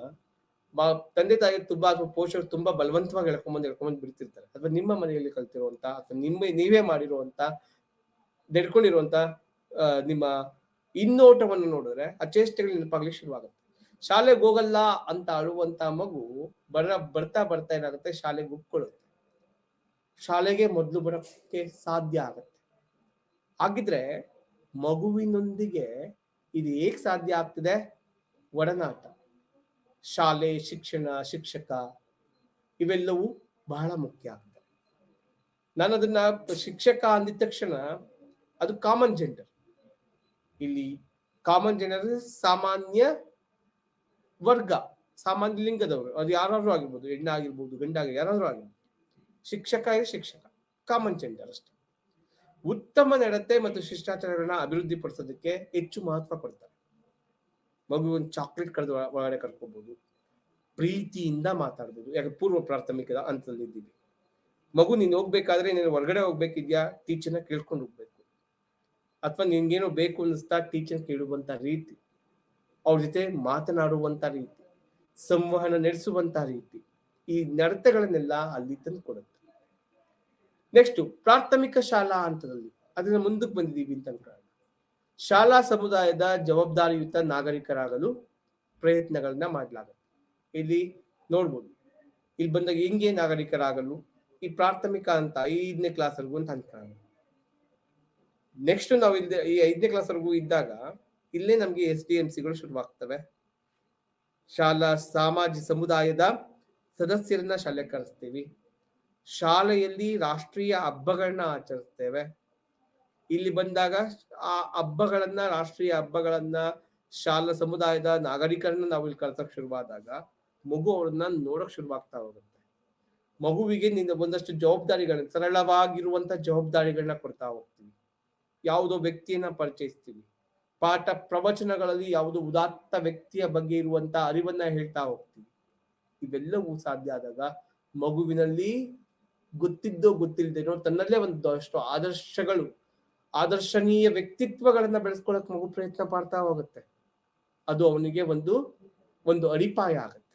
ತಂದೆ ತಾಯಿ ಅಥವಾ ಪೋಷಕರು ತುಂಬಾ ಬಲವಂತವಾಗಿ ಎಳ್ಕೊಂಡ್ ಬಿಡ್ತಿರ್ತಾರೆ. ಅಥವಾ ನಿಮ್ಮ ಮನೆಯಲ್ಲಿ ಕಲ್ತಿರುವಂತ ಅಥವಾ ನೀವೇ ಮಾಡಿರುವಂತ ನೆಡ್ಕೊಂಡಿರುವಂತ ನಿಮ್ಮ ಇನ್ನೋಟವನ್ನು ನೋಡಿದ್ರೆ ಆ ಚೇಷ್ಟೆಗಳು ನೆನಪಾಗ್ಲಿಕ್ಕೆ ಶುರುವಾಗುತ್ತೆ. ಶಾಲೆಗೆ ಹೋಗಲ್ಲ ಅಂತ ಅಳುವಂತ ಮಗು ಬರ್ತಾ ಏನಾಗುತ್ತೆ, ಶಾಲೆಗೆ ಒಪ್ಕೊಳ್ಳುತ್ತೆ, ಶಾಲೆಗೆ ಮೊದಲು ಬರೋಕ್ಕೆ ಸಾಧ್ಯ ಆಗುತ್ತೆ. ಹಾಗಿದ್ರೆ ಮಗುವಿನೊಂದಿಗೆ ಇದು ಹೇಗ್ ಸಾಧ್ಯ ಆಗ್ತಿದೆ? ಒಡನಾಟ, ಶಾಲೆ, ಶಿಕ್ಷಣ, ಶಿಕ್ಷಕ ಇವೆಲ್ಲವೂ ಬಹಳ ಮುಖ್ಯ ಆಗ್ತದೆ. ನಾನು ಅದನ್ನ ಶಿಕ್ಷಕ ಅಂದಿದ ತಕ್ಷಣ ಅದು ಕಾಮನ್ ಜೆಂಡರ್. ಇಲ್ಲಿ ಕಾಮನ್ ಜೆಂಡರ್ ಸಾಮಾನ್ಯ ವರ್ಗ, ಸಾಮಾನ್ಯ ಲಿಂಗದವರು, ಅದು ಯಾರಾದ್ರೂ ಆಗಿರ್ಬೋದು, ಹೆಣ್ಣು ಆಗಿರ್ಬೋದು, ಗಂಡಾಗಿ ಯಾರಾದ್ರೂ ಆಗಿರ್ಬೋದು. ಶಿಕ್ಷಕ ಶಿಕ್ಷಕ, ಕಾಮನ್ ಜೆಂಡರ್ ಅಷ್ಟೇ. ಉತ್ತಮ ನಡತೆ ಮತ್ತು ಶಿಷ್ಟಾಚಾರಗಳನ್ನ ಅಭಿವೃದ್ಧಿ ಪಡಿಸೋದಕ್ಕೆ ಹೆಚ್ಚು ಮಹತ್ವ ಕೊಡ್ತಾರೆ. ಮಗು ಒಂದು ಚಾಕ್ಲೇಟ್ ಕರೆದು ಒಳಗಡೆ ಕರ್ಕೋಬಹುದು, ಪ್ರೀತಿಯಿಂದ ಮಾತಾಡ್ಬೋದು. ಯಾಕೆ ಪೂರ್ವ ಪ್ರಾಥಮಿಕದ ಹಂತದಲ್ಲಿ ಇದ್ದೀವಿ. ಮಗು ನೀನು ಹೋಗ್ಬೇಕಾದ್ರೆ ನೀನು ಹೊರಗಡೆ ಹೋಗ್ಬೇಕಿದ್ಯಾ, ಟೀಚರ್ನ ಕೇಳ್ಕೊಂಡು ಹೋಗ್ಬೇಕು. ಅಥವಾ ನಿನ್ಗೇನೋ ಬೇಕು ಅನ್ನಿಸ್ತಾ ಟೀಚರ್ ಕೇಳುವಂತ ರೀತಿ, ಅವ್ರ ಜೊತೆ ಮಾತನಾಡುವಂತ ರೀತಿ, ಸಂವಹನ ನಡೆಸುವಂತ ರೀತಿ, ಈ ನಡತೆಗಳನ್ನೆಲ್ಲ ಅಲ್ಲಿ ತಂದು ಕೊಡುತ್ತೆ. ನೆಕ್ಸ್ಟ್ ಪ್ರಾಥಮಿಕ ಶಾಲಾ ಹಂತದಲ್ಲಿ ಅದನ್ನ ಮುಂದಕ್ಕೆ ಬಂದಿದ್ದೀವಿ ಅಂತ ಅನ್ಕೊಳ್ಳೋಣ. ಶಾಲಾ ಸಮುದಾಯದ ಜವಾಬ್ದಾರಿಯುತ ನಾಗರಿಕರಾಗಲು ಪ್ರಯತ್ನಗಳನ್ನ ಮಾಡಲಾಗುತ್ತೆ. ಇಲ್ಲಿ ನೋಡ್ಬೋದು, ಇಲ್ಲಿ ಬಂದಾಗ ಹೆಂಗೆ ನಾಗರಿಕರಾಗಲು ಈ ಪ್ರಾಥಮಿಕ ಅಂತ 5ನೇ ಕ್ಲಾಸ್ವರೆಗೂ ಅಂತ ಅನ್ಕೊಳ್ಳೋಣ. ನೆಕ್ಸ್ಟ್ ನಾವು ಇಲ್ಲಿ ಈ 5ನೇ ಕ್ಲಾಸ್ವರೆಗೂ ಇದ್ದಾಗ ಇಲ್ಲೇ ನಮ್ಗೆ SDMCಗಳು ಶುರುವಾಗ್ತವೆ. ಶಾಲಾ ಸಾಮಾಜಿಕ ಸಮುದಾಯದ ಸದಸ್ಯರನ್ನ ಶಾಲೆ ಕರೆಸ್ತೀವಿ. ಶಾಲೆಯಲ್ಲಿ ರಾಷ್ಟ್ರೀಯ ಹಬ್ಬಗಳನ್ನ ಆಚರಿಸ್ತೇವೆ. ಇಲ್ಲಿ ಬಂದಾಗ ಆ ಹಬ್ಬಗಳನ್ನ, ರಾಷ್ಟ್ರೀಯ ಹಬ್ಬಗಳನ್ನ, ಶಾಲಾ ಸಮುದಾಯದ ನಾಗರಿಕರನ್ನ ನಾವು ಇಲ್ಲಿ ಕಳ್ಸಕ್ ಶುರುವಾದಾಗ ಮಗು ಅವ್ರನ್ನ ನೋಡಕ್ ಶುರುವಾಗ್ತಾ ಹೋಗುತ್ತೆ. ಮಗುವಿಗೆ ನಿನ್ನ ಒಂದಷ್ಟು ಜವಾಬ್ದಾರಿಗಳನ್ನ, ಸರಳವಾಗಿರುವಂತ ಜವಾಬ್ದಾರಿಗಳನ್ನ ಕೊಡ್ತಾ ಹೋಗ್ತೀವಿ. ಯಾವುದೋ ವ್ಯಕ್ತಿಯನ್ನ ಪರಿಚಯಿಸ್ತೀವಿ. ಪಾಠ ಪ್ರವಚನಗಳಲ್ಲಿ ಯಾವುದೋ ಉದಾತ್ತ ವ್ಯಕ್ತಿಯ ಬಗ್ಗೆ ಇರುವಂತ ಅರಿವನ್ನ ಹೇಳ್ತಾ ಹೋಗ್ತೀವಿ. ಇವೆಲ್ಲವೂ ಸಾಧ್ಯ ಆದಾಗ ಮಗುವಿನಲ್ಲಿ ಗೊತ್ತಿದ್ದೋ ಗೊತ್ತಿಲ್ಲದೇನೋ ತನ್ನಲ್ಲೇ ಒಂದಷ್ಟು ಆದರ್ಶಗಳು, ಆದರ್ಶನೀಯ ವ್ಯಕ್ತಿತ್ವಗಳನ್ನ ಬೆಳೆಸ್ಕೊಳಕ್ ಮಗು ಪ್ರಯತ್ನ ಪಡ್ತಾ ಹೋಗುತ್ತೆ. ಅದು ಅವನಿಗೆ ಒಂದು ಅಡಿಪಾಯ ಆಗುತ್ತೆ.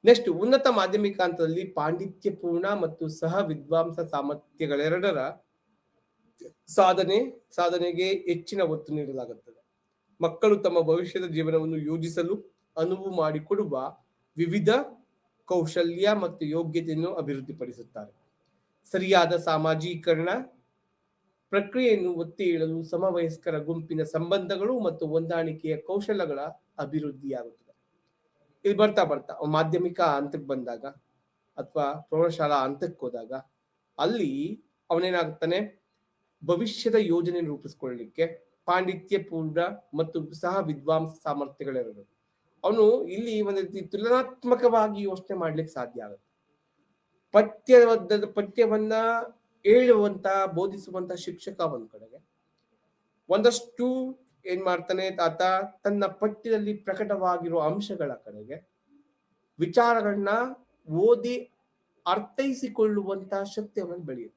ನೆಕ್ಸ್ಟ್ ಉನ್ನತ ಮಾಧ್ಯಮಿಕ ಹಂತದಲ್ಲಿ ಪಾಂಡಿತ್ಯಪೂರ್ಣ ಮತ್ತು ಸಹ ವಿದ್ವಾಂಸ ಸಾಮರ್ಥ್ಯಗಳೆರಡರ ಸಾಧನೆಗೆ ಹೆಚ್ಚಿನ ಒತ್ತು ನೀಡಲಾಗುತ್ತದೆ. ಮಕ್ಕಳು ತಮ್ಮ ಭವಿಷ್ಯದ ಜೀವನವನ್ನು ಯೋಜಿಸಲು ಅನುವು ಮಾಡಿಕೊಡುವ ವಿವಿಧ ಕೌಶಲ್ಯ ಮತ್ತು ಯೋಗ್ಯತೆಯನ್ನು ಅಭಿವೃದ್ಧಿಪಡಿಸುತ್ತಾರೆ. ಸರಿಯಾದ ಸಾಮಾಜೀಕರಣ ಪ್ರಕ್ರಿಯೆಯನ್ನು ಒತ್ತಿ ಹೇಳಲು ಸಮವಯಸ್ಕರ ಗುಂಪಿನ ಸಂಬಂಧಗಳು ಮತ್ತು ಹೊಂದಾಣಿಕೆಯ ಕೌಶಲ್ಯಗಳ ಅಭಿವೃದ್ಧಿಯಾಗುತ್ತದೆ. ಇಲ್ಲಿ ಬರ್ತಾ ಮಾಧ್ಯಮಿಕ ಹಂತಕ್ಕೆ ಬಂದಾಗ ಅಥವಾ ಪ್ರೌಢಶಾಲಾ ಹಂತಕ್ಕೆ ಹೋದಾಗ ಅಲ್ಲಿ ಅವನೇನಾಗುತ್ತಾನೆ, ಭವಿಷ್ಯದ ಯೋಜನೆ ರೂಪಿಸ್ಕೊಳ್ಳಲಿಕ್ಕೆ ಪಾಂಡಿತ್ಯ ಪೂರ್ಣ ಮತ್ತು ಸಹ ವಿದ್ವಾಂಸ ಸಾಮರ್ಥ್ಯಗಳೆರಡು. ಅವನು ಇಲ್ಲಿ ಒಂದು ರೀತಿ ತುಲನಾತ್ಮಕವಾಗಿ ಯೋಚನೆ ಮಾಡ್ಲಿಕ್ಕೆ ಸಾಧ್ಯ ಆಗುತ್ತೆ. ಪಠ್ಯವನ್ನ ಹೇಳುವಂತ, ಬೋಧಿಸುವಂತ ಶಿಕ್ಷಕ ಒಂದ್ ಕಡೆಗೆ, ಒಂದಷ್ಟು ಏನ್ ಮಾಡ್ತಾನೆ ಆತ ತನ್ನ ಪಠ್ಯದಲ್ಲಿ ಪ್ರಕಟವಾಗಿರುವ ಅಂಶಗಳ ಕಡೆಗೆ ವಿಚಾರಗಳನ್ನ ಓದಿ ಅರ್ಥೈಸಿಕೊಳ್ಳುವಂತ ಶಕ್ತಿ ಅವನಲ್ಲಿ ಬೆಳೆಯುತ್ತೆ.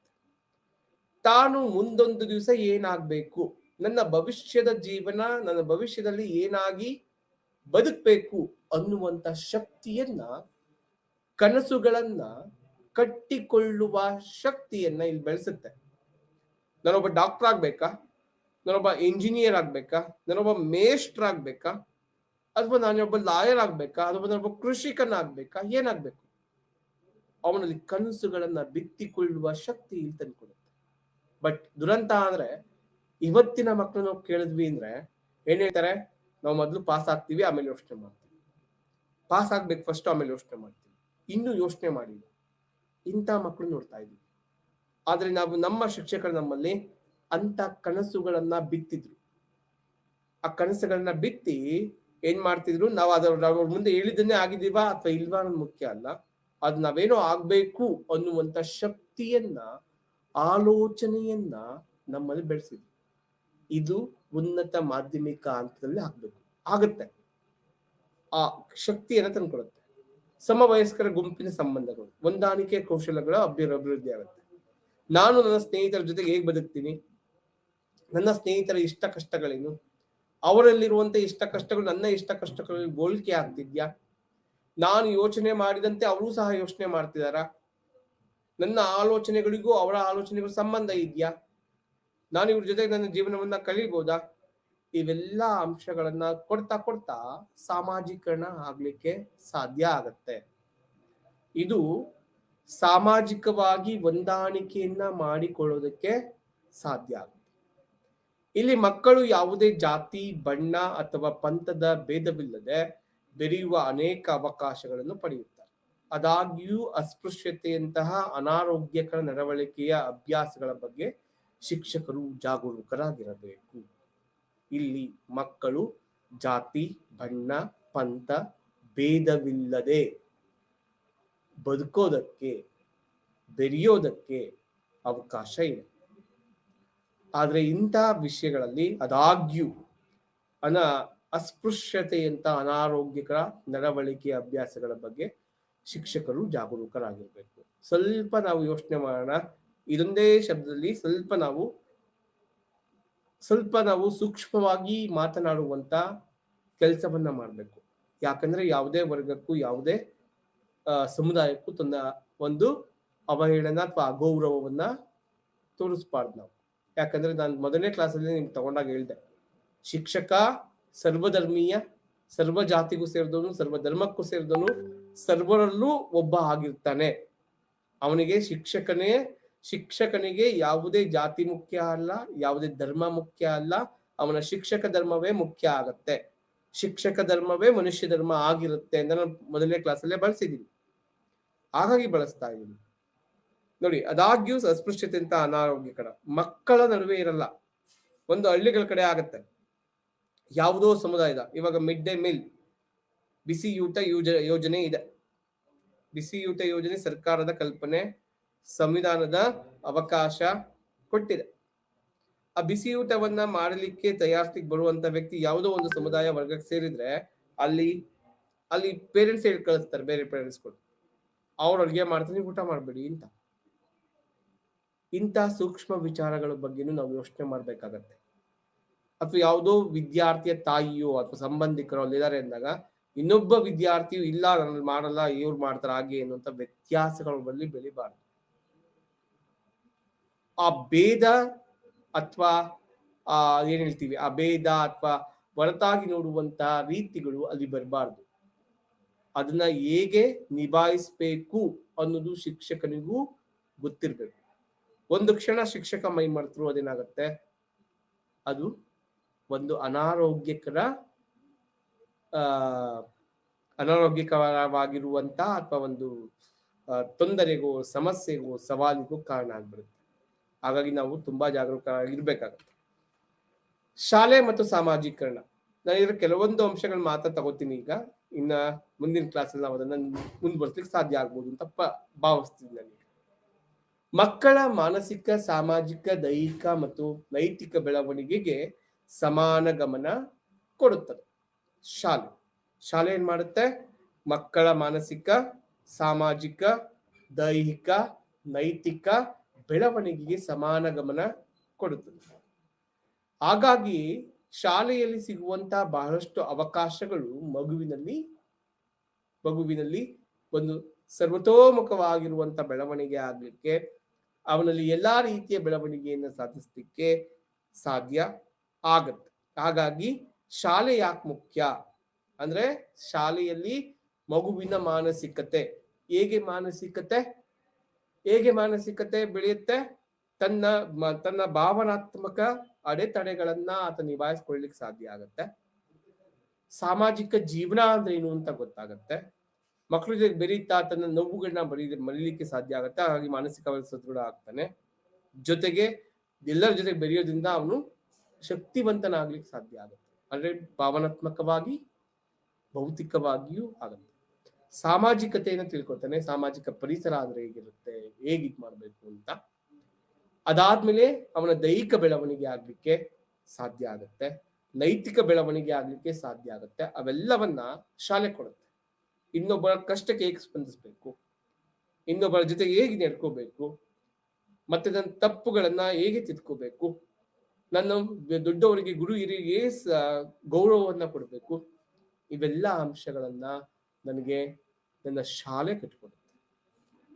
ತಾನು ಮುಂದೊಂದು ದಿವಸ ಏನಾಗ್ಬೇಕು, ನನ್ನ ಭವಿಷ್ಯದ ಜೀವನ, ನನ್ನ ಭವಿಷ್ಯದಲ್ಲಿ ಏನಾಗಿ ಬದುಕಬೇಕು ಅನ್ನುವಂತ ಶಕ್ತಿಯನ್ನ, ಕನಸುಗಳನ್ನ ಕಟ್ಟಿಕೊಳ್ಳುವ ಶಕ್ತಿಯನ್ನ ಇಲ್ಲಿ ಬೆಳೆಸುತ್ತೆ. ನಾನೊಬ್ಬ ಡಾಕ್ಟರ್ ಆಗ್ಬೇಕಾ, ನಾನೊಬ್ಬ ಇಂಜಿನಿಯರ್ ಆಗ್ಬೇಕಾ, ನಾನೊಬ್ಬ ಮೇಸ್ಟ್ರ್ ಆಗ್ಬೇಕಾ, ಅಥವಾ ನಾನೊಬ್ಬ ಲಾಯರ್ ಆಗ್ಬೇಕಾ, ಅಥವಾ ನಾನೊಬ್ಬ ಕೃಷಿಕನಾಗ್ಬೇಕಾ, ಏನಾಗ್ಬೇಕು? ಅವನಲ್ಲಿ ಕನಸುಗಳನ್ನ ಬಿತ್ತಿಕೊಳ್ಳುವ ಶಕ್ತಿ ಇಲ್ಲಿ ತಂದ್ಕೊಡುತ್ತೆ. ಬಟ್ ದುರಂತ ಅಂದ್ರೆ ಇವತ್ತಿನ ಮಕ್ಕಳು ನಾವು ಕೇಳಿದ್ವಿ ಅಂದ್ರೆ ಏನ್ ಹೇಳ್ತಾರೆ, ನಾವು ಮೊದಲು ಪಾಸ್ ಆಗ್ತೀವಿ, ಆಮೇಲೆ ಯೋಚನೆ ಮಾಡ್ತೀವಿ. ಪಾಸ್ ಆಗ್ಬೇಕು ಫಸ್ಟ್, ಆಮೇಲೆ ಯೋಚನೆ ಮಾಡ್ತೀವಿ. ಇನ್ನು ಯೋಚನೆ ಮಾಡಿಲ್ಲ. ಇಂಥ ಮಕ್ಕಳು ನೋಡ್ತಾ ಇದ್ವಿ. ಆದ್ರೆ ನಾವು, ನಮ್ಮ ಶಿಕ್ಷಕರು ನಮ್ಮಲ್ಲಿ ಅಂತ ಕನಸುಗಳನ್ನ ಬಿತ್ತಿದ್ರು. ಆ ಕನಸುಗಳನ್ನ ಬಿತ್ತಿ ಏನ್ ಮಾಡ್ತಿದ್ರು, ನಾವು ಅವ್ರ ಮುಂದೆ ಹೇಳಿದ್ದನ್ನೇ ಆಗಿದೀವಾ ಅಥವಾ ಇಲ್ವಾ ಅನ್ನೋದು ಮುಖ್ಯ ಅಲ್ಲ. ಅದು ನಾವೇನೋ ಆಗ್ಬೇಕು ಅನ್ನುವಂತ ಶಕ್ತಿಯನ್ನ, ಆಲೋಚನೆಯನ್ನ ನಮ್ಮಲ್ಲಿ ಬೆಳೆಸಿದ್ವಿ. ಇದು ಉನ್ನತ ಮಾಧ್ಯಮಿಕ ಹಂತದಲ್ಲಿ ಆಗುತ್ತೆ. ಆ ಶಕ್ತಿಯನ್ನ ತಂದ್ಕೊಡುತ್ತೆ. ಸಮವಯಸ್ಕರ ಗುಂಪಿನ ಸಂಬಂಧಗಳು, ಹೊಂದಾಣಿಕೆ ಕೌಶಲ್ಯಗಳ ಅಭಿವೃದ್ಧಿ ಆಗುತ್ತೆ. ನಾನು ನನ್ನ ಸ್ನೇಹಿತರ ಜೊತೆಗೆ ಹೇಗೆ ಬದುಕ್ತೀನಿ, ನನ್ನ ಸ್ನೇಹಿತರ ಇಷ್ಟ ಕಷ್ಟಗಳೇನು, ಅವರಲ್ಲಿರುವಂತ ಇಷ್ಟ ಕಷ್ಟಗಳು ನನ್ನ ಇಷ್ಟ ಕಷ್ಟಗಳಲ್ಲಿ ಹೋಲಿಕೆ ಆಗ್ತಿದ್ಯಾ, ನಾನು ಯೋಚನೆ ಮಾಡಿದಂತೆ ಅವರು ಸಹ ಯೋಚನೆ ಮಾಡ್ತಿದಾರ, ನನ್ನ ಆಲೋಚನೆಗಳಿಗೂ ಅವರ ಆಲೋಚನೆಗೂ ಸಂಬಂಧ ಇದೆಯಾ, ನಾನು ಇವ್ರ ಜೊತೆಗೆ ನನ್ನ ಜೀವನವನ್ನ ಕಳೀಬಹುದಾ? ಇವೆಲ್ಲ ಅಂಶಗಳನ್ನ ಕೊಡ್ತಾ ಸಾಮಾಜೀಕರಣ ಆಗ್ಲಿಕ್ಕೆ ಸಾಧ್ಯ ಆಗತ್ತೆ. ಇದು ಸಾಮಾಜಿಕವಾಗಿ ಹೊಂದಾಣಿಕೆಯನ್ನ ಮಾಡಿಕೊಳ್ಳೋದಕ್ಕೆ ಸಾಧ್ಯ ಆಗುತ್ತೆ. ಇಲ್ಲಿ ಮಕ್ಕಳು ಯಾವುದೇ ಜಾತಿ, ಬಣ್ಣ ಅಥವಾ ಪಂಥದ ಭೇದವಿಲ್ಲದೆ ಬೆರೆಯುವ ಅನೇಕ ಅವಕಾಶಗಳನ್ನು ಪಡೆಯುತ್ತಾರೆ. ಆದಾಗ್ಯೂ ಅಸ್ಪೃಶ್ಯತೆಯಂತಹ ಅನಾರೋಗ್ಯಕರ ನಡವಳಿಕೆಯ ಅಭ್ಯಾಸಗಳ ಬಗ್ಗೆ ಶಿಕ್ಷಕರು ಜಾಗರೂಕರಾಗಿರಬೇಕು. ಇಲ್ಲಿ ಮಕ್ಕಳು ಜಾತಿ, ಬಣ್ಣ, ಪಂಥ ಭೇದವಿಲ್ಲದೆ ಬದುಕೋದಕ್ಕೆ, ಬೆರೆಯೋದಕ್ಕೆ ಅವಕಾಶ ಇದೆ. ಆದ್ರೆ ಇಂಥ ವಿಷಯಗಳಲ್ಲಿ ಆದಾಗ್ಯೂ ಅಸ್ಪೃಶ್ಯತೆಯಂತ ಅನಾರೋಗ್ಯಕರ ನಡವಳಿಕೆ ಅಭ್ಯಾಸಗಳ ಬಗ್ಗೆ ಶಿಕ್ಷಕರು ಜಾಗರೂಕರಾಗಿರ್ಬೇಕು. ಸ್ವಲ್ಪ ನಾವು ಯೋಚನೆ ಮಾಡೋಣ. ಇದೊಂದೇ ಶಬ್ದದಲ್ಲಿ ಸ್ವಲ್ಪ ನಾವು ಸೂಕ್ಷ್ಮವಾಗಿ ಮಾತನಾಡುವಂತ ಕೆಲಸವನ್ನ ಮಾಡಬೇಕು. ಯಾಕಂದ್ರೆ ಯಾವುದೇ ವರ್ಗಕ್ಕೂ ಯಾವುದೇ ಸಮುದಾಯಕ್ಕೂ ತನ್ನ ಒಂದು ಅವಹೇಳನ ಅಥವಾ ಅಗೌರವವನ್ನ ತೋರಿಸ್ಬಾರ್ದು ನಾವು. ಯಾಕಂದ್ರೆ ನಾನು ಮೊದಲನೇ ಕ್ಲಾಸಲ್ಲಿ ನಿಮ್ಗೆ ತಗೊಂಡಾಗ ಹೇಳ್ದೆ, ಶಿಕ್ಷಕ ಸರ್ವಧರ್ಮೀಯ, ಸರ್ವ ಜಾತಿಗೂ ಸೇರಿದವನು, ಸರ್ವ ಧರ್ಮಕ್ಕೂ ಸೇರಿದವನು, ಸರ್ವರಲ್ಲೂ ಒಬ್ಬ ಆಗಿರ್ತಾನೆ. ಅವನಿಗೆ ಶಿಕ್ಷಕನಿಗೆ ಯಾವುದೇ ಜಾತಿ ಮುಖ್ಯ ಅಲ್ಲ, ಯಾವುದೇ ಧರ್ಮ ಮುಖ್ಯ ಅಲ್ಲ, ಅವನ ಶಿಕ್ಷಕ ಧರ್ಮವೇ ಮುಖ್ಯ ಆಗತ್ತೆ. ಶಿಕ್ಷಕ ಧರ್ಮವೇ ಮನುಷ್ಯ ಧರ್ಮ ಆಗಿರುತ್ತೆ ಅಂತ ನಾನು ಮೊದಲನೇ ಕ್ಲಾಸಲ್ಲೇ ಬಳಸಿದ್ದೀನಿ. ಹಾಗಾಗಿ ಬಳಸ್ತಾ ಇದ್ದೀನಿ ನೋಡಿ. ಆದಾಗ್ಯೂ ಅಸ್ಪೃಶ್ಯತೆ ಅಂತ ಅನಾರೋಗ್ಯಕರ ಮಕ್ಕಳ ನಡುವೆ ಇರಲ್ಲ. ಒಂದು ಹಳ್ಳಿಗಳ ಕಡೆ ಆಗತ್ತೆ, ಯಾವುದೋ ಸಮುದಾಯದ ಇವಾಗ ಮಿಡ್ ಡೇ ಮೀಲ್ ಬಿಸಿಯೂಟ ಯೋಜನೆ ಇದೆ. ಬಿಸಿಯೂಟ ಯೋಜನೆ ಸರ್ಕಾರದ ಕಲ್ಪನೆ, ಸಂವಿಧಾನದ ಅವಕಾಶ ಕೊಟ್ಟಿದೆ. ಆ ಬಿಸಿಯೂಟವನ್ನ ಮಾಡಲಿಕ್ಕೆ ತಯಾರಿಸ್ಲಿಕ್ಕೆ ಬರುವಂತ ವ್ಯಕ್ತಿ ಯಾವುದೋ ಒಂದು ಸಮುದಾಯ ವರ್ಗಕ್ಕೆ ಸೇರಿದ್ರೆ ಅಲ್ಲಿ ಪೇರೆಂಟ್ಸ್ ಹೇಳಿ ಕಳಿಸ್ತಾರೆ, ಬೇರೆ ಪೇರೆಂಟ್ಸ್ಗಳು, ಅವ್ರು ಅಡುಗೆ ಮಾಡ್ತಾರೆ, ಊಟ ಮಾಡಬೇಡಿ ಅಂತ. ಇಂಥ ಸೂಕ್ಷ್ಮ ವಿಚಾರಗಳ ಬಗ್ಗೆನೂ ನಾವು ಯೋಚನೆ ಮಾಡ್ಬೇಕಾಗತ್ತೆ. ಅಥವಾ ಯಾವುದೋ ವಿದ್ಯಾರ್ಥಿಯ ತಾಯಿಯೋ ಅಥವಾ ಸಂಬಂಧಿಕರೋ ಅಲ್ಲಿದ್ದಾರೆ ಅಂದಾಗ ಇನ್ನೊಬ್ಬ ವಿದ್ಯಾರ್ಥಿಯು ಇಲ್ಲ ನಾನು ಮಾಡಲ್ಲ, ಇವ್ರು ಮಾಡ್ತಾರ ಹಾಗೆ ಅನ್ನುವಂಥ ವ್ಯತ್ಯಾಸಗಳ ಬಳಿ ಬೆಳಿಬಾರ್ದು. ಆ ಭೇದ ಅಥವಾ ಏನ್ ಹೇಳ್ತೀವಿ, ಆ ಭೇದ ಅಥವಾ ಹೊರತಾಗಿ ನೋಡುವಂತ ರೀತಿಗಳು ಅಲ್ಲಿ ಬರಬಾರ್ದು. ಅದನ್ನ ಹೇಗೆ ನಿಭಾಯಿಸ್ಬೇಕು ಅನ್ನೋದು ಶಿಕ್ಷಕನಿಗೂ ಗೊತ್ತಿರ್ಬೇಕು. ಒಂದು ಕ್ಷಣ ಶಿಕ್ಷಕ ಮೈ ಮರೆತರು ಅದೇನಾಗತ್ತೆ, ಅದು ಒಂದು ಅನಾರೋಗ್ಯಕರವಾಗಿರುವಂತ ಅಥವಾ ಒಂದು ತೊಂದರೆಗೋ ಸಮಸ್ಯೆಗೋ ಸವಾಲಿಗೂ ಕಾರಣ ಆಗ್ಬಿಡುತ್ತೆ. ಹಾಗಾಗಿ ನಾವು ತುಂಬಾ ಜಾಗರೂಕರಾಗಿರ್ಬೇಕಾಗತ್ತೆ. ಶಾಲೆ ಮತ್ತು ಸಾಮಾಜೀಕರಣ, ನಾನು ಇದರ ಕೆಲವೊಂದು ಅಂಶಗಳ ಮಾತ್ರ ತಗೋತೀನಿ. ಈಗ ಇನ್ನ ಮುಂದಿನ ಕ್ಲಾಸಲ್ಲಿ ನಾವು ಅದನ್ನ ಮುಂದುವರಿಸ್ಲಿಕ್ಕೆ ಸಾಧ್ಯ ಆಗ್ಬೋದು ಅಂತ ಭಾವಿಸ್ತೀನಿ. ನನಗೆ ಮಕ್ಕಳ ಮಾನಸಿಕ, ಸಾಮಾಜಿಕ, ದೈಹಿಕ ಮತ್ತು ನೈತಿಕ ಬೆಳವಣಿಗೆಗೆ ಸಮಾನ ಗಮನ ಕೊಡುತ್ತದೆ ಶಾಲೆ ಏನ್ ಮಾಡುತ್ತೆ? ಮಕ್ಕಳ ಮಾನಸಿಕ, ಸಾಮಾಜಿಕ, ದೈಹಿಕ, ನೈತಿಕ ಬೆಳವಣಿಗೆಗೆ ಸಮಾನ ಗಮನ ಕೊಡುತ್ತದೆ. ಹಾಗಾಗಿ ಶಾಲೆಯಲ್ಲಿ ಸಿಗುವಂತಹ ಬಹಳಷ್ಟು ಅವಕಾಶಗಳು ಮಗುವಿನಲ್ಲಿ ಒಂದು ಸರ್ವತೋಮುಖವಾಗಿರುವಂತ ಬೆಳವಣಿಗೆ ಆಗ್ಲಿಕ್ಕೆ, ಅವನಲ್ಲಿ ಎಲ್ಲಾ ರೀತಿಯ ಬೆಳವಣಿಗೆಯನ್ನು ಸಾಧಿಸಲಿಕ್ಕೆ ಸಾಧ್ಯ ಆಗತ್ತೆ. ಹಾಗಾಗಿ ಶಾಲೆ ಯಾಕೆ ಮುಖ್ಯ ಅಂದ್ರೆ, ಶಾಲೆಯಲ್ಲಿ ಮಗುವಿನ ಮಾನಸಿಕತೆ ಹೇಗೆ ಬೆಳೆಯುತ್ತೆ, ತನ್ನ ಭಾವನಾತ್ಮಕ ಅಡೆತಡೆಗಳನ್ನ ಆತ ನಿಭಾಯಿಸ್ಕೊಳ್ಳಿಕ್ಕೆ ಸಾಧ್ಯ ಆಗತ್ತೆ. ಸಾಮಾಜಿಕ ಜೀವನ ಅಂದ್ರೆ ಏನು ಅಂತ ಗೊತ್ತಾಗತ್ತೆ. ಮಕ್ಕಳ ಜೊತೆ ಬೆರೀತಾ ತನ್ನ ನೋವುಗಳನ್ನ ಮರೀಲಿಕ್ಕೆ ಸಾಧ್ಯ ಆಗತ್ತೆ. ಹಾಗಾಗಿ ಮಾನಸಿಕವಾಗಿ ಸದೃಢ ಆಗ್ತಾನೆ. ಜೊತೆಗೆ ಎಲ್ಲರ ಜೊತೆ ಬೆರೆಯೋದ್ರಿಂದ ಅವನು ಶಕ್ತಿವಂತನಾಗ್ಲಿಕ್ಕೆ ಸಾಧ್ಯ ಆಗುತ್ತೆ. ಅಂದ್ರೆ ಭಾವನಾತ್ಮಕವಾಗಿ, ಭೌತಿಕವಾಗಿಯೂ ಆಗುತ್ತೆ. ಸಾಮಾಜಿಕತೆಯನ್ನು ತಿಳ್ಕೊತಾನೆ. ಸಾಮಾಜಿಕ ಪರಿಸರ ಅಂದ್ರೆ ಹೇಗಿರುತ್ತೆ, ಹೇಗೆ ಇದ್ ಮಾಡ್ಬೇಕು ಅಂತ. ಅದಾದ್ಮೇಲೆ ಅವನ ದೈಹಿಕ ಬೆಳವಣಿಗೆ ಆಗ್ಲಿಕ್ಕೆ ಸಾಧ್ಯ ಆಗುತ್ತೆ, ನೈತಿಕ ಬೆಳವಣಿಗೆ ಆಗ್ಲಿಕ್ಕೆ ಸಾಧ್ಯ ಆಗುತ್ತೆ. ಅವೆಲ್ಲವನ್ನ ಶಾಲೆ ಕೊಡುತ್ತೆ. ಇನ್ನೊಬ್ಬರ ಕಷ್ಟಕ್ಕೆ ಹೇಗೆ ಸ್ಪಂದಿಸ್ಬೇಕು, ಇನ್ನೊಬ್ಬರ ಜೊತೆಗೆ ಹೇಗೆ ನಡ್ಕೋಬೇಕು, ಮತ್ತೆ ನನ್ನ ತಪ್ಪುಗಳನ್ನ ಹೇಗೆ ತಿದ್ಕೋಬೇಕು, ನನ್ನ ದೊಡ್ಡವರಿಗೆ, ಗುರು ಹಿರಿಯರಿಗೆ ಗೌರವವನ್ನ ಕೊಡಬೇಕು, ಇವೆಲ್ಲ ಅಂಶಗಳನ್ನ ನನಗೆ ನನ್ನ ಶಾಲೆ ಕಟ್ಕೊಡುತ್ತೆ.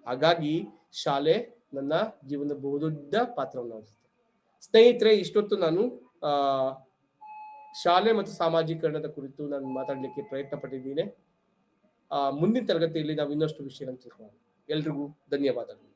ಹಾಗಾಗಿ ಶಾಲೆ ನನ್ನ ಜೀವನದ ಬಹುದೊಡ್ಡ ಪಾತ್ರವನ್ನು ವಹಿಸುತ್ತೆ. ಸ್ನೇಹಿತರೆ, ಇಷ್ಟೊತ್ತು ನಾನು ಶಾಲೆ ಮತ್ತು ಸಾಮಾಜೀಕರಣದ ಕುರಿತು ನಾನು ಮಾತಾಡ್ಲಿಕ್ಕೆ ಪ್ರಯತ್ನ ಪಟ್ಟಿದ್ದೀನಿ. ಮುಂದಿನ ತರಗತಿಯಲ್ಲಿ ನಾವು ಇನ್ನಷ್ಟು ವಿಷಯಗಳನ್ನು ತಿಳ್ಕೊಳ್ಳೋಣ. ಎಲ್ರಿಗೂ ಧನ್ಯವಾದಗಳು.